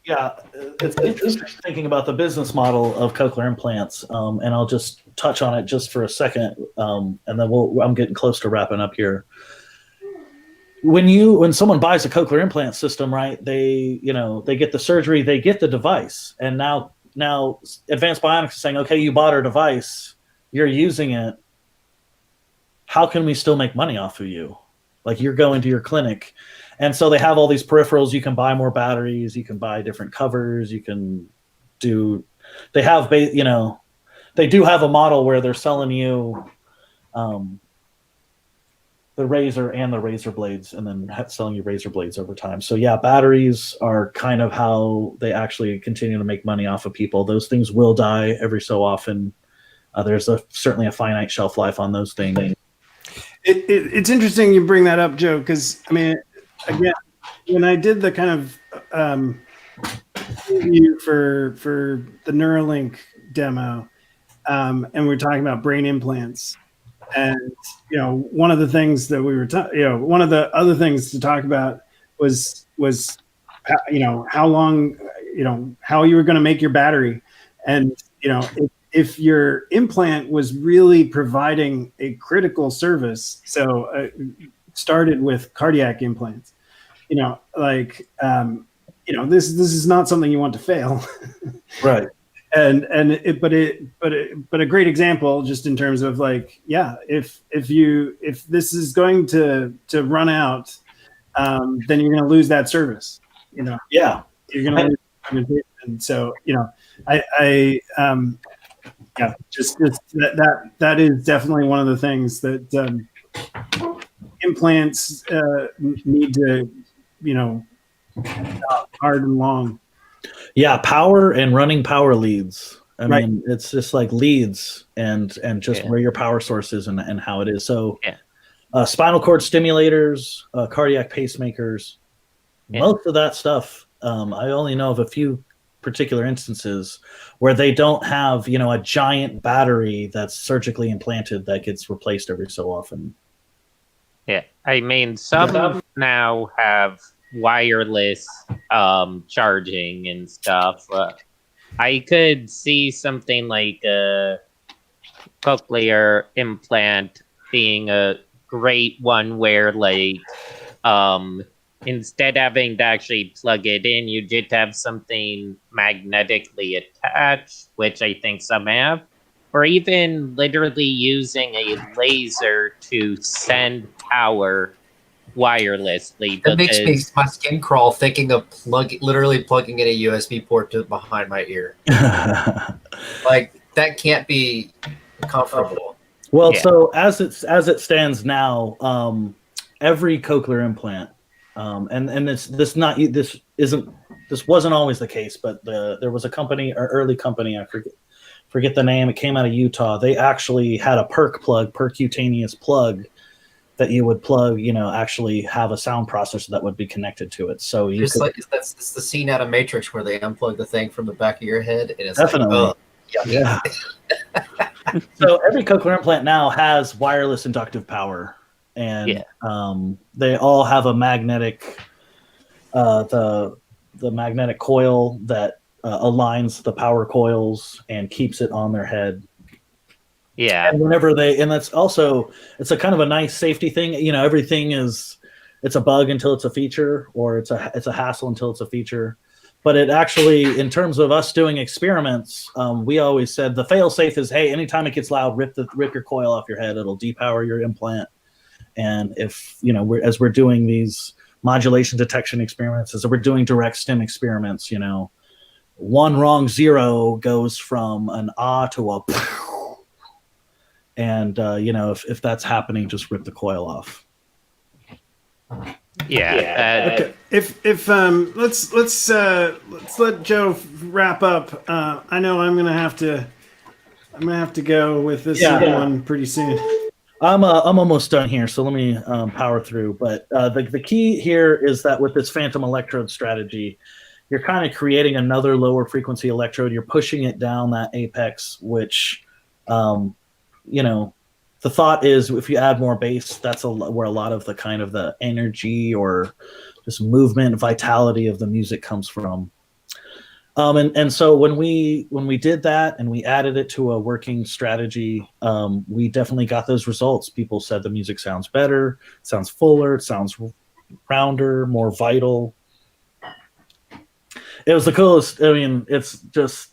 it's interesting thinking about the business model of cochlear implants, and I'll just touch on it just for a second, and then I'm getting close to wrapping up here. When someone buys a cochlear implant system, right, they get the surgery, they get the device, and now Advanced Bionics is saying, okay, you bought our device, you're using it. How can we still make money off of you? Like, you're going to your clinic. And so they have all these peripherals. You can buy more batteries. You can buy different covers. They do have a model where they're selling you the razor and the razor blades, and then selling you razor blades over time. So yeah, batteries are kind of how they actually continue to make money off of people. Those things will die every so often. There's certainly a finite shelf life on those things. It's interesting you bring that up, Joe, because I mean, again, when I did the kind of you for the Neuralink demo, and we're talking about brain implants. And one of the things that we were, one of the other things to talk about was how long, how you were going to make your battery, and if your implant was really providing a critical service. So started with cardiac implants. This is not something you want to fail. Right. But a great example, just in terms of if this is going to run out, then you're going to lose that service. Yeah. You're going to lose. And so just that is definitely one of the things that implants need to hard and long. Yeah, power and running power leads. I mean, it's just like leads and just where your power source is and how it is. So spinal cord stimulators, cardiac pacemakers, most of that stuff. I only know of a few particular instances where they don't have, a giant battery that's surgically implanted that gets replaced every so often. Yeah, I mean, some now have wireless charging and stuff. I could see something like a cochlear implant being a great one where instead having to actually plug it in, you just have something magnetically attached, which I think some have, or even literally using a laser to send power wirelessly. That makes my skin crawl thinking of literally plugging in a USB port behind my ear. That can't be comfortable. Well, so as it stands now, every cochlear implant, and this wasn't always the case, but there was a company, or early company, I forget the name. It came out of Utah. They actually had a percutaneous plug that you would plug, actually have a sound processor that would be connected to it. So it's the scene out of Matrix where they unplug the thing from the back of your head, and it's definitely yeah. So every cochlear implant now has wireless inductive power, and they all have a magnetic, the magnetic coil that aligns the power coils and keeps it on their head. Yeah. And that's also, it's a kind of a nice safety thing. Everything it's a bug until it's a feature, or it's a hassle until it's a feature. But it actually, in terms of us doing experiments, we always said the fail safe is, hey, anytime it gets loud, rip your coil off your head. It'll depower your implant. And if, as we're doing these modulation detection experiments, as we're doing direct stim experiments, one wrong zero goes from an ah to a and if that's happening, just rip the coil off. Okay. If let's let Joe wrap up. I know I'm gonna have to go with this one pretty soon. I'm almost done here, so let me power through. But the key here is that with this phantom electrode strategy, you're kind of creating another lower frequency electrode. You're pushing it down that apex, which the thought is if you add more bass, that's where a lot of the kind of the energy or just movement, vitality of the music comes from. And so when we did that and we added it to a working strategy, we definitely got those results. People said the music sounds better, it sounds fuller, it sounds rounder, more vital. It was the coolest. I mean, it's just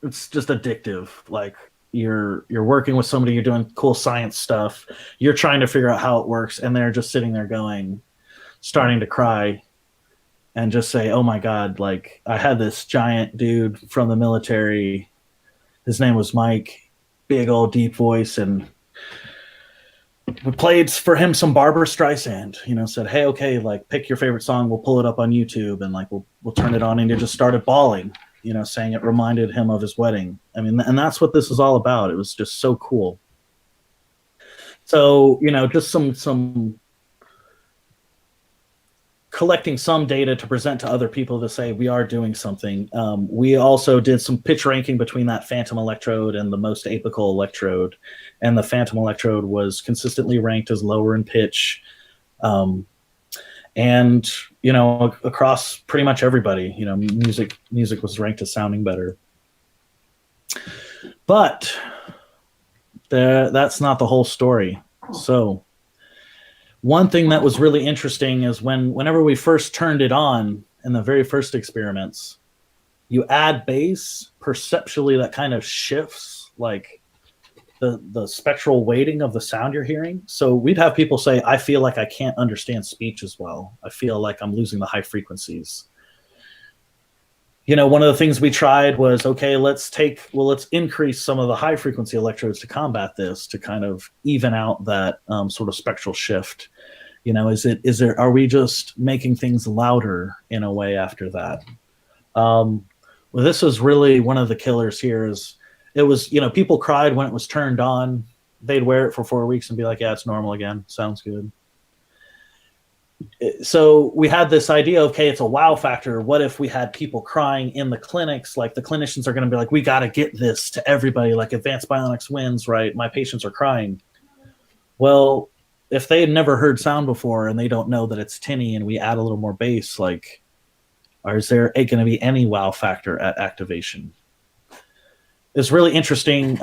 addictive. Like you're working with somebody, you're doing cool science stuff, you're trying to figure out how it works, and they're just sitting there starting to cry and just say, oh my God, like I had this giant dude from the military, his name was Mike, big old deep voice, and we played for him some Barbara Streisand, said, hey, okay, like pick your favorite song, we'll pull it up on YouTube, and like we'll turn it on, and he just started bawling, saying it reminded him of his wedding. I mean, and that's what this is all about. It was just so cool. So, just some collecting some data to present to other people to say we are doing something. We also did some pitch ranking between that phantom electrode and the most apical electrode, and the phantom electrode was consistently ranked as lower in pitch. And across pretty much everybody, music was ranked as sounding better. But that's not the whole story. So one thing that was really interesting is whenever we first turned it on in the very first experiments, you add bass, perceptually that kind of shifts like the spectral weighting of the sound you're hearing. So we'd have people say, I feel like I can't understand speech as well. I feel like I'm losing the high frequencies. One of the things we tried was, okay, let's increase some of the high frequency electrodes to combat this, to kind of even out that sort of spectral shift. Are we just making things louder in a way after that? Well, this is really one of the killers here. It was, people cried when it was turned on. They'd wear it for 4 weeks and be like, yeah, it's normal again. Sounds good. So we had this idea, okay, it's a wow factor. What if we had people crying in the clinics? Like the clinicians are going to be like, we got to get this to everybody. Like Advanced Bionics wins, right? My patients are crying. Well, if they had never heard sound before and they don't know that it's tinny and we add a little more bass, is there going to be any wow factor at activation? It's really interesting,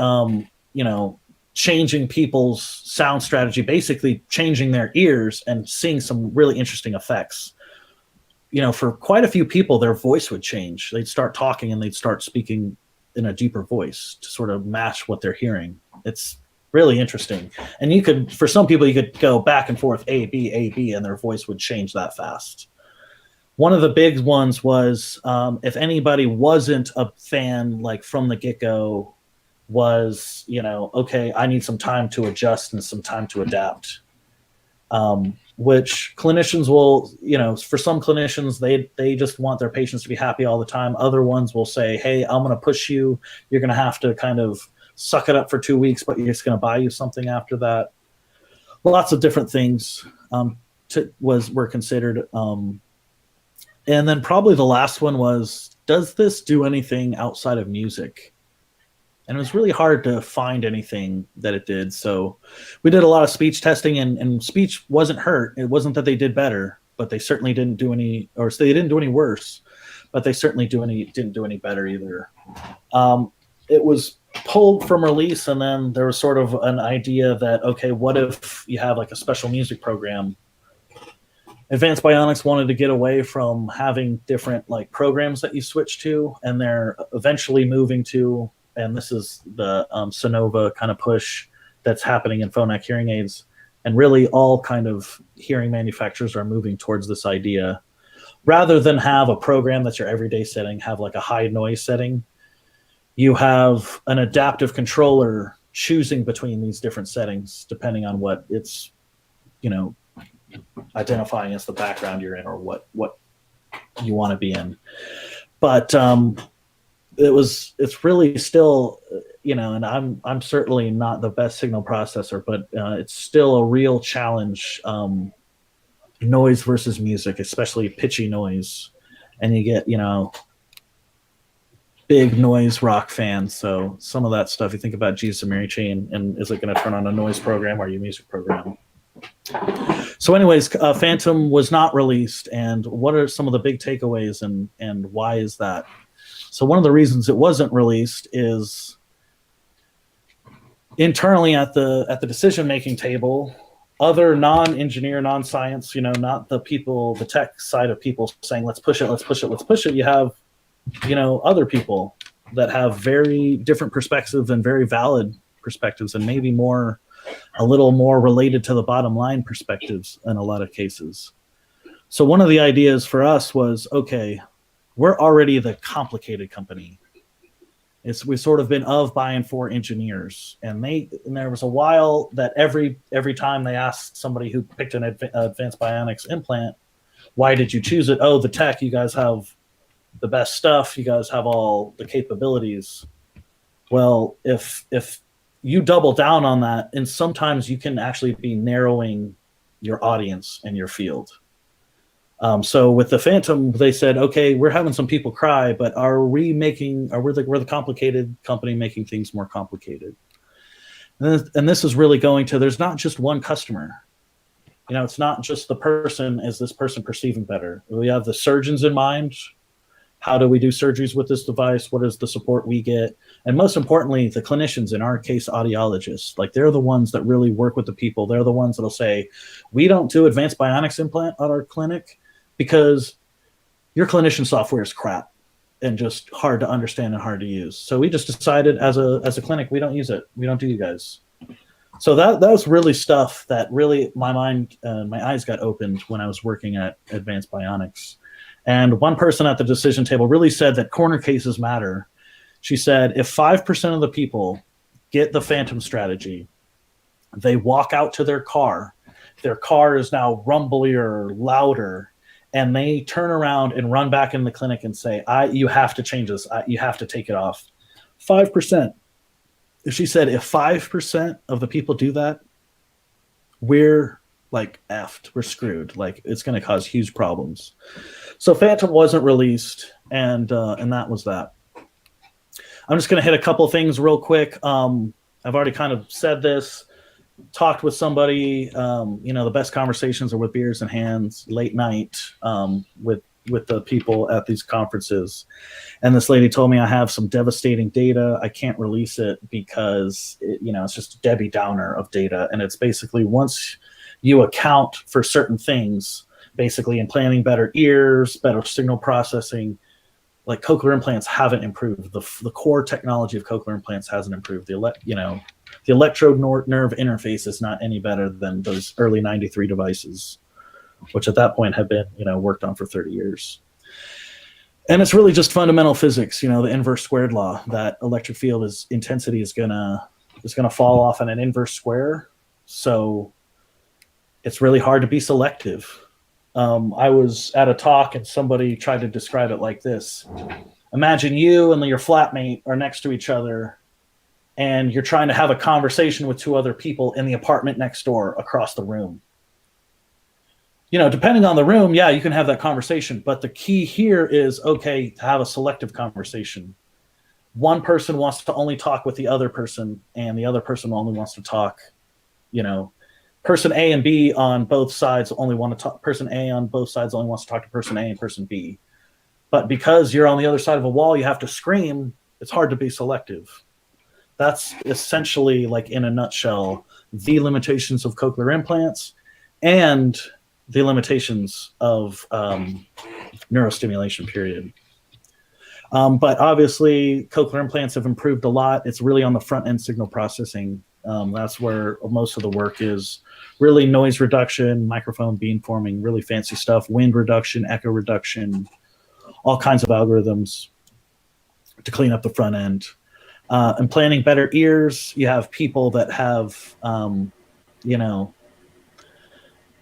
changing people's sound strategy, basically changing their ears and seeing some really interesting effects. For quite a few people, their voice would change. They'd start talking and they'd start speaking in a deeper voice to sort of match what they're hearing. It's really interesting. And for some people, you could go back and forth, A, B, and their voice would change that fast. One of the big ones was if anybody wasn't a fan, like from the get-go, was, okay, I need some time to adjust and some time to adapt. Which clinicians will, for some clinicians, they just want their patients to be happy all the time. Other ones will say, hey, I'm going to push you. You're going to have to kind of suck it up for 2 weeks, but you're just going to buy you something after that. Lots of different things were considered. And then probably the last one was, does this do anything outside of music? And it was really hard to find anything that it did. So we did a lot of speech testing, and speech wasn't hurt. It wasn't that they did better, but they certainly didn't do any, or they didn't do any worse, but they certainly didn't do any better either. It was pulled from release, and then there was sort of an idea that, okay, what if you have like a special music program? Advanced Bionics wanted to get away from having different like programs that you switch to, and they're eventually moving to, and this is the Sonova kind of push that's happening in Phonak hearing aids, and really all kind of hearing manufacturers are moving towards this idea. Rather than have a program that's your everyday setting, have like a high noise setting, you have an adaptive controller choosing between these different settings depending on what it's, identifying as the background you're in or what you want to be in. But it's really still, and I'm certainly not the best signal processor, but it's still a real challenge, noise versus music, especially pitchy noise. And you get, big noise rock fans. So some of that stuff, you think about Jesus and Mary Chain, and is it going to turn on a noise program or a music program? So anyways, Phantom was not released, and what are some of the big takeaways, and why is that? So one of the reasons it wasn't released is internally at the decision-making table, other non-engineer, non-science, not the people, the tech side of people saying, let's push it, let's push it, let's push it. You have, other people that have very different perspectives and very valid perspectives, and maybe a little more related to the bottom line perspectives in a lot of cases. So one of the ideas for us was, okay, we're already the complicated company. We've sort of been of, by, and for engineers. And there was a while that every time they asked somebody who picked an Advanced Bionics implant, why did you choose it? Oh, the tech, you guys have the best stuff. You guys have all the capabilities. Well, if you double down on that, and sometimes you can actually be narrowing your audience and your field. So with the Phantom, they said, okay, we're having some people cry, but we're the complicated company making things more complicated. And this is really going to, there's not just one customer. It's not just the person, is this person perceiving better? We have the surgeons in mind. How do we do surgeries with this device? What is the support we get? And most importantly, the clinicians, in our case, audiologists, like they're the ones that really work with the people. They're the ones that'll say, we don't do advanced bionics implant at our clinic because your clinician software is crap and just hard to understand and hard to use. So we just decided as a clinic, we don't use it. We don't do you guys. So that was really stuff that really my eyes got opened when I was working at Advanced Bionics. And one person at the decision table really said that corner cases matter. She said, if 5% of the people get the Phantom strategy, they walk out to their car is now rumblier, louder, and they turn around and run back in the clinic and say, you have to change this. You have to take it off. 5%. She said, if 5% of the people do that, we're like effed. We're screwed. Like it's going to cause huge problems. So Phantom wasn't released, and that was that. I'm just going to hit a couple things real quick. I've already kind of said this. Talked with somebody. The best conversations are with beers in hands, late night, with the people at these conferences. And this lady told me I have some devastating data. I can't release it because it's just a Debbie Downer of data. And it's basically once you account for certain things, basically implanting better ears, better signal processing, like cochlear implants haven't improved. The core technology of cochlear implants hasn't improved. The electrode nerve interface is not any better than those early 93 devices, which at that point had been, worked on for 30 years. And it's really just fundamental physics, the inverse squared law, that electric field intensity is gonna fall off in an inverse square. So it's really hard to be selective. I was at a talk and somebody tried to describe it like this. Imagine you and your flatmate are next to each other and you're trying to have a conversation with two other people in the apartment next door across the room. Depending on the room, yeah, you can have that conversation. But the key here is, okay, to have a selective conversation. One person wants to only talk with the other person and the other person only wants to talk, person A and B on both sides only want to talk. Person A on both sides only wants to talk to person A and person B. But because you're on the other side of a wall, you have to scream. It's hard to be selective. That's essentially, like in a nutshell, the limitations of cochlear implants and the limitations of neurostimulation, period. But obviously, cochlear implants have improved a lot. It's really on the front end signal processing. That's where most of the work is. Really noise reduction, microphone beamforming, really fancy stuff, wind reduction, echo reduction, all kinds of algorithms to clean up the front end. Implanting better ears. You have people that have,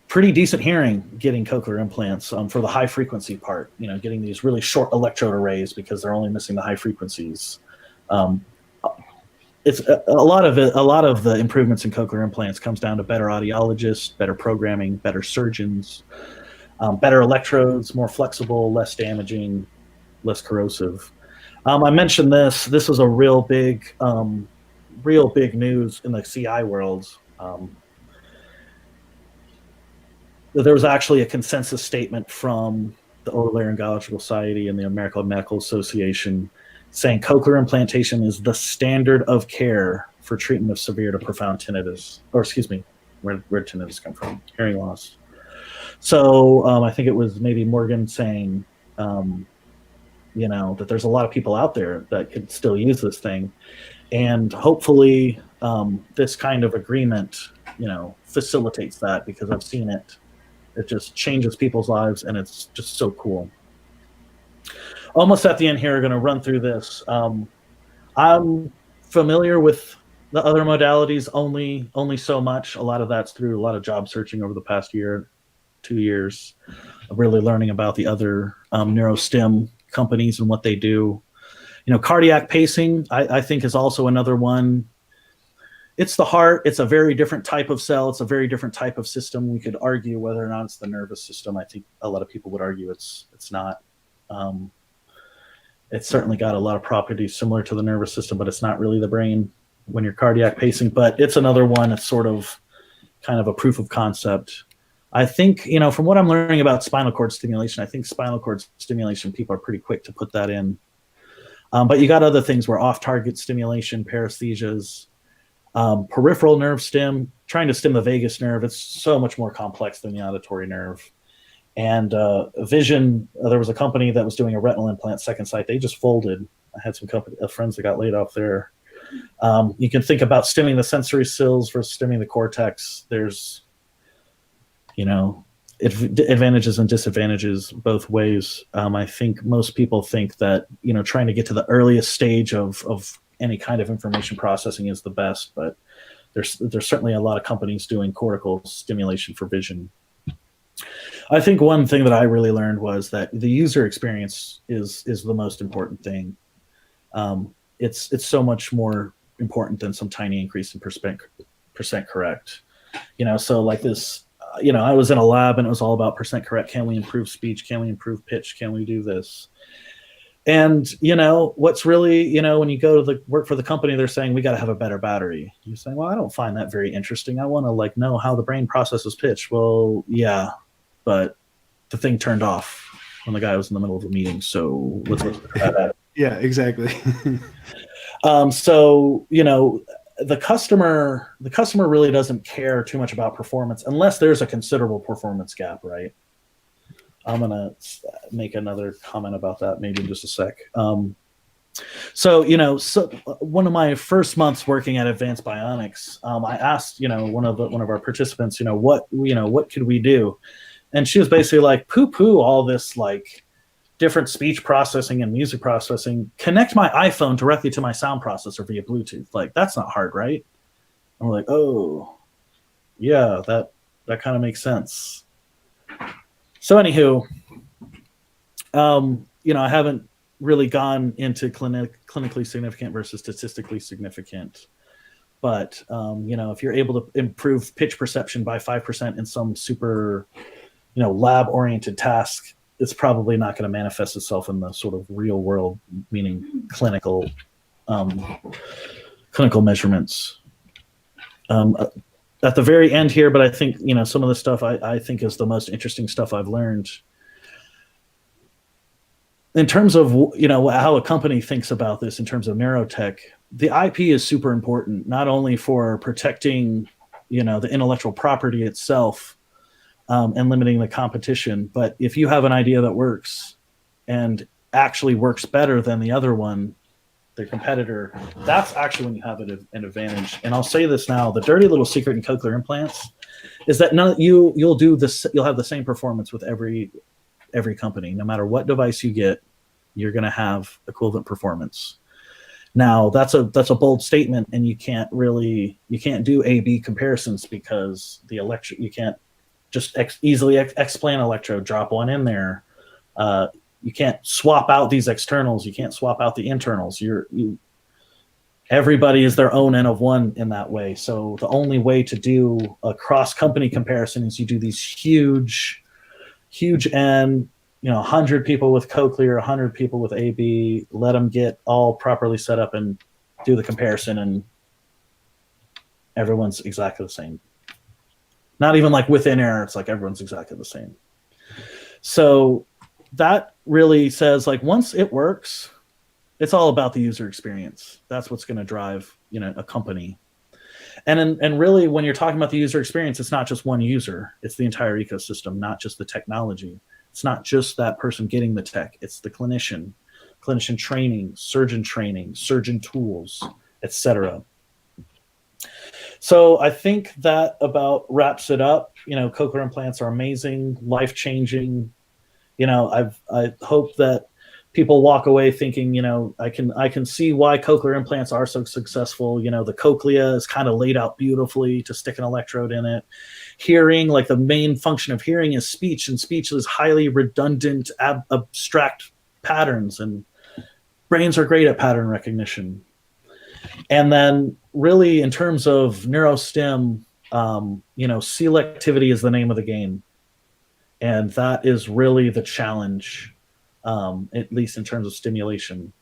pretty decent hearing getting cochlear implants for the high frequency part, getting these really short electrode arrays because they're only missing the high frequencies. It's a lot of the improvements in cochlear implants comes down to better audiologists, better programming, better surgeons, better electrodes, more flexible, less damaging, less corrosive. I mentioned this was a real big news in the CI world. There was actually a consensus statement from the Otolaryngological Society and the American Medical Association saying cochlear implantation is the standard of care for treatment of severe to profound tinnitus, or excuse me, where tinnitus come from? Hearing loss. So I think it was maybe Morgan saying, that there's a lot of people out there that could still use this thing. And hopefully this kind of agreement, facilitates that, because I've seen it. It just changes people's lives, and it's just so cool. Almost at the end here, we're going to run through this. I'm familiar with the other modalities only so much. A lot of that's through a lot of job searching over the past 2 years, of really learning about the other neurostim companies and what they do. Cardiac pacing, I think, is also another one. it's the heart. It's a very different type of cell. It's a very different type of system. We could argue whether or not it's the nervous system. I think a lot of people would argue it's not. It's certainly got a lot of properties similar to the nervous system, but it's not really the brain when you're cardiac pacing. But it's another one that's sort of kind of a proof of concept. I think, from what I'm learning about spinal cord stimulation, I think spinal cord stimulation, people are pretty quick to put that in. But you got other things where off-target stimulation, paresthesias, peripheral nerve stim, trying to stim the vagus nerve. It's so much more complex than the auditory nerve. And vision, there was a company that was doing a retinal implant, Second Sight. They just folded. I had some friends that got laid off there. You can think about stimming the sensory cells versus stimming the cortex. There's, advantages and disadvantages both ways. I think most people think that, trying to get to the earliest stage of any kind of information processing is the best, but there's certainly a lot of companies doing cortical stimulation for vision. I think one thing that I really learned was that the user experience is the most important thing. It's so much more important than some tiny increase in percent correct. So like this, I was in a lab and it was all about percent correct. Can we improve speech? Can we improve pitch? Can we do this? And, what's really, when you go to work for the company, they're saying, we got to have a better battery. You're saying, well, I don't find that very interesting. I want to know how the brain processes pitch. Well, yeah, but the thing turned off when the guy was in the middle of a meeting. So let's look at that. Yeah, exactly. So, the customer really doesn't care too much about performance unless there's a considerable performance gap, right? I'm going to make another comment about that maybe in just a sec. So one of my first months working at Advanced Bionics, I asked, one of our participants, what could we do? And she was basically like, poo-poo all this like different speech processing and music processing. Connect my iPhone directly to my sound processor via Bluetooth. Like, that's not hard, right? And we're like, oh, yeah, that kind of makes sense. So anywho, I haven't really gone into clinically significant versus statistically significant. But, if you're able to improve pitch perception by 5% in some super, lab-oriented task, it's probably not going to manifest itself in the sort of real world, meaning clinical measurements. At the very end here, but I think, some of the stuff I think is the most interesting stuff I've learned in terms of, how a company thinks about this in terms of neurotech. The IP is super important, not only for protecting, the intellectual property itself and limiting the competition, but if you have an idea that works and actually works better than the other one, their competitor, that's actually when you have an advantage. And I'll say this now, the dirty little secret in cochlear implants is that you'll have the same performance with every company. No matter what device you get, you're going to have equivalent performance. Now that's a bold statement, and you can't do A/B comparisons because you can't just easily explant electrode, drop one in there. You can't swap out these externals. You can't swap out the internals. Everybody is their own N of one in that way. So the only way to do a cross-company comparison is you do these huge N, 100 people with cochlear, 100 people with AB, let them get all properly set up and do the comparison, and everyone's exactly the same. Not even like within error, it's like everyone's exactly the same. So that really says, like, once it works, it's all about the user experience. That's what's going to drive, a company. And really, when you're talking about the user experience, it's not just one user. It's the entire ecosystem, not just the technology. It's not just that person getting the tech. It's the clinician training, surgeon tools, etc. So I think that about wraps it up. Cochlear implants are amazing, life-changing. I hope that people walk away thinking, I can see why cochlear implants are so successful. The cochlea is kind of laid out beautifully to stick an electrode in it. Hearing, like, the main function of hearing is speech, and speech is highly redundant, abstract patterns, and brains are great at pattern recognition. And then, really, in terms of neurostim, selectivity is the name of the game, and that is really the challenge, at least in terms of stimulation.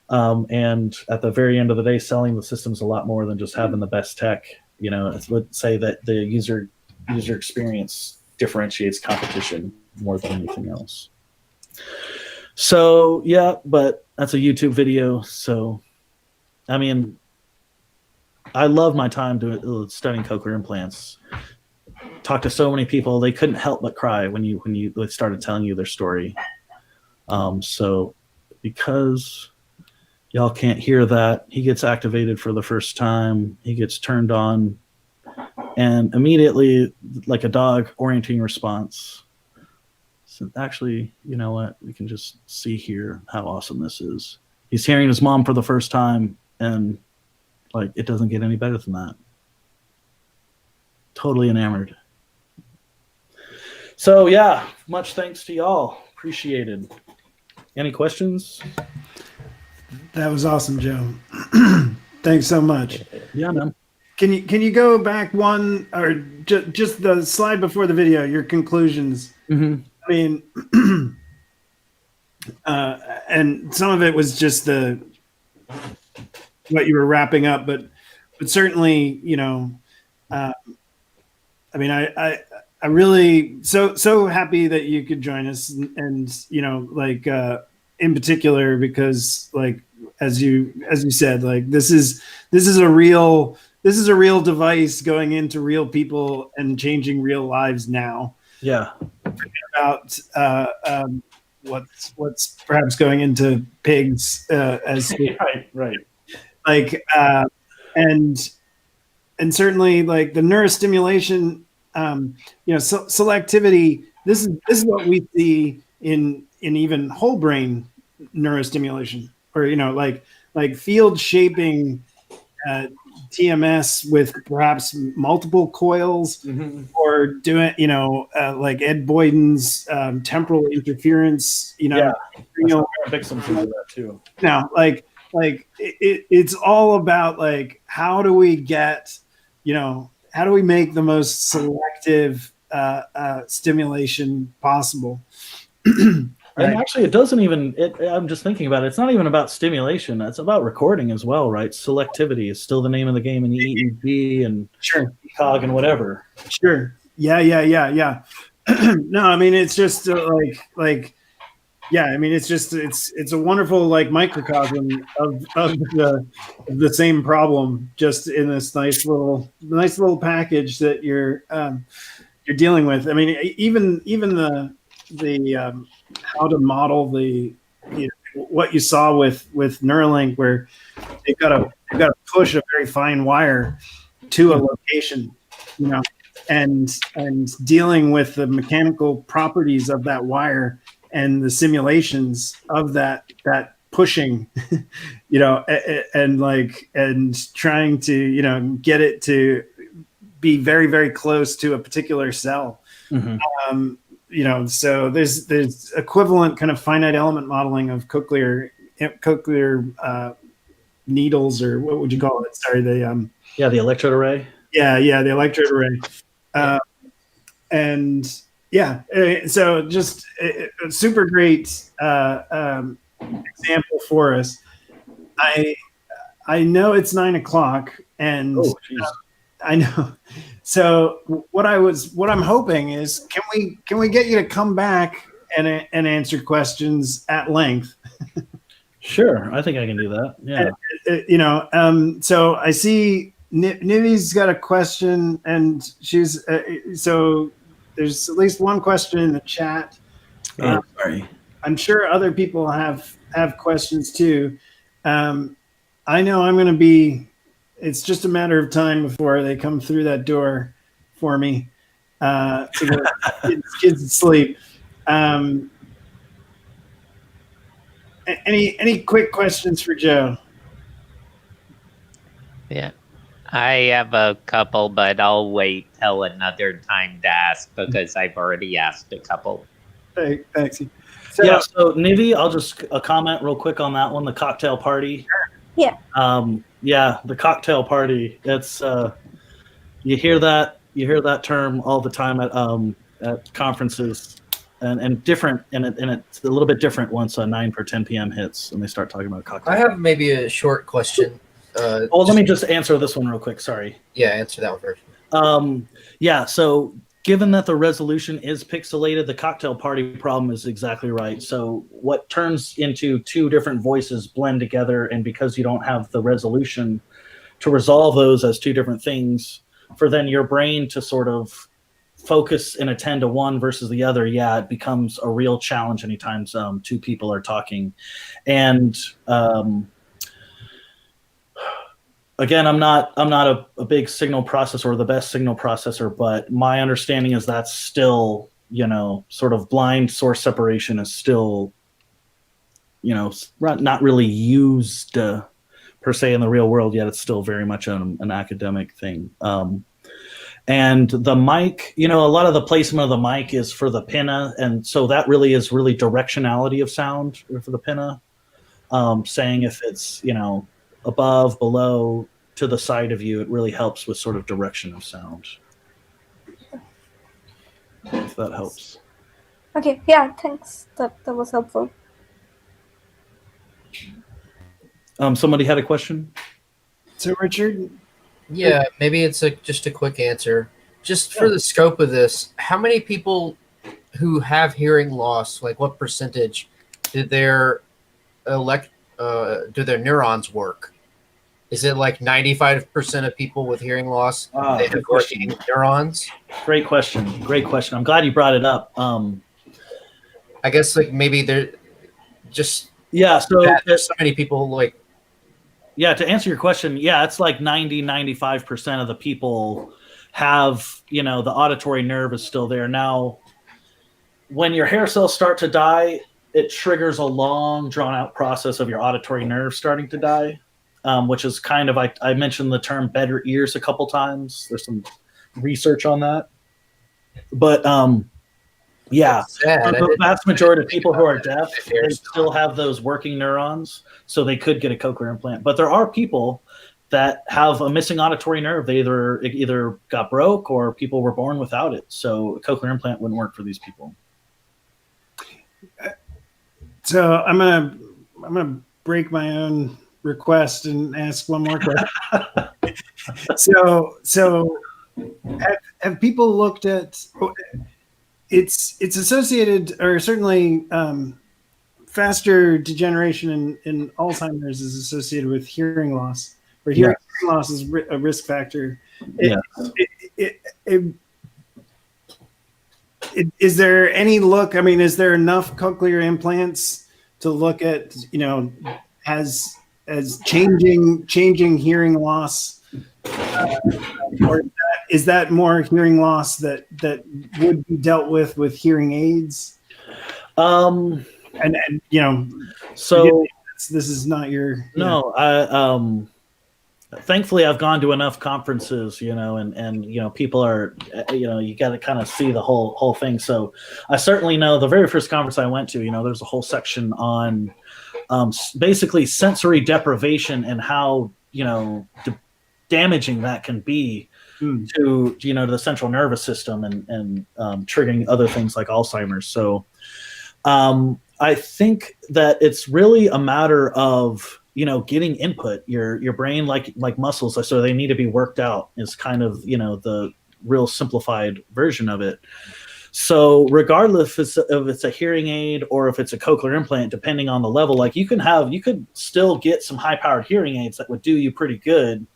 And at the very end of the day, selling the system's a lot more than just having the best tech. Let's say that the user experience differentiates competition more than anything else. So yeah, but that's a YouTube video. So, I mean, I love my time studying cochlear implants. Talked to so many people; they couldn't help but cry when you started telling you their story. So, because y'all can't hear that, he gets activated for the first time. He gets turned on, and immediately, like a dog, orienting response. So actually, you know what? We can just see here how awesome this is. He's hearing his mom for the first time, and like it doesn't get any better than that. Totally enamored. So yeah, much thanks to y'all. Appreciated. Any questions? That was awesome, Joe. Thanks so much. Yeah, man. Can you go back one or just the slide before the video? Your conclusions. Mm-hmm. I mean, and some of it was just what you were wrapping up, but certainly, I mean, I really so happy that you could join us, and in particular because as you said, this is a real device going into real people and changing real lives now. Yeah. About what's perhaps going into pigs as right. And certainly the neurostimulation, selectivity. This is what we see in even whole brain neurostimulation, or field shaping TMS with perhaps multiple coils, or doing like Ed Boyden's temporal interference. Vixens into that too. Now, it's all about how do we get, how do we make the most selective stimulation possible? Right. And actually, it doesn't even. I'm just thinking about it. It's not even about stimulation. It's about recording as well, right? Selectivity is still the name of the game in the EEG and sure, ECOG and whatever. Sure. Yeah. No, I mean it's just yeah. I mean it's a wonderful microcosm of the same problem, just in this nice little package that you're dealing with. I mean, even the how to model what you saw with Neuralink, where they've got to push a very fine wire to a location, and dealing with the mechanical properties of that wire and the simulations of that pushing, and trying to get it to be very, very close to a particular cell. Mm-hmm. So there's equivalent kind of finite element modeling of cochlear needles, or what would you call it? Sorry, the electrode array. Yeah, the electrode array. So just a super great example for us. I know it's 9:00, and I know. So what I'm hoping is, can we get you to come back and answer questions at length? Sure, I think I can do that. Yeah. So I see Nivi's got a question, and she's so there's at least one question in the chat. Sorry. I'm sure other people have questions too. I know I'm going to be. It's just a matter of time before they come through that door for me to get kids to sleep. Any quick questions for Joe? Yeah, I have a couple, but I'll wait till another time to ask because I've already asked a couple. Thanks. So Nivi, I'll just comment real quick on that one, the cocktail party. Yeah. Yeah, the cocktail party. It's you hear that term all the time at conferences, and different, and it's a little bit different once 9 or 10 p.m. hits and they start talking about cocktail. I have maybe a short question. Let me just answer this one real quick. Sorry. Yeah, answer that one first. Yeah. So given that the resolution is pixelated, the cocktail party problem is exactly right. So what turns into two different voices blend together, and because you don't have the resolution to resolve those as two different things, for then your brain to sort of focus and attend to one versus the other, yeah, it becomes a real challenge anytime two people are talking. And again, I'm not a big signal processor or the best signal processor, but my understanding is that's still, sort of blind source separation is still, not really used per se in the real world yet. It's still very much an academic thing. And the mic, a lot of the placement of the mic is for the pinna, and so that really is directionality of sound for the pinna, saying if it's above, below, to the side of you, it really helps with sort of direction of sound. If that helps. Okay, yeah, thanks. That was helpful. Somebody had a question? So Richard? Yeah, maybe it's just a quick answer. Just for the scope of this, how many people who have hearing loss, like what percentage, do their neurons work? Is it like 95% of people with hearing loss they have working neurons? Great question. I'm glad you brought it up. I guess like maybe they're just so there's so many people like. Yeah, to answer your question, yeah, it's like 95% of the people have, the auditory nerve is still there. Now, when your hair cells start to die, it triggers a long, drawn-out process of your auditory nerve starting to die, which is kind of, I mentioned the term better ears a couple times. There's some research on that. But, yeah, for the vast majority of people who are deaf, they still have those working neurons, so they could get a cochlear implant. But there are people that have a missing auditory nerve. They either got broke or people were born without it. So a cochlear implant wouldn't work for these people. So I'm gonna break my own request and ask one more question. so have people looked at? It's associated, or certainly faster degeneration in Alzheimer's is associated with hearing loss, or hearing loss is a risk factor. Is there any look? I mean, is there enough cochlear implants to look at, as changing hearing loss? Or is that more hearing loss that would be dealt with hearing aids? So this is not your thankfully I've gone to enough conferences, and people are, you got to kind of see the whole thing. So I certainly know the very first conference I went to, there's a whole section on basically sensory deprivation and how damaging that can be to the central nervous system and triggering other things like Alzheimer's. So I think that it's really a matter of getting input. Your brain, like muscles, so they need to be worked out, is kind of the real simplified version of it. So regardless if it's a hearing aid or if it's a cochlear implant, depending on the level, like you could still get some high powered hearing aids that would do you pretty good.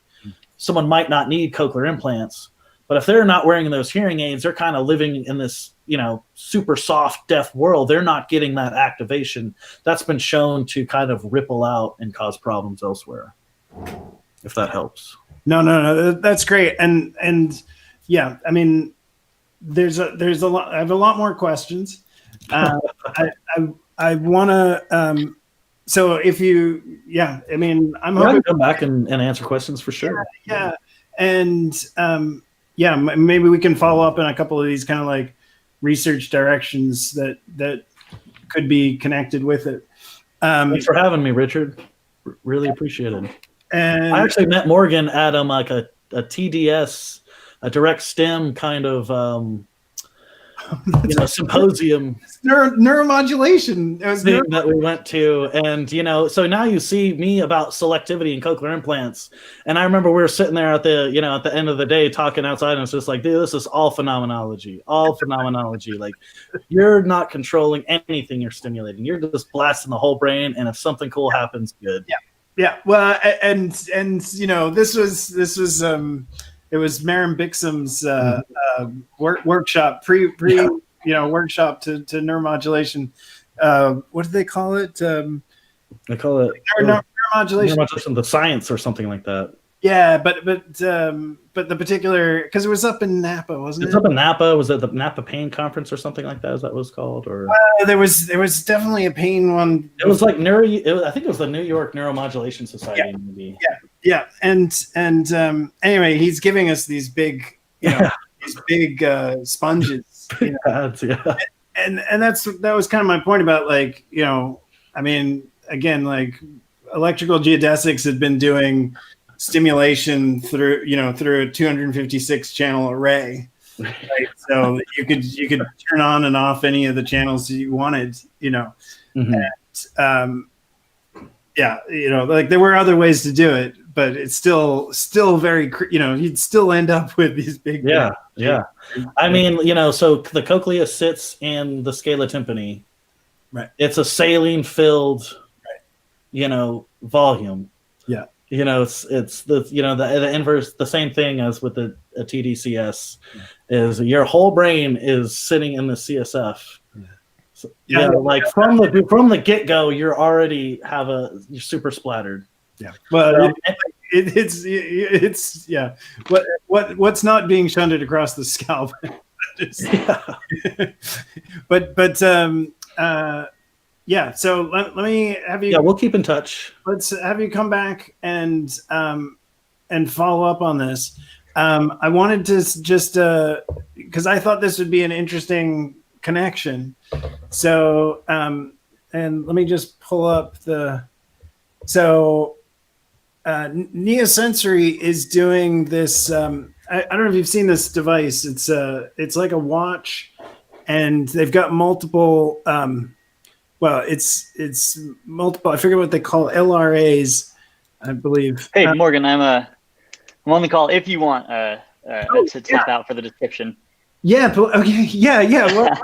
Someone might not need cochlear implants, but if they're not wearing those hearing aids, they're kind of living in this, super soft deaf world. They're not getting that activation that's been shown to kind of ripple out and cause problems elsewhere. If that helps. No, that's great. And yeah, I mean, there's a lot. I have a lot more questions. I want to. So if you, I mean, I'm hoping to come back and answer questions for sure. Yeah. And maybe we can follow up on a couple of these kind of like research directions that could be connected with it. Thanks for having me, Richard. Really appreciate it. And I actually met Morgan at like a TDS, a direct STEM kind of symposium neuromodulation. It was thing that we went to, and so now you see me about selectivity and cochlear implants. And I remember we were sitting there at the at the end of the day talking outside, and it's just like, dude, this is all phenomenology. Like, you're not controlling anything you're stimulating. You're just blasting the whole brain, and if something cool happens, good. Yeah. Well, and this was it was Maren Bixum's workshop workshop to neuromodulation. What do they call it? They call it neuromodulation, the science or something like that. Yeah, but the particular, because it was up in Napa, wasn't it? It's up in Napa. Was it the Napa Pain Conference or something like that? Is that what it was called? Or there was definitely a pain one. It was like I think it was the New York Neuromodulation Society. Yeah. Maybe. Yeah. And anyway, he's giving us these big, these big sponges. Pads, yeah. And that was kind of my point about, like, I mean, again, like, electrical geodesics had been doing stimulation through a 256 channel array, right? So you could turn on and off any of the channels you wanted, Mm-hmm. And like, there were other ways to do it, but it's still very, you'd still end up with these big I mean, so the cochlea sits in the scala tympani, right? It's a saline filled volume. Yeah. It's the inverse, the same thing as with a TDCS, is your whole brain is sitting in the CSF. So, like from the get go, you're super splattered. Yeah. Well, it's what's not being shunted across the scalp. Yeah. So let me have you. Yeah, we'll keep in touch. Let's have you come back and follow up on this. I wanted to just because I thought this would be an interesting connection. So and let me just pull up Neosensory is doing this. I don't know if you've seen this device. It's like a watch, and they've got multiple. It's multiple. I forget what they call LRAs, I believe. Hey, Morgan, I'm on the call. If you want to tap out for the description. Yeah. Okay. Yeah. Well,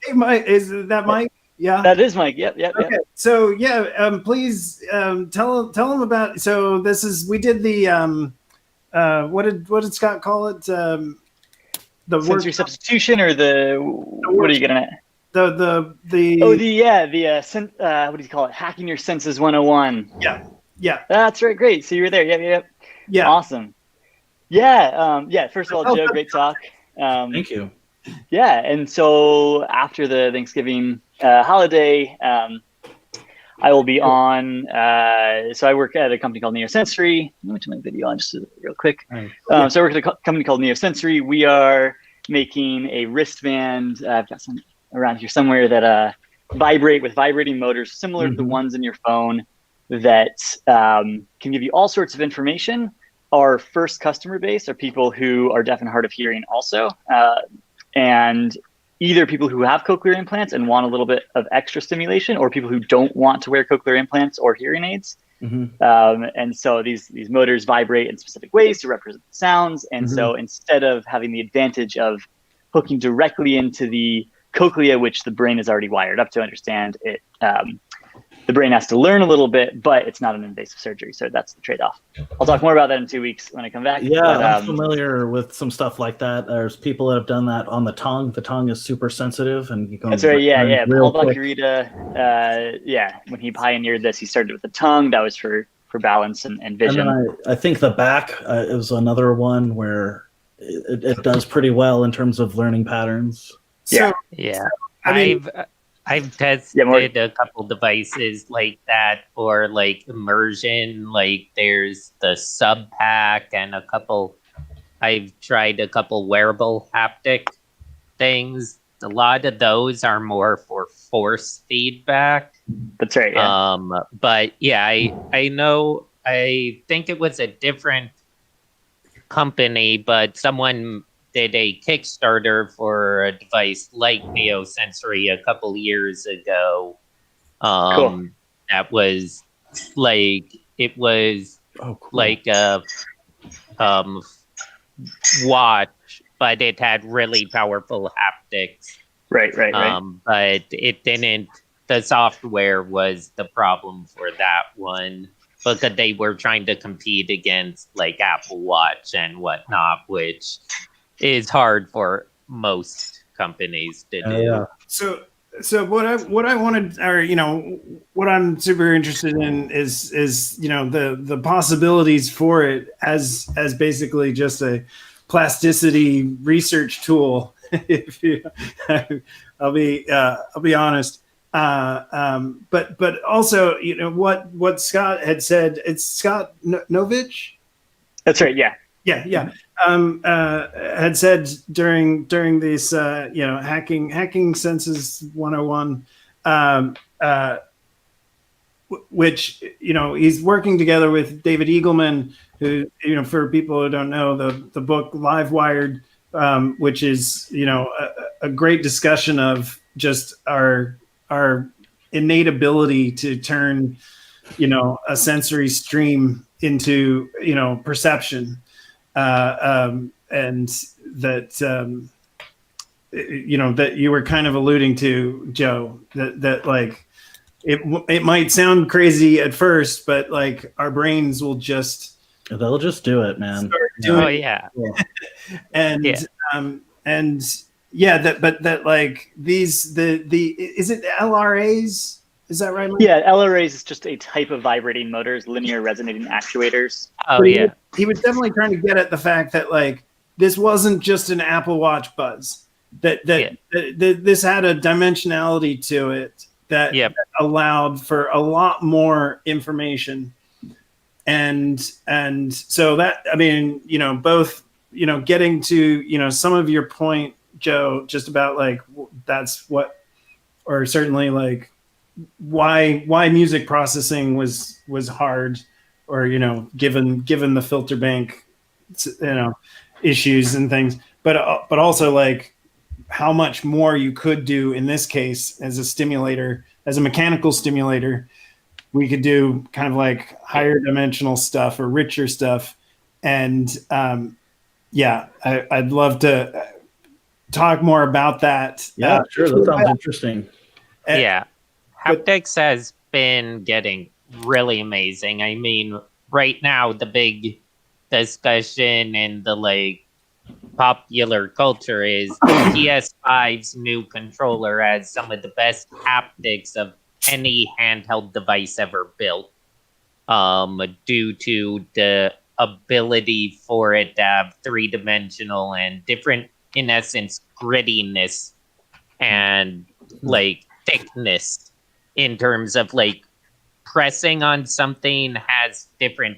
hey, Mike, is that Mike? Yeah, that is Mike. Yep. Okay. So please tell them about. So we did the what did Scott call it? The sensory substitution, or what are you getting at? What do you call it? Hacking your senses 101. Yeah. That's right. Great. So you were there. Yep. Yeah. Awesome. Yeah. First of all, Joe, great talk. Thank you. Yeah. And so after the Thanksgiving holiday, I will be on. So I work at a company called Neosensory. Let me turn my video on just real quick. So I work at a company called Neosensory. We are making a wristband. I've got some around here somewhere that vibrate with vibrating motors similar to the ones in your phone that can give you all sorts of information. Our first customer base are people who are deaf and hard of hearing also, and either people who have cochlear implants and want a little bit of extra stimulation, or people who don't want to wear cochlear implants or hearing aids. And so these motors vibrate in specific ways to represent sounds. And so instead of having the advantage of hooking directly into the cochlea, which the brain is already wired up to understand it, the brain has to learn a little bit, but it's not an invasive surgery. So that's the trade-off. I'll talk more about that in 2 weeks when I come back. Yeah, I'm familiar with some stuff like that. There's people that have done that on the tongue. The tongue is super sensitive, and you can. That's right. Yeah. Paul Bacurita, when he pioneered this, he started with the tongue. That was for balance and vision. And then I think the back is another one where it does pretty well in terms of learning patterns. Yeah. I've tested a couple devices like that for like immersion. Like there's the sub pack and I've tried a couple wearable haptic things. A lot of those are more for force feedback. That's right. Yeah. But yeah, I know I think it was a different company, but someone did a Kickstarter for a device like NeoSensory a couple years ago. Cool. That was like it was Oh, cool. like a watch, but it had really powerful haptics. Right. But it didn't. The software was the problem for that one, because they were trying to compete against like Apple Watch and whatnot, which is hard for most companies to do. Yeah. So what I wanted, or what I'm super interested in is the possibilities for it as basically just a plasticity research tool. If you, I'll be honest. But also what Scott had said. It's Scott Novich. That's right. Yeah. Yeah. Had said during this hacking senses 101, which he's working together with David Eagleman, who for people who don't know, the book Live Wired, which is a great discussion of just our innate ability to turn a sensory stream into perception, and that that you were kind of alluding to, Joe, that like it might sound crazy at first, but like our brains will they'll just do it, man. Oh yeah. And that like these is it LRAs? Is that right, Mike? Yeah, LRAs is just a type of vibrating motors, linear resonating actuators. Oh yeah. He was definitely trying to get at the fact that like this wasn't just an Apple Watch buzz. That this had a dimensionality to it that allowed for a lot more information. And so that, I mean, both, getting to, some of your point, Joe, just about like, that's what, or certainly like why music processing was hard, or, given the filter bank, issues and things, but also like how much more you could do in this case as a stimulator, as a mechanical stimulator. We could do kind of like higher dimensional stuff or richer stuff. And I'd love to talk more about that. Yeah, sure. That sounds interesting. Yeah. Haptics has been getting really amazing. I mean, right now, the big discussion in the like popular culture is PS5's new controller has some of the best haptics of any handheld device ever built, due to the ability for it to have three-dimensional and different, in essence, grittiness and like thickness in terms of like pressing on something has different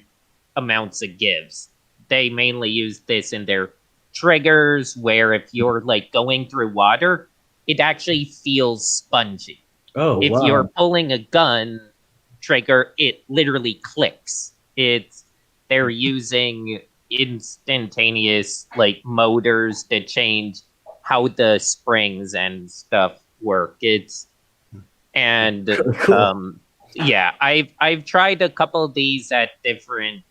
amounts of gives. They mainly use this in their triggers, where if you're like going through water, it actually feels spongy. Oh, if you're pulling a gun trigger, it literally clicks. They're using instantaneous like motors to change how the springs and stuff work. I've tried a couple of these at different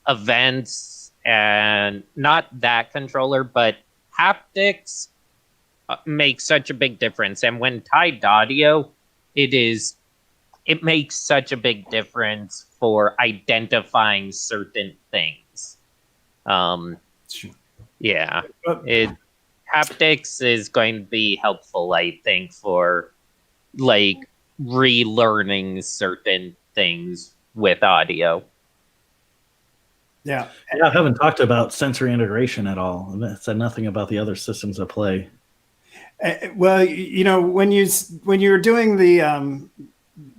events, and not that controller, but haptics makes such a big difference. And when tied to audio, it makes such a big difference for identifying certain things. Haptics is going to be helpful, I think, for like relearning certain things with audio. Yeah, I haven't talked about sensory integration at all. I said nothing about the other systems at play. Well, when you were doing the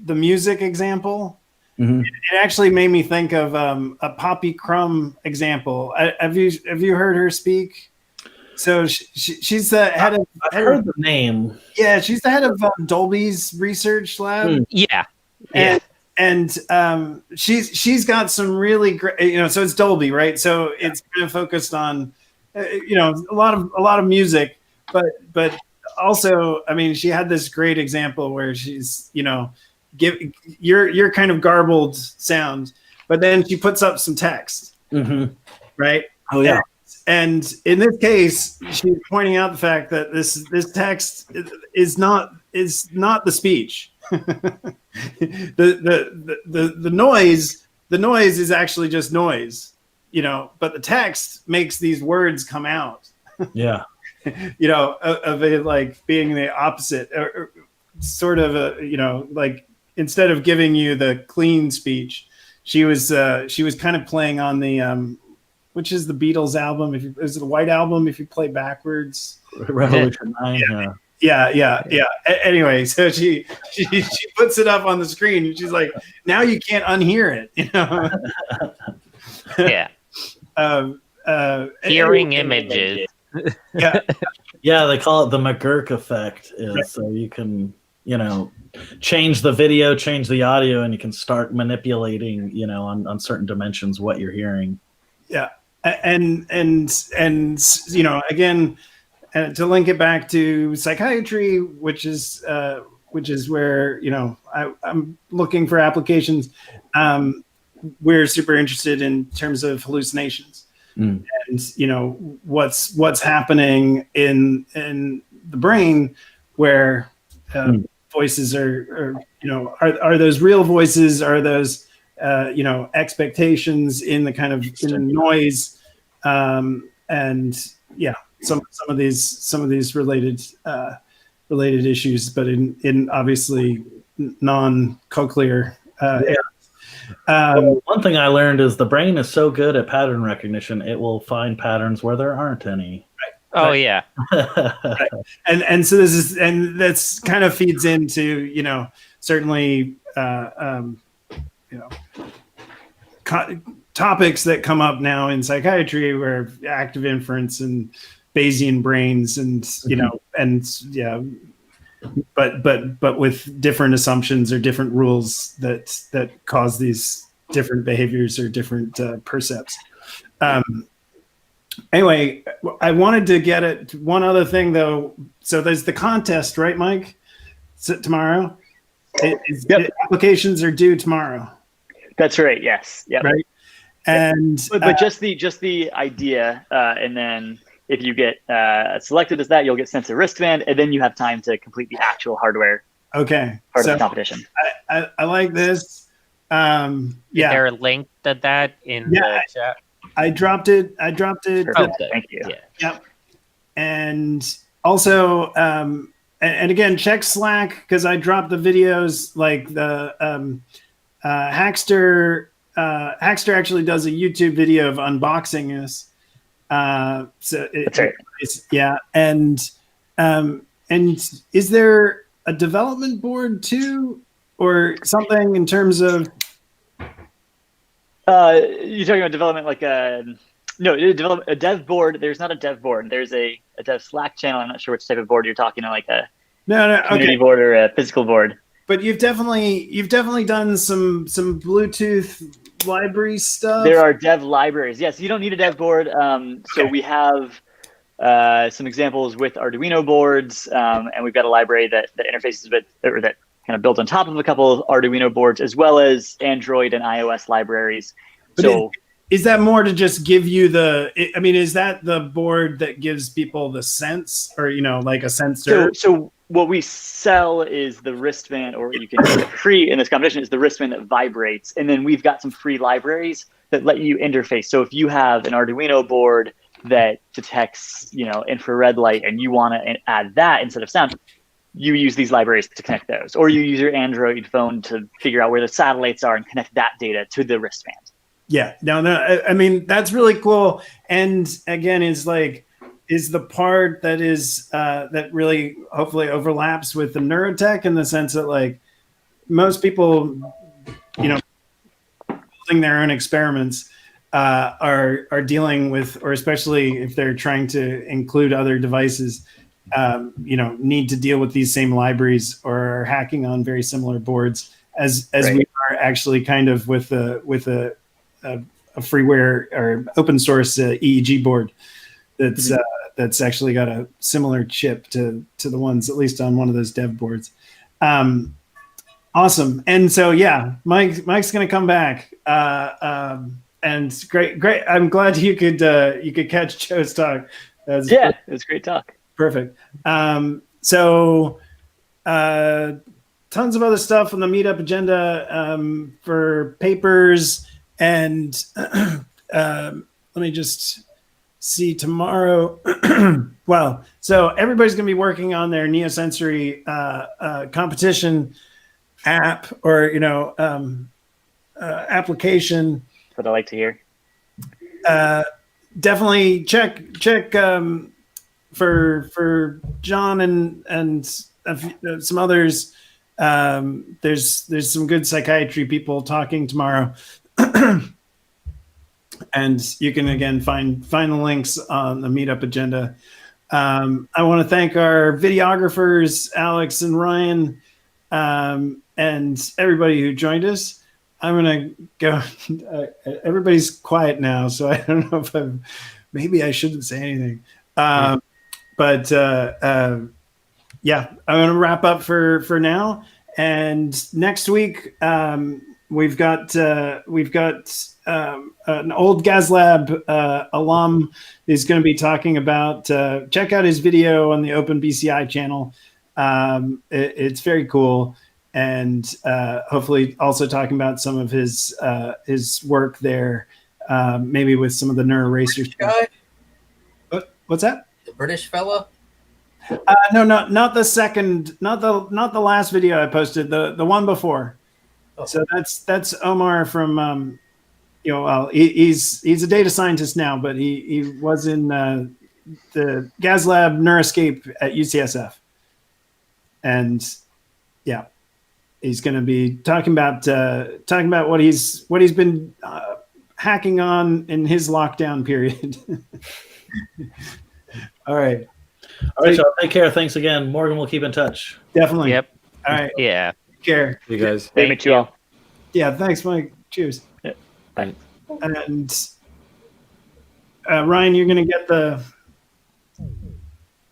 music example, it actually made me think of a Poppy Crumb example. Have you heard her speak? So she's the head of. I've heard the name. Yeah, she's the head of Dolby's research lab. Yeah. And and she's got some really great, so it's Dolby, right? So it's kind of focused on, a lot of music, but also, I mean, she had this great example where she's, give your kind of garbled sound, but then she puts up some text, right? Oh yeah. And in this case, she's pointing out the fact that this text is not the speech. the noise is actually just noise, but the text makes these words come out. Yeah. Of it like being the opposite, or sort of like instead of giving you the clean speech, she was kind of playing on the which is the Beatles album. Is it the White Album? If you play backwards, Revolution 9. Yeah. Anyway, so she puts it up on the screen, and she's like, "Now you can't unhear it." Yeah. Hearing images. Yeah. Yeah, they call it the McGurk effect. So you can, change the video, change the audio, and you can start manipulating, on certain dimensions what you're hearing. Yeah. And again, to link it back to psychiatry, which is where I'm looking for applications. We're super interested in terms of hallucinations, and what's happening in the brain, where voices are those real voices? Are those expectations in the kind of in the noise, and some of these related issues, but in obviously non-cochlear areas. One thing I learned is the brain is so good at pattern recognition, it will find patterns where there aren't any. Oh yeah. Right. And so that's kind of feeds into certainly topics that come up now in psychiatry, where active inference and Bayesian brains, and but with different assumptions or different rules that cause these different behaviors or different percepts. Anyway, I wanted to get at one other thing though. So there's the contest, right, Mike? Tomorrow. Applications are due tomorrow. That's right. Yes. Yep. Right. And but just the idea, and then if you get selected as that, you'll get sent a wristband, and then you have time to complete the actual hardware. Okay. Part of the competition. I like this. Is there a link to that in the chat? I dropped it. Thank you. Yep. And also, and again, check Slack, because I dropped the videos, like the Hackster actually does a YouTube video of unboxing this. That's right. Yeah. And is there a development board too, or something in terms of? You're talking about development, like a dev board. There's not a dev board. There's a dev Slack channel. I'm not sure which type of board you're talking, like a community board or a physical board. But you've definitely done some Bluetooth library stuff. There are dev libraries. Yes, you don't need a dev board. So we have some examples with Arduino boards, and we've got a library that interfaces with, or that kind of built on top of a couple of Arduino boards, as well as Android and iOS libraries. But so is that more to just give you is that the board that gives people the sense, or like a sensor? So what we sell is the wristband, or you can get it for free in this competition, is the wristband that vibrates. And then we've got some free libraries that let you interface. So if you have an Arduino board that detects, infrared light, and you want to add that instead of sound, you use these libraries to connect those. Or you use your Android phone to figure out where the satellites are and connect that data to the wristband. Yeah, no, I mean, that's really cool. And again, is the part that is that really hopefully overlaps with the neurotech, in the sense that most people, building their own experiments are dealing with, or especially if they're trying to include other devices, need to deal with these same libraries, or are hacking on very similar boards as we are. are actually kind of with a freeware or open source EEG board that's actually got a similar chip to the ones at least on one of those dev boards. Awesome. And so yeah, Mike's gonna come back. And great. I'm glad you could catch Joe's talk. It was a great talk. Perfect. So tons of other stuff on the meetup agenda for papers and let me just see tomorrow. Well, so everybody's going to be working on their Neosensory competition app or application. That's what I like to hear. Definitely check for John and some others. There's some good psychiatry people talking tomorrow. And you can again find the links on the meetup agenda. I want to thank our videographers, Alex and Ryan, and everybody who joined us. I'm gonna go. Everybody's quiet now, so I don't know if maybe I shouldn't say anything. But yeah, I'm gonna wrap up for now. And next week we've got an old GasLab alum is going to be talking about. Check out his video on the OpenBCI channel. It's very cool, and hopefully also talking about some of his work there, maybe with some of the NeuroRacer stuff. What's that? The British fella? No, not the second, not the last video I posted. The one before. Oh. So that's Omar from. Well, he's a data scientist now, but he was in the GasLab Neuroscape at UCSF, and yeah, he's going to be talking about what he's been hacking on in his lockdown period. All right, y'all. Take care. Thanks again, Morgan. We'll keep in touch. Definitely. Yep. All right. Yeah. Take care. You guys. Thank you all. Yeah. Thanks, Mike. Cheers. Yeah. Bye. And Ryan, you're going to get the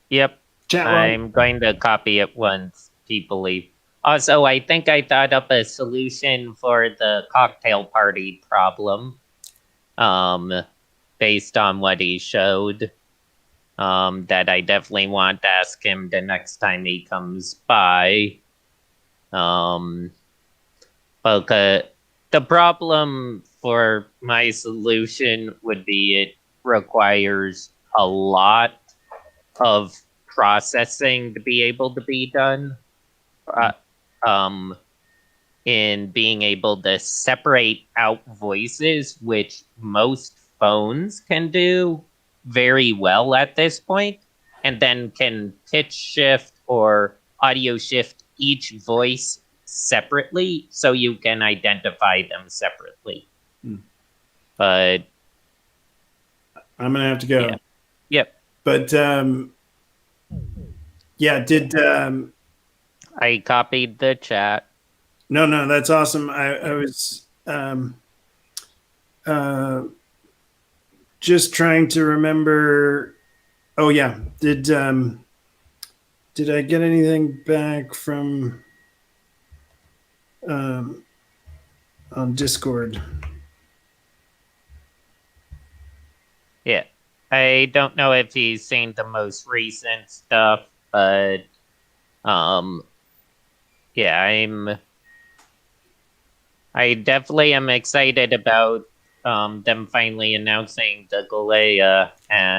Yep. chat. I'm going to copy it once people leave. Also, I think I thought up a solution for the cocktail party problem based on what he showed that I definitely want to ask him the next time he comes by. But the problem for my solution would be it requires a lot of processing to be able to be done. In being able to separate out voices, which most phones can do very well at this point, and then can pitch shift or audio shift each voice separately so you can identify them separately. But I'm gonna have to go. Yeah. Yep. But yeah, did I copied the chat. No, that's awesome. I was just trying to remember. Oh yeah, did I get anything back from on Discord? Yeah. I don't know if he's seen the most recent stuff, but yeah, I definitely am excited about them finally announcing the Galea and